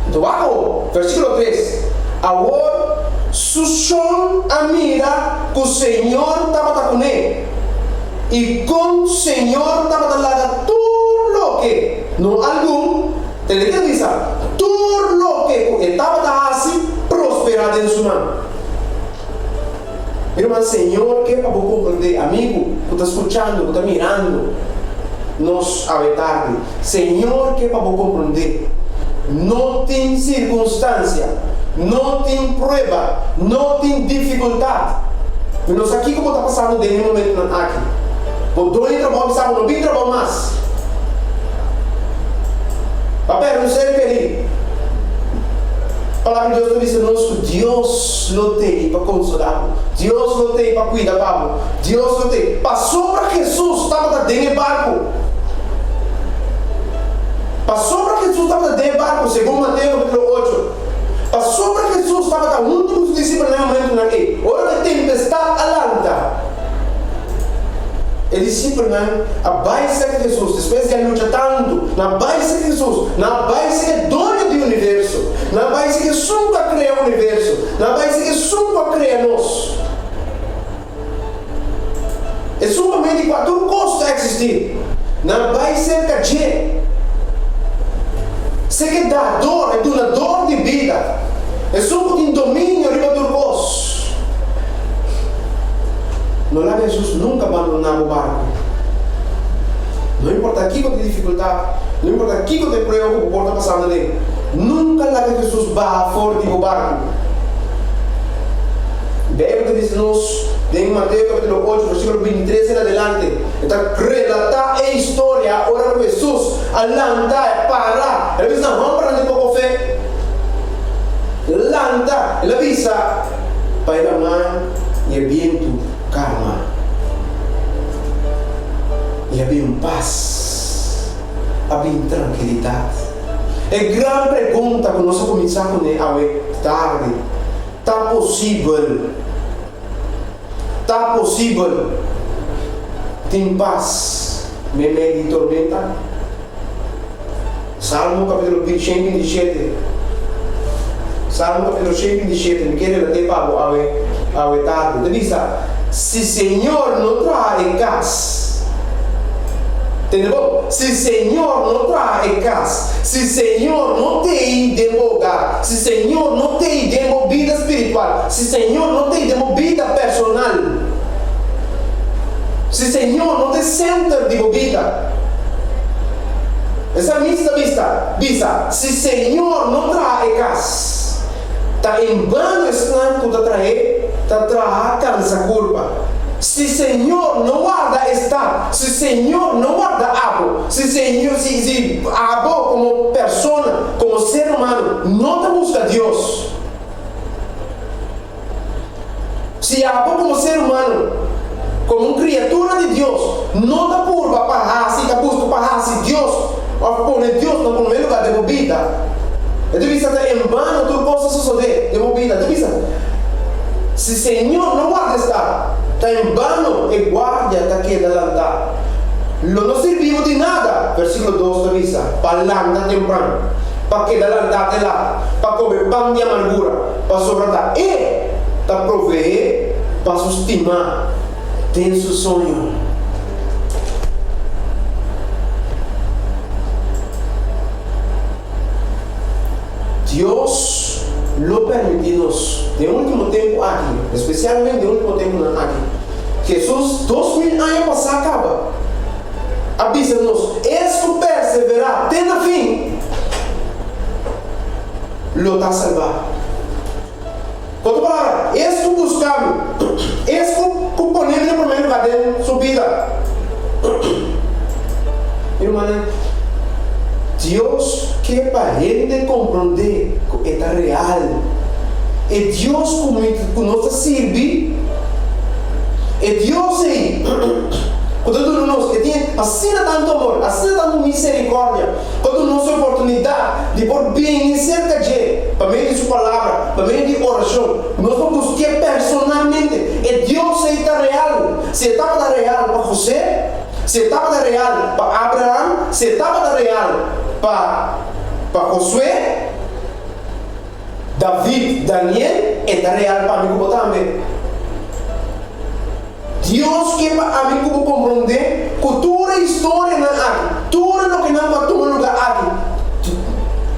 Então, versículo 3. Agora, Sushan mira que o Senhor estava com ele. E com o Senhor estava lá tudo o que, não algum, ele que diz, tudo o que estava assim, prosperado em sua mão. Irmão, Senhor, que para compreender, amigo, que está escutando, que está mirando, nos a tarde, Senhor, que para compreender, não tem circunstância, não tem prova, não tem dificuldade Nós aqui como está passando de momento aqui. Por dois trabalhos, sabe, não vem trabalhar mais. Papai, não sei pedir. A palavra de Deus diz nós que Deus lutei para consolar, Deus lutei para cuidar, Deus lutei. Passou para Jesus, estava dentro do barco. Passou para Jesus, estava dentro do barco, segundo Mateus capítulo 8. Passou para Jesus, estava com um dos discípulos no momento aqui. Hora de tempestade alanta. O discípulo, a base de Jesus, depois de lutar tanto, na base de Jesus, na base que é dono do universo, na base que nunca criou o universo, na base que nunca criou nós. É somente quatro coisas a existir. Na base que se que dá dor, é donador de vida. É só um domínio riba do costo. Não lá Jesus nunca abandonava o barco. Não importa aqui que tem dificuldade, não importa aqui que tem problema que pode passar ali. Nunca lá que Jesus vai fora do barco. Bíblia diz-nos, em Mateus capítulo 8, versículo 23 em adelante, está relatar a história, a hora que Jesus alanta, para. Ele diz, não, vamos parar de pouco fé. Lanta, ele avisa, para a mãe e o vento calma. E havia paz, havia tranquilidade. É grande pergunta que nós começamos a tarde. Está possível? Está possível? Tem paz no meio de tormenta? Salmo capítulo 127. Salmo capítulo 127. Me quer relatar ao tarde. Ele diz: se Senhor não traz casa, entendeu? Se Senhor não traz casa, se Senhor não tem demogar, se Senhor não tem vida espiritual, se Senhor não tem vida personal, se Senhor não tem centro de vida, essa vista, se Senhor não traz casa, está em vão esse plano que está cansa culpa. Se Senhor não guarda estado, se Senhor não guarda água, se água como pessoa, como ser humano, não te busca Deus. Se água como ser humano, como uma criatura de Deus, não te curva para te busca para Deus, ou põe Deus no primeiro lugar de vida. Eu devia estar em vão, tu possas suceder de vida. Se Senhor não guarda estado, está em vão e guarda daqui adelantar. Não serviu de nada, versículo 2 diz, para lantar temprano, para que adelantar de lá, para comer pão de amargura, para sobrar e para prover, para sustentar, tem seu sonho. Deus lo permite-nos, de último tempo aqui, especialmente de último tempo aqui. Jesus, 2000 anos passar acaba. Avisa-nos, este perseverar até no fim, lo está salvado. Outra palavra, este buscamos, este componente no primeiro lugar de sua vida. Irmã, Deus quer para a gente compreender que é real. É Deus que nos serve. É Deus aí. Quando nós que tem assim tanto amor, assim tanto misericórdia, quando nos oportunidade de pôr bem em cerca de para meio de sua palavra, para meio de oração, nós vamos buscar personalmente. É Deus aí está real. Se estava real para José, se estava real para Abraão, se estava real para Josué, David, Daniel, é real para mim também. Deus quer para mim compreender que toda a história não há, tudo o que não vai tomar lugar aqui.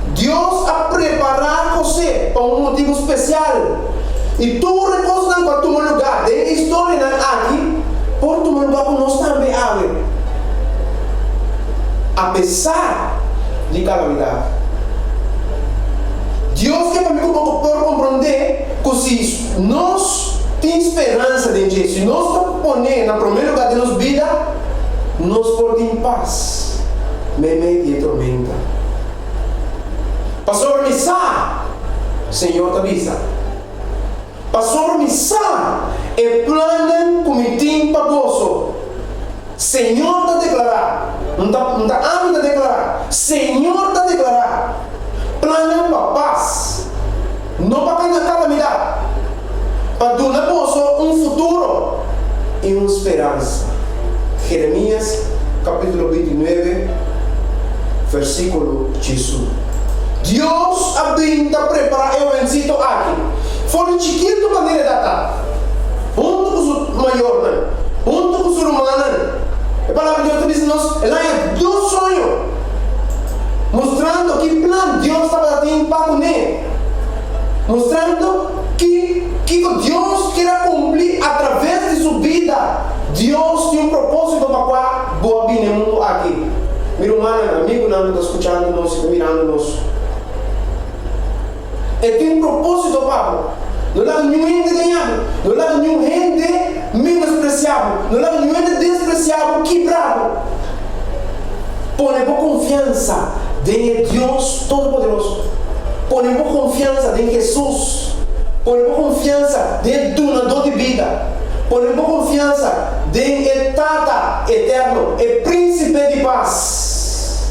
Deus a preparar você para um motivo especial. E tudo o que não vai tomar lugar da história não há aqui, pode tomar lugar para nós também. Apesar de calamidade, Deus quer para mim compreender que se nós tem esperança de Jesus. Se nós estamos ponendo no primeiro lugar de nossa vida, nós podemos paz, meio de tormenta. Pastor, missa, Senhor te avisa. Pastor, missa, é plano comitim para você. Senhor te declarar, não está a declarar. Senhor te declarar, plano para paz, não para calamidade, para dar a você futuro e uma esperança. Jeremias capítulo 29, versículo 18. Deus habita preparar eu vencido aqui. Foi chiquito maneira de estar. Junto com o maior, junto com o ser humano. A palavra de Deus diz-nos, ela é do sonho, mostrando que plano Deus estava tendo para com ele, mostrando que Deus quer cumprir através de sua vida. Deus tem um propósito para qual boa vir no mundo aqui. Meu irmão, amigo, não está escutando nós, está mirando nós. Ele tem um propósito, Pablo. Não leva nenhum enganado, não leva nenhum gente menospreciado, não leva nenhum gente despreciado, quebrado. Põe por confiança em Deus Todo-Poderoso. Põe por confiança em Jesus. Põe por confiança em donador de vida. Põe por confiança em Tata eterno, e príncipe de paz.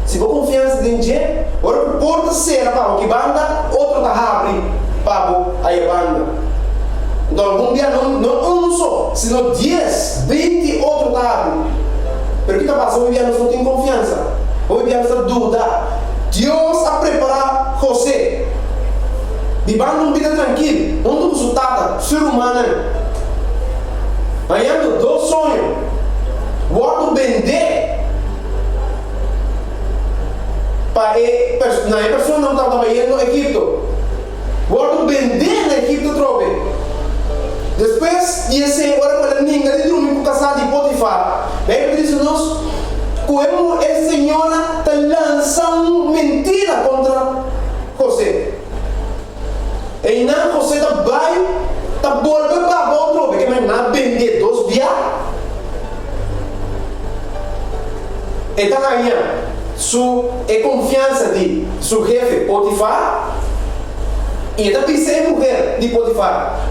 Se for confiança em Deus, agora porta será para o que banda, outro está abre. Papo aí a banda. Então algum dia não um só, senão 10, 20 outro abre. Pero o que está passando? Hoje nós não temos confiança. Hoje nós temos dúvida. Deus a preparar você. Vivendo uma vida tranquila, onde o resultado ser humano. Ganhando 2 sonhos. Vou vender. Para a pessoa não estava trabalhando no Egito. Vou vender no Egito trobe. Depois, esse agora quando ninguém de dormir com casado de Potifar, ele disse nós, como a senhora está lançando mentira contra José. E não José está voltando para outro, porque não vender 2 dias. Ele está ganhando a confiança de seu chefe Potifar. E ele disse a mulher de Potifar,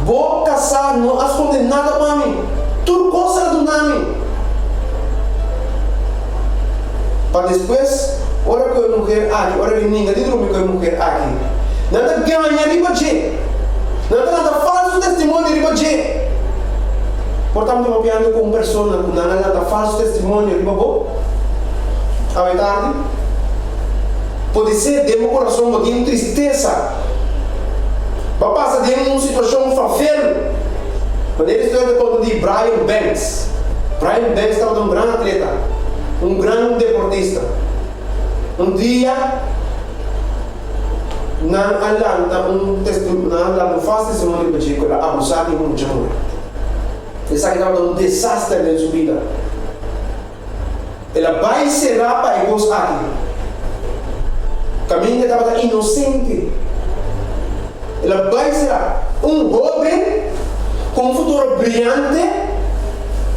vou casar, não has condenado para mim. Tudo coisa do nome. Para depois, olha que a mulher aqui, olha que ninguém de dormir com a mulher aqui. Nada ganha ribaje. Nada falso testemunho ribaje. Portanto, eu vou com uma pessoa que nada falso testemunho ribaje. A verdade pode ser de meu coração um pouquinho tristeza. Vai passar de uma situação fafel. Quando ele estava falando de Brian Banks. Brian Banks estava um grande atleta, um grande deportista. Um dia, na Atlanta, faz testemunho de que ele abusava de um jovem. Ele sabe que estava um desastre na sua vida. Ela vai será para os aqui. O caminho estava inocente. Ela vai ser um jovem com um futuro brilhante,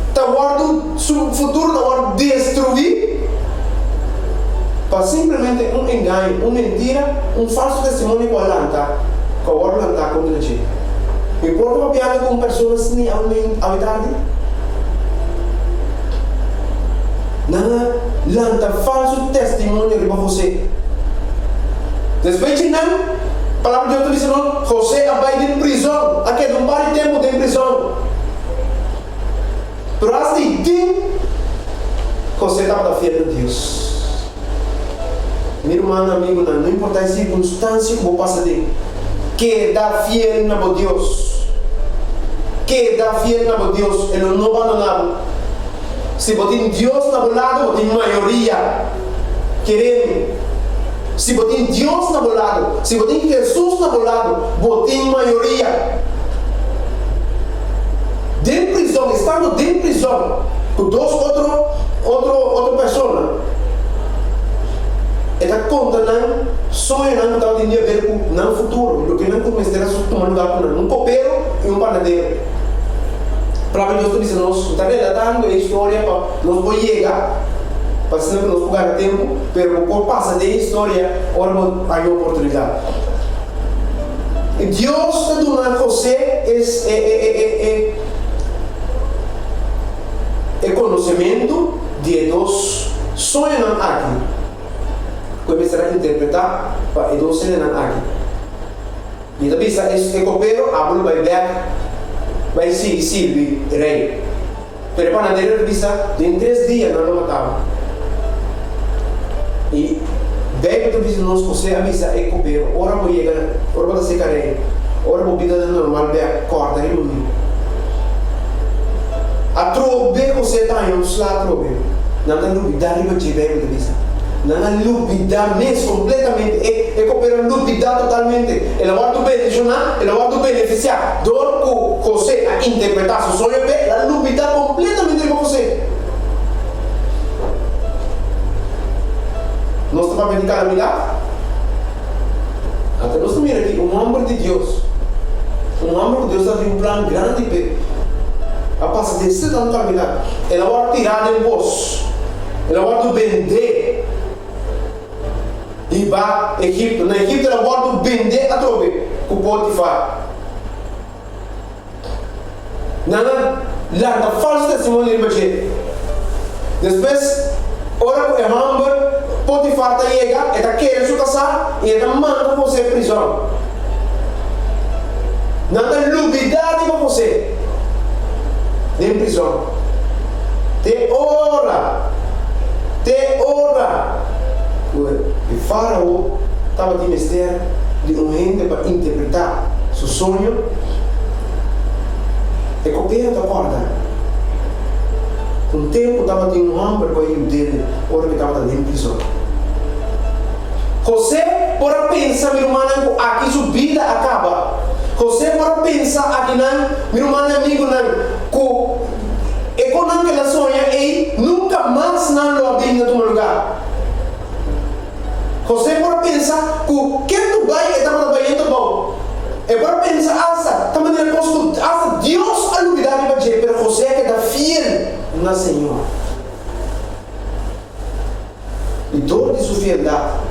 está guardando seu futuro, está guardando destruir, para simplesmente um engano, uma mentira, um falso testemunho com a lanta, com a lanta contra ti. E por que piada com pessoas nem a verdade? Nada, lanta falso testemunho para você. Depois de não, a palavra de Deus diz que José vai de prisão, aqui não vale tempo de prisão. Mas de José estava fiel a Deus. Meu irmão, amigo, não importa a circunstância que vou passar de, que dá fiel na Deus, que dá fiel na Deus, ele não abandonado. Se botem Deus na lado, botem maioria querendo. Se botem Deus na lado, se botem Jesus na lado, botem maioria. Dentro de prisão, estando dentro de prisão, com outra pessoa, ele está condenando sonho não está de ver com no futuro, do que não começar a tomar lugar com um copeiro e um panadeiro. Para Deus tu diz nós está relatando a história para nós poder chegar, para que nós não ganhar tempo, mas por passar da história, ora há uma oportunidade. E Deus está dando a você conhecimento de Deus sonhos aqui. Começar a interpretar para Deus sonhos aqui. E também esse copeiro abre vai ver, vai servir rei. Pero para na dele bisa em 3 dias não matava. E daí tu diz nós você avisa é copeiro, ora vou chegar, ora vou ser rei, ora vou vida normal ver corda e não. A trobe você está em um slá trobe. Não tem dúvida de que vai te bisa. Não há dúvida mesmo completamente. É coopera dúvida totalmente. Ela vai te beneficiar, ela vai te beneficiar. Dor que você a interpretar seu sonho é a dúvida completamente com você. Nós estamos vendo calamidade. Até nós estamos aqui um homem de Deus. Um homem de Deus tem um plano grande. A passar de 7 anos caminhar, ela vai tirar de imposto, ela vai vender e vai Egito. Na Egito ela vai vender a trobe com Potifar. Nada lá na falsa testemunha de Bajet. Depois, ora o Hamber, Potifar está chega, está querendo se casar e está mandando você à prisão. Nada novidade para você. Em prisão. Te ora. E Faraó estava de mistério de um gente para interpretar seu sonho. E copiando a corda. Um tempo estava de um homem com o dele, hora que estava em prisão. José, por pensar, meu irmão, aqui sua vida acaba. José, por pensar, aqui não, meu irmão, amigo, não, e quando ela sonha, e nunca mais não lo abrir no teu lugar. José, por pensar, que tu vai, estava trabalhando bom. E por pensar, asa Deus a novidade para dizer, mas José que está fiel na Senhor. E toda sua fidelidade.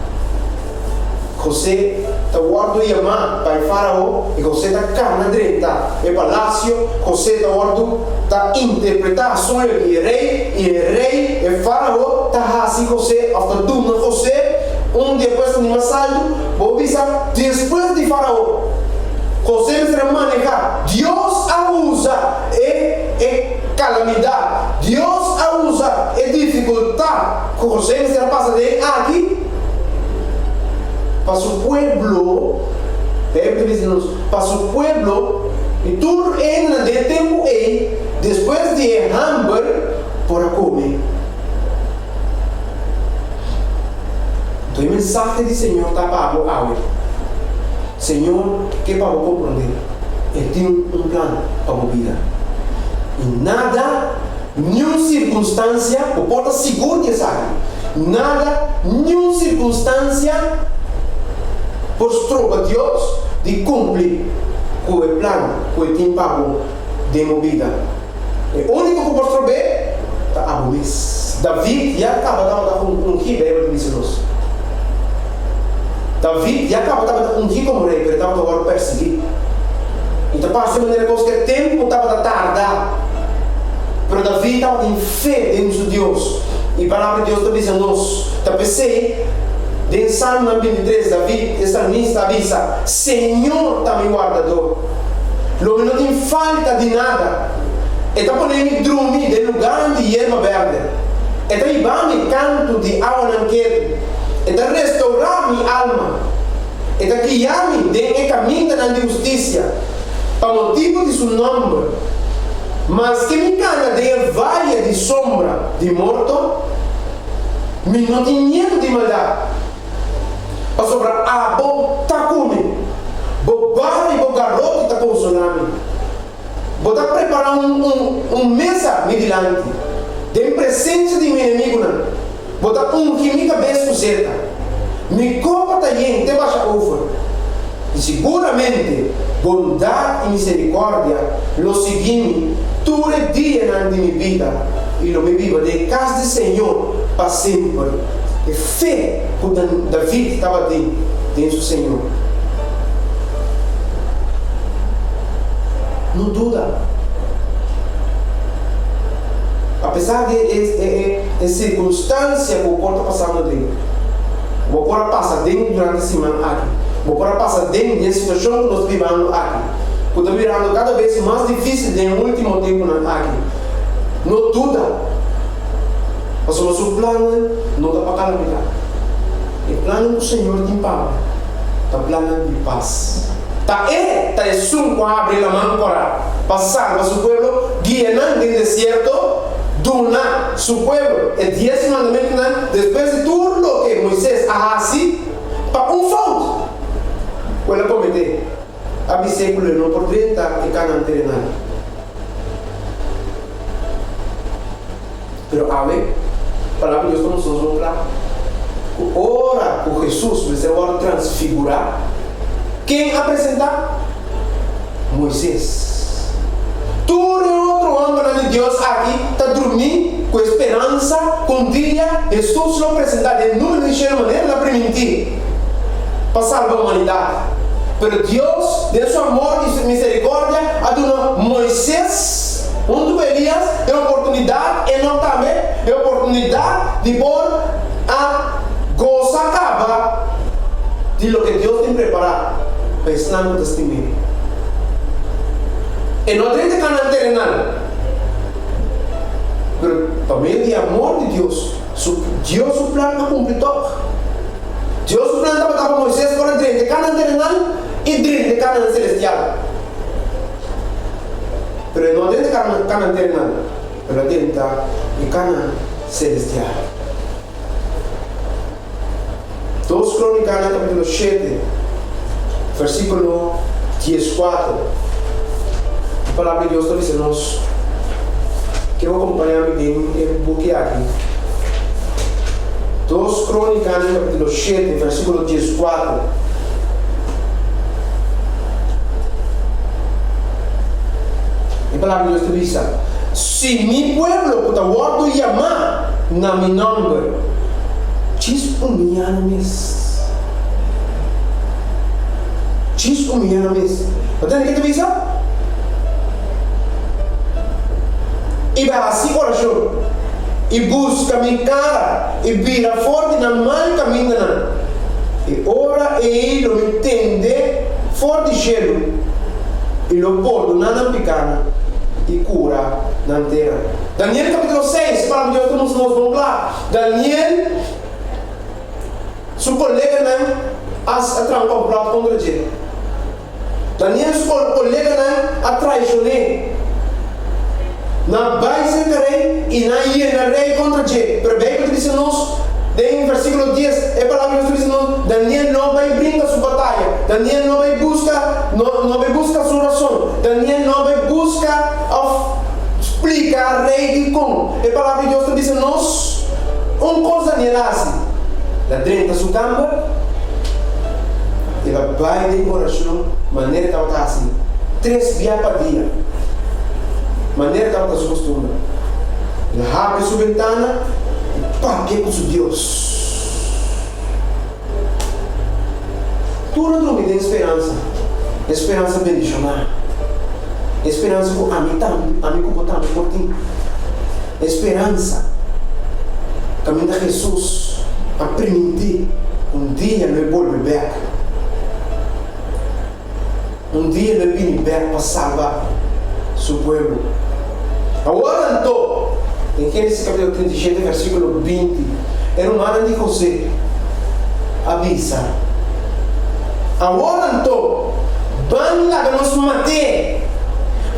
José está guardando e amar para Faraó e José está cá na direita do palácio. José está guardando, está interpretando o sonho de rei e Faraó está assim José, after dúvida José, depois de mais saldo, vou avisar, depois de Faraó, José será manejar, Deus a usa calamidade, Deus a usa dificuldade, José será passado aqui, para su pueblo, para su pueblo, e tudo entra de tempo e depois de hamburger para comer. Então, o mensagem do Senhor está para agora. Senhor, que para compreender? Ele tem um plano para a vida. E nada, nenhuma circunstância, o porta seguro que sabe, nada, nenhuma circunstância postrou a Deus de cumprir com o plano, com o tempo de movida. O único que postrou bem está a Luís. David já acaba com um rei, David já acaba com um rei como rei, mas estava agora perseguido. Então, para ser maneira que o tempo estava tardar, mas David estava em fé em seu Deus. E a palavra de Deus está dizendo nós, está pensei. Em Salmo 23, David, o salmista avisa: Senhor está meu guardador, não tem falta de nada. Está podendo dormir em lugar de erva verde. Está levando canto de água nanquete. Está restaurar minha alma. Está guiando-me em caminho da justiça, para motivo de seu nome. Mas que me cana de vale de sombra de morto, me não tem medo de maldade. Para sobrar a boa está comendo, barra e o garoto está consolando. Vou estar preparando mesa Mi copa está llena, te baixa over. E seguramente, bondade e misericórdia lo seguem todo dia na minha vida. E lo me viva de casa do Senhor para sempre. E fé que David estava dentro do Senhor. Não duda. Apesar de circunstância que o corpo está passando dentro, o corpo passa dentro durante a semana aqui, o corpo passa dentro da situação que nós vivemos aqui, que está virando cada vez mais difícil no último tempo aqui. Não duda, mas o nosso plano não está para calamidade. O plano do Senhor tem paz, está plano de paz. Está com abre a mão para passar para o povo, guiando no deserto. Dona su pueblo, el 10 mandamientos, después de todo lo que Moisés ha así, para un fondo, puede cometer a biséculo no por 30 y Canaán terrenal. Pero a ver, para Dios como nosotros ora con Jesús, se va a transfigurar. ¿Quién ha presentado? Moisés. Todo outro homem de Deus aqui está dormindo com esperança, com dia, Jesus lo apresentar de número de maneira de permitir para salvar a humanidade. Mas Deus, de seu amor e misericórdia, a dado Moisés, Elias, a oportunidade, e não também a oportunidade de pôr a gozar acaba de lo que Deus tem preparado para ensinar no testemunho. E não tem de Canaán terrenal, mas por meio de amor de Deus, Deus o plano completou. Deus o plano estava para Moisés para dentro de Canaán terrenal e dentro de Canaán celestial. Mas não dentro de Canaán terrenal, mas dentro de Canaán celestial. 2 Crônicas, capítulo 7, versículo 14. A palavra de Deus está dizendo-nos, quero acompanhar-me em book aqui. 2 Crônicas, capítulo 7, versículo 14. A palavra de Deus está dizendo, se mi pueblo que está guardo llamar na mi nombre, humilhar-me-s. Humilhar-me-s. Entende o que está dizendo? E vai assim oração e busca minha cara e vira forte na mão caminho e ora e ele me entende forte gelo e lo porto na picana e cura na terra. Daniel capítulo 6, para Deus nós vamos lá. Daniel, seu colega não as tranca o prato contra ele. Daniel, seu colega não a traicionou. Na base do rei e na hiena rei contra Jé. Pero bem que diz-nos, em versículo 10, é a palavra que diz-nos, Daniel não vai brincar sua batalha, Daniel não vai buscar, não vai buscar sua razão, Daniel não vai buscar explicar ao rei de como. É a palavra de Deus que diz-nos, coisa Daniel assim, da dentro da sua cama, ela vai de coração, maneira que ela assim, 3 dias por dia. Maneira que ela está se costuma. Ela abre sua ventana e pague com seu Deus. Tudo dorme tem esperança. Esperança bendicionar. Esperança com amigo botamos por ti. Esperança. Caminho de Jesus a permitir dia não volver back. Dia não vir back para salvar seu povo. Agora então, em Gênesis capítulo 37, versículo 20, era um ano de José. Avisa. Agora então, van lá que nos mate,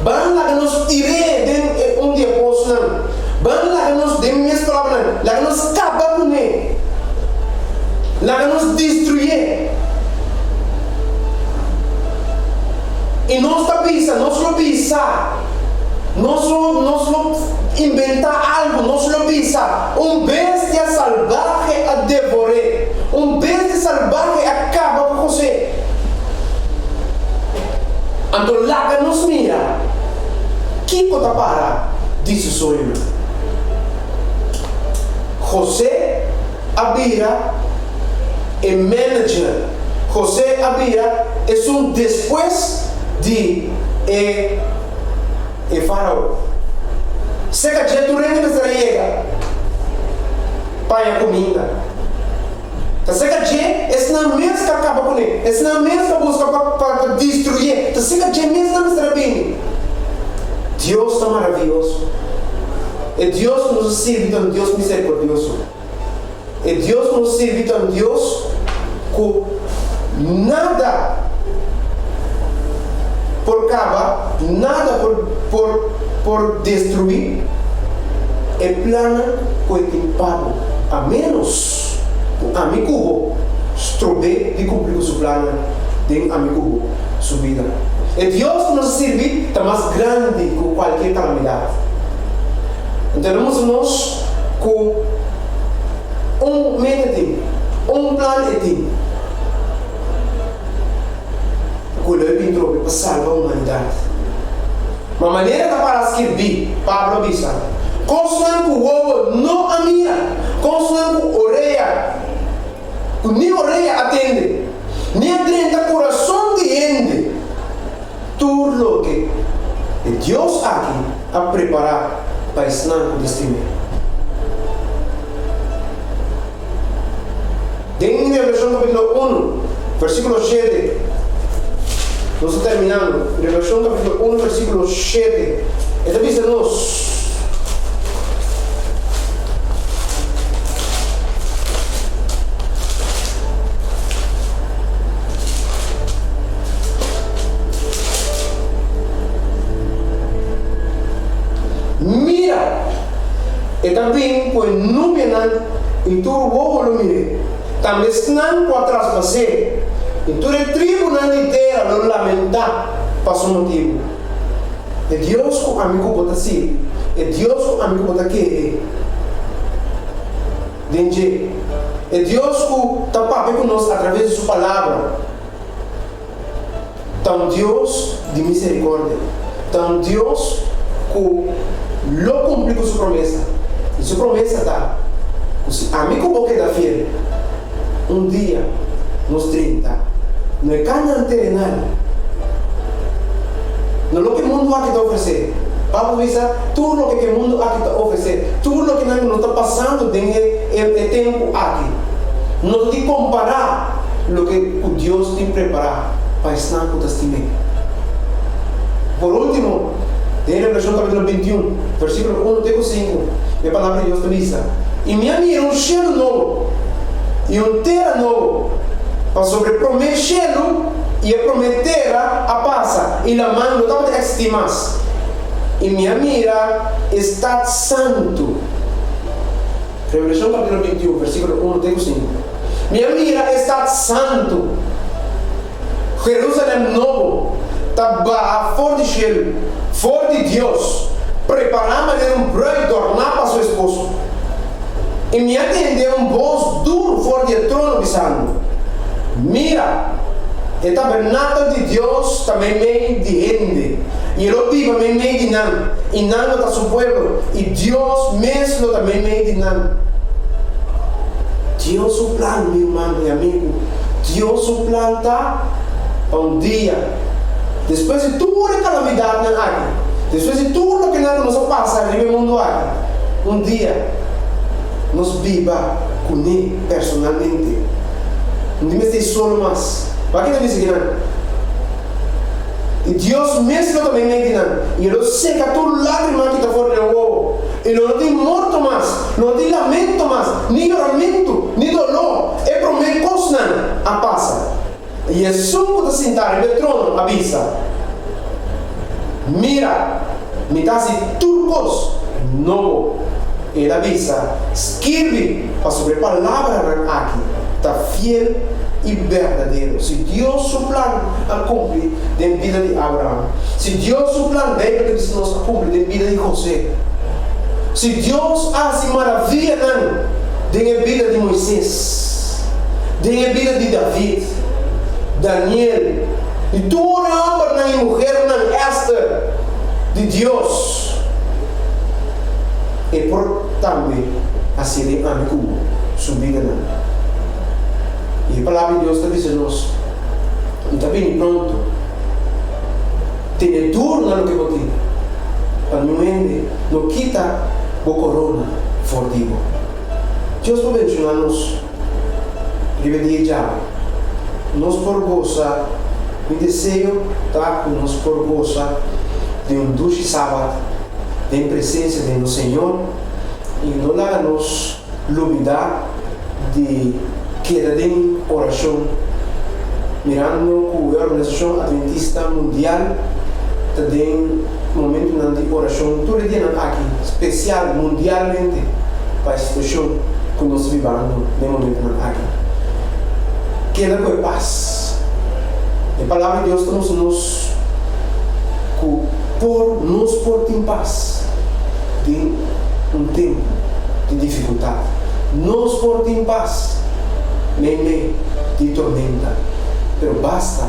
van lá que nos tire de dia após não, van lá que nos dê minhas palavras, lá que nos acaba com ele, lá que nos destruir. E nós está pensando, nós não pensar, nós não inventar algo, nós não pensar. Bestia salvaje a devorar, bestia salvaje acaba con José. Ando laga nos mira. ¿Qué cosa para? Dice su sueño. José había el manager. José había es un después de el faraón. Seca que tu reino se llega para a comida. Tá seca que é na mesma que acaba com ele. É na mesma que busca para destruir. Tá seca que mesmo não está bem. Deus está maravilhoso. É Deus que nos serve, um Deus misericordioso. É Deus que nos serve, um Deus que nada por cava, nada por destruir, é plano com o pago, a menos o amigo estrobe de cumprir o seu plano de amigo sua vida. É Deus que nos serve, está mais grande que qualquer calamidade. Então nós com método, plano que ele entrou para salvar a humanidade. Uma maneira que para escrever, Pablo diz, consonante o ovo não amia, consonante o orelha, nem orelha atende, nem atende o coração de ende. Tudo o que Deus aqui a preparar para ensinar o destino. Em Revelação capítulo 1, versículo 7, nós estamos terminando. Revelação capítulo 1, versículo 7. Ele diz-nos: mira, e também foi numeral e tu o lo mire. Também estão por atrás de você. E toda a tribunal inteira não lamenta por seu motivo. É Deus que o amigo bota assim. É Deus que o amigo bota aqui. Denge. É Deus que está para conosco através de sua palavra. Então Deus de misericórdia. Então Deus que lo cumpre com sua promessa. E sua promessa está. O amigo boca da fiel. Um dia, nos 30, não é carne terrenal. Não é o que o mundo aqui está oferecendo. Pablo diz, tudo o que o mundo aqui está oferecendo, tudo o que não está passando tem tempo aqui. Não te comparar o que o Deus te preparar para estar com o testemunho. Por último, em Revelação capítulo 21, versículo 1 até 5, a palavra de Deus te diz: e me mira um cheiro novo e terra novo, para sobre prometer e prometer a paz, e a mão não dá existir mais. E minha mira está santo. Revelação capítulo 21, versículo 1 até 5. Minha mira está santo. Jerusalém novo, está fora de cielo, fora de Deus, preparando um breve tornar para seu esposo. E me atendeu voz duro fora do trono dizendo: mira, o tabernáculo de Deus também meio de gente, e ele vive também meio de Nan, e Nan está seu povo, e Deus mesmo também meio de Nan. Deus o plano, meu irmão e amigo, Deus o plano está dia, depois de toda a calamidade na área, depois de tudo que nos passa no mundo aqui, dia nos viva com ele personalmente. Não me sei solo mais. Para que não diz que não? E Deus mesmo também me diz e ele seca toda lágrima que está fora do ovo. Ele não tem morto mais, não tem lamento mais, nem lamento, nem dolor. É para mim coisa a passa. E é só para sentar no trono avisa: mira, me dá turcos novo. Ele avisa: escreve para sobre a palavra aqui, está fiel e verdadeiro. Se Deus o plano a cumprir na vida de Abraão, se Deus o plano deve nos cumprir na vida de José, se Deus hace maravilha na vida de Moisés, tem a vida de David, Daniel, e todo homem e mulher na Esther de Deus. E por também assim é amigo subida não. E a palavra de Deus está dizendo-nos, e está bem pronto, tem duro no que você para não quita o corona fortivo. Deus vai mencionar-nos, revelia já, nós por gozar, o desejo está nós por gozar de doce sábado, de presença do Senhor, e não dá-nos olvidar de quedar em oração, mirando a Organização Adventista Mundial, tem momento de oração, todo dia aqui, especial, mundialmente, para a situação que nós vivamos no momento aqui. Queda com paz. A palavra de Deus nos por em paz de tempo de dificuldade. Nos por em paz, nem de tormenta. Pero basta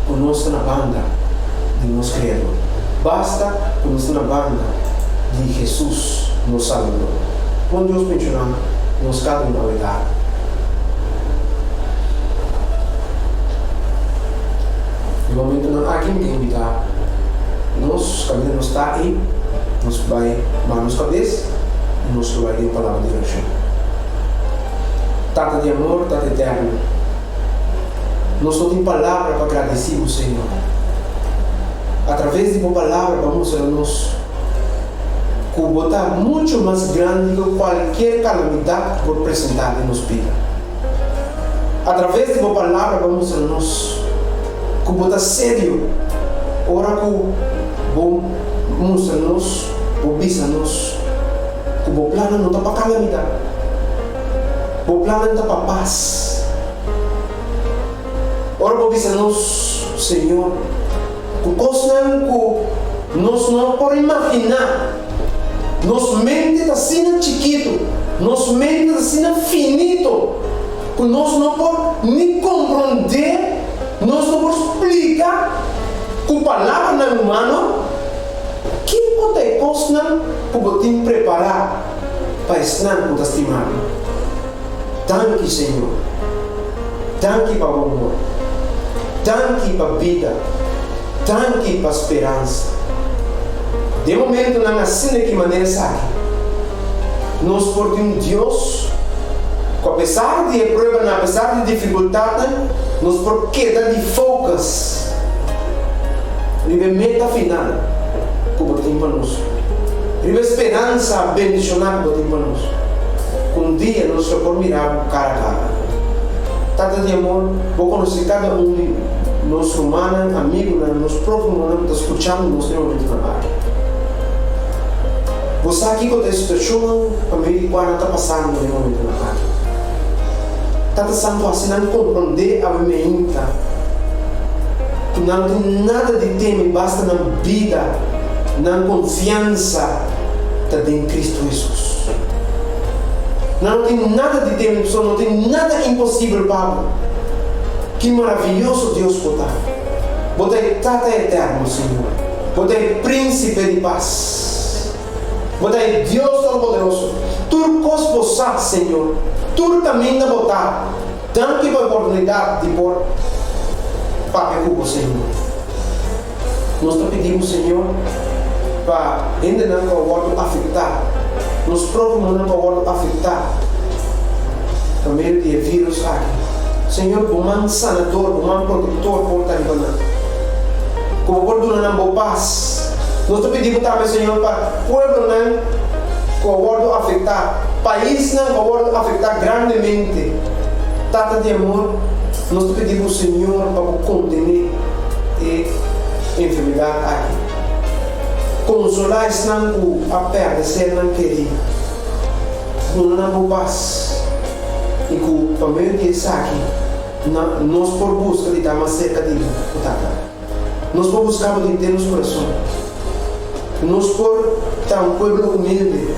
conosco na banda de nosso Criador. Basta conosco na banda de Jesus, nosso Salvador. Quando Deus mencionar, nos cada uma verdade. No momento não há quem me invitar. Nós, caminho não está aí, nós vai nos cabeça e nós vai ter a palavra de oração. Tata de amor, tata eterno. Nós não temos palavra para agradecer ao Senhor. Através de uma palavra, vamos mostrar-nos que botar muito mais grande que qualquer calamidade por apresentar em nossa vida. Através de uma palavra, vamos mostrar-nos que botar sério, ora que mostra-nos, visa-nos, que o plano não está para calamidade, o plano não está para paz. Ora, visa-nos, Senhor, que coisa que nós não podemos imaginar. Nossa mente está sendo chiquito, nossa mente está sendo finito, que nós não podemos nem compreender, nós não podemos explicar com palavras não humanas que pode coisa que podemos preparar para estar com o testemunho. Danke, Senhor. Danke para o amor. Danke para a vida. Danke para a esperança. De momento, não é assim de que maneira sabe. Nós por um Deus, que apesar de prova, apesar de dificuldade, nós por queda de focus, vive meta final, que botem para nós. Vive esperança bendicionada que botem para nós. Um dia nós só por mirar cara a cara. Tata de amor, vou conhecer cada um de nós humanos, amigos, nós próximos, nós escutamos nós momento na área. Você aqui com a situação americana está passando no momento na área. Está passando assim, não compreender a mente. Que não tem nada de tempo, basta na vida, na confiança em Cristo Jesus. Não tem nada de tempo, não tem nada impossível para. Que maravilhoso Deus botar. Botei Tata eterno, Senhor. Botei Príncipe de paz. Botei Deus Todo-Poderoso. Tu cosposar, Senhor. Tu caminho a botar. Tanto que a oportunidade de pôr papel com o Senhor. Nós pedimos, Senhor, para ainda não pode afetar. Nos próximos não pode afetar. Também de vírus aqui. Senhor, como sanador, como protetor, por Taribana. Como por donar boa paz. Nós pedimos também, Senhor, para o povo não pode afetar, país não pode afetar grandemente. Tata de amor, nós pedimos, Senhor, para conter a enfermidade aqui. Consolar não a perda, ser não querer. Donar boa paz. E que para meio disso aqui, nós por busca de estar mais cerca de nós por buscar de ter nos corações. Nós por estar um povo humilde.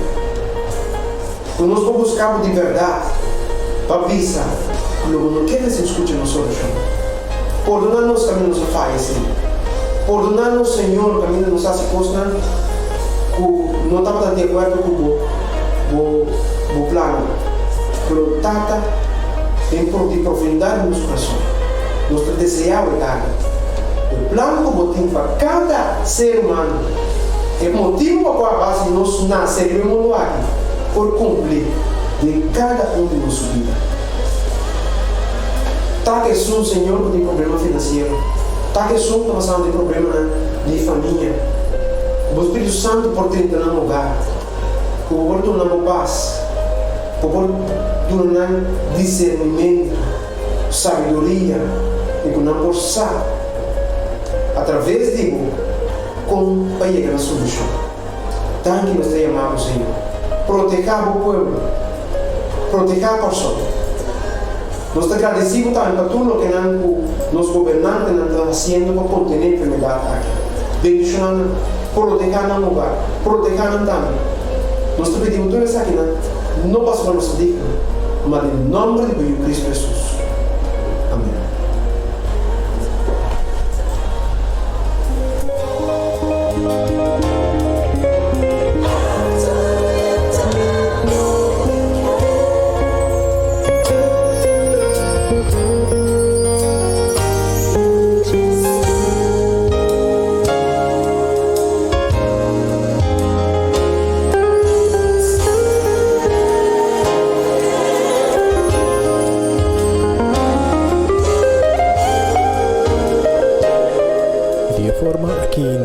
Nós por buscar de verdade, para visa, Luego no quedes en escucha nosotros. Perdónanos caminos a fallas. Perdónanos, Señor, caminos nos hace cosas que no estamos de acuerdo con o plano. Pero trata de profundidad en nuestro corazón. Nuestro deseo de dar. O plano como tem para cada ser humano. É o motivo para qual base nós nascemos no mundo aqui, por cumprir de cada de nossa vida. Tá que sou Senhor que tem problema financeiro, tá que sou que passando de problema de família, o Espírito Santo por dentro no lugar, por tornar paz, por tornar discernimento, sabedoria, e por não forçar através de com a chegar a solução. Tanto nós chamamos, Senhor, proteger o povo, proteger a pessoa. Nós te agradecemos também para tudo que os governantes estão fazendo para conter a enfermidade aqui. Bendicionando, proteger no lugar, proteger também. Nós te pedimos tudo isso aqui, não passa para nossa digna, mas em nome de Cristo Jesus. Amém.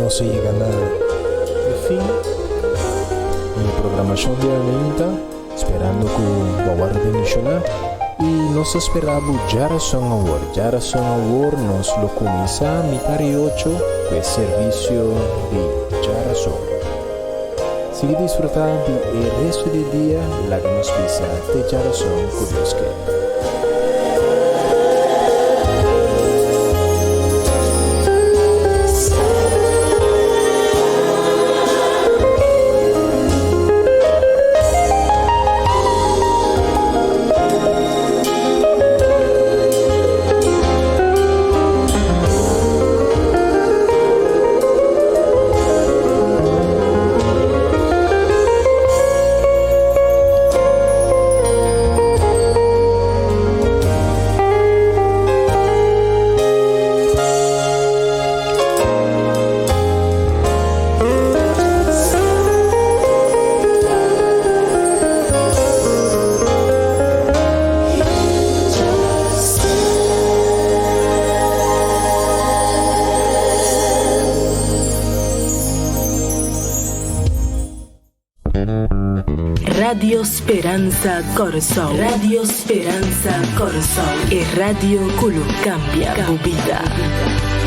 Estamos llegando al fin de la programación de Aminta, esperando que va a bendicionar y nos esperamos Jarason Award nos lo comienza a mitad de 8 el servicio de Jarason. Sigue disfrutando el resto del día la que nos pisa de Jarason con Dios quiere. Radio Speranza Corazón. Radio Speranza Corazón. Es radio que lo cambia tu vida.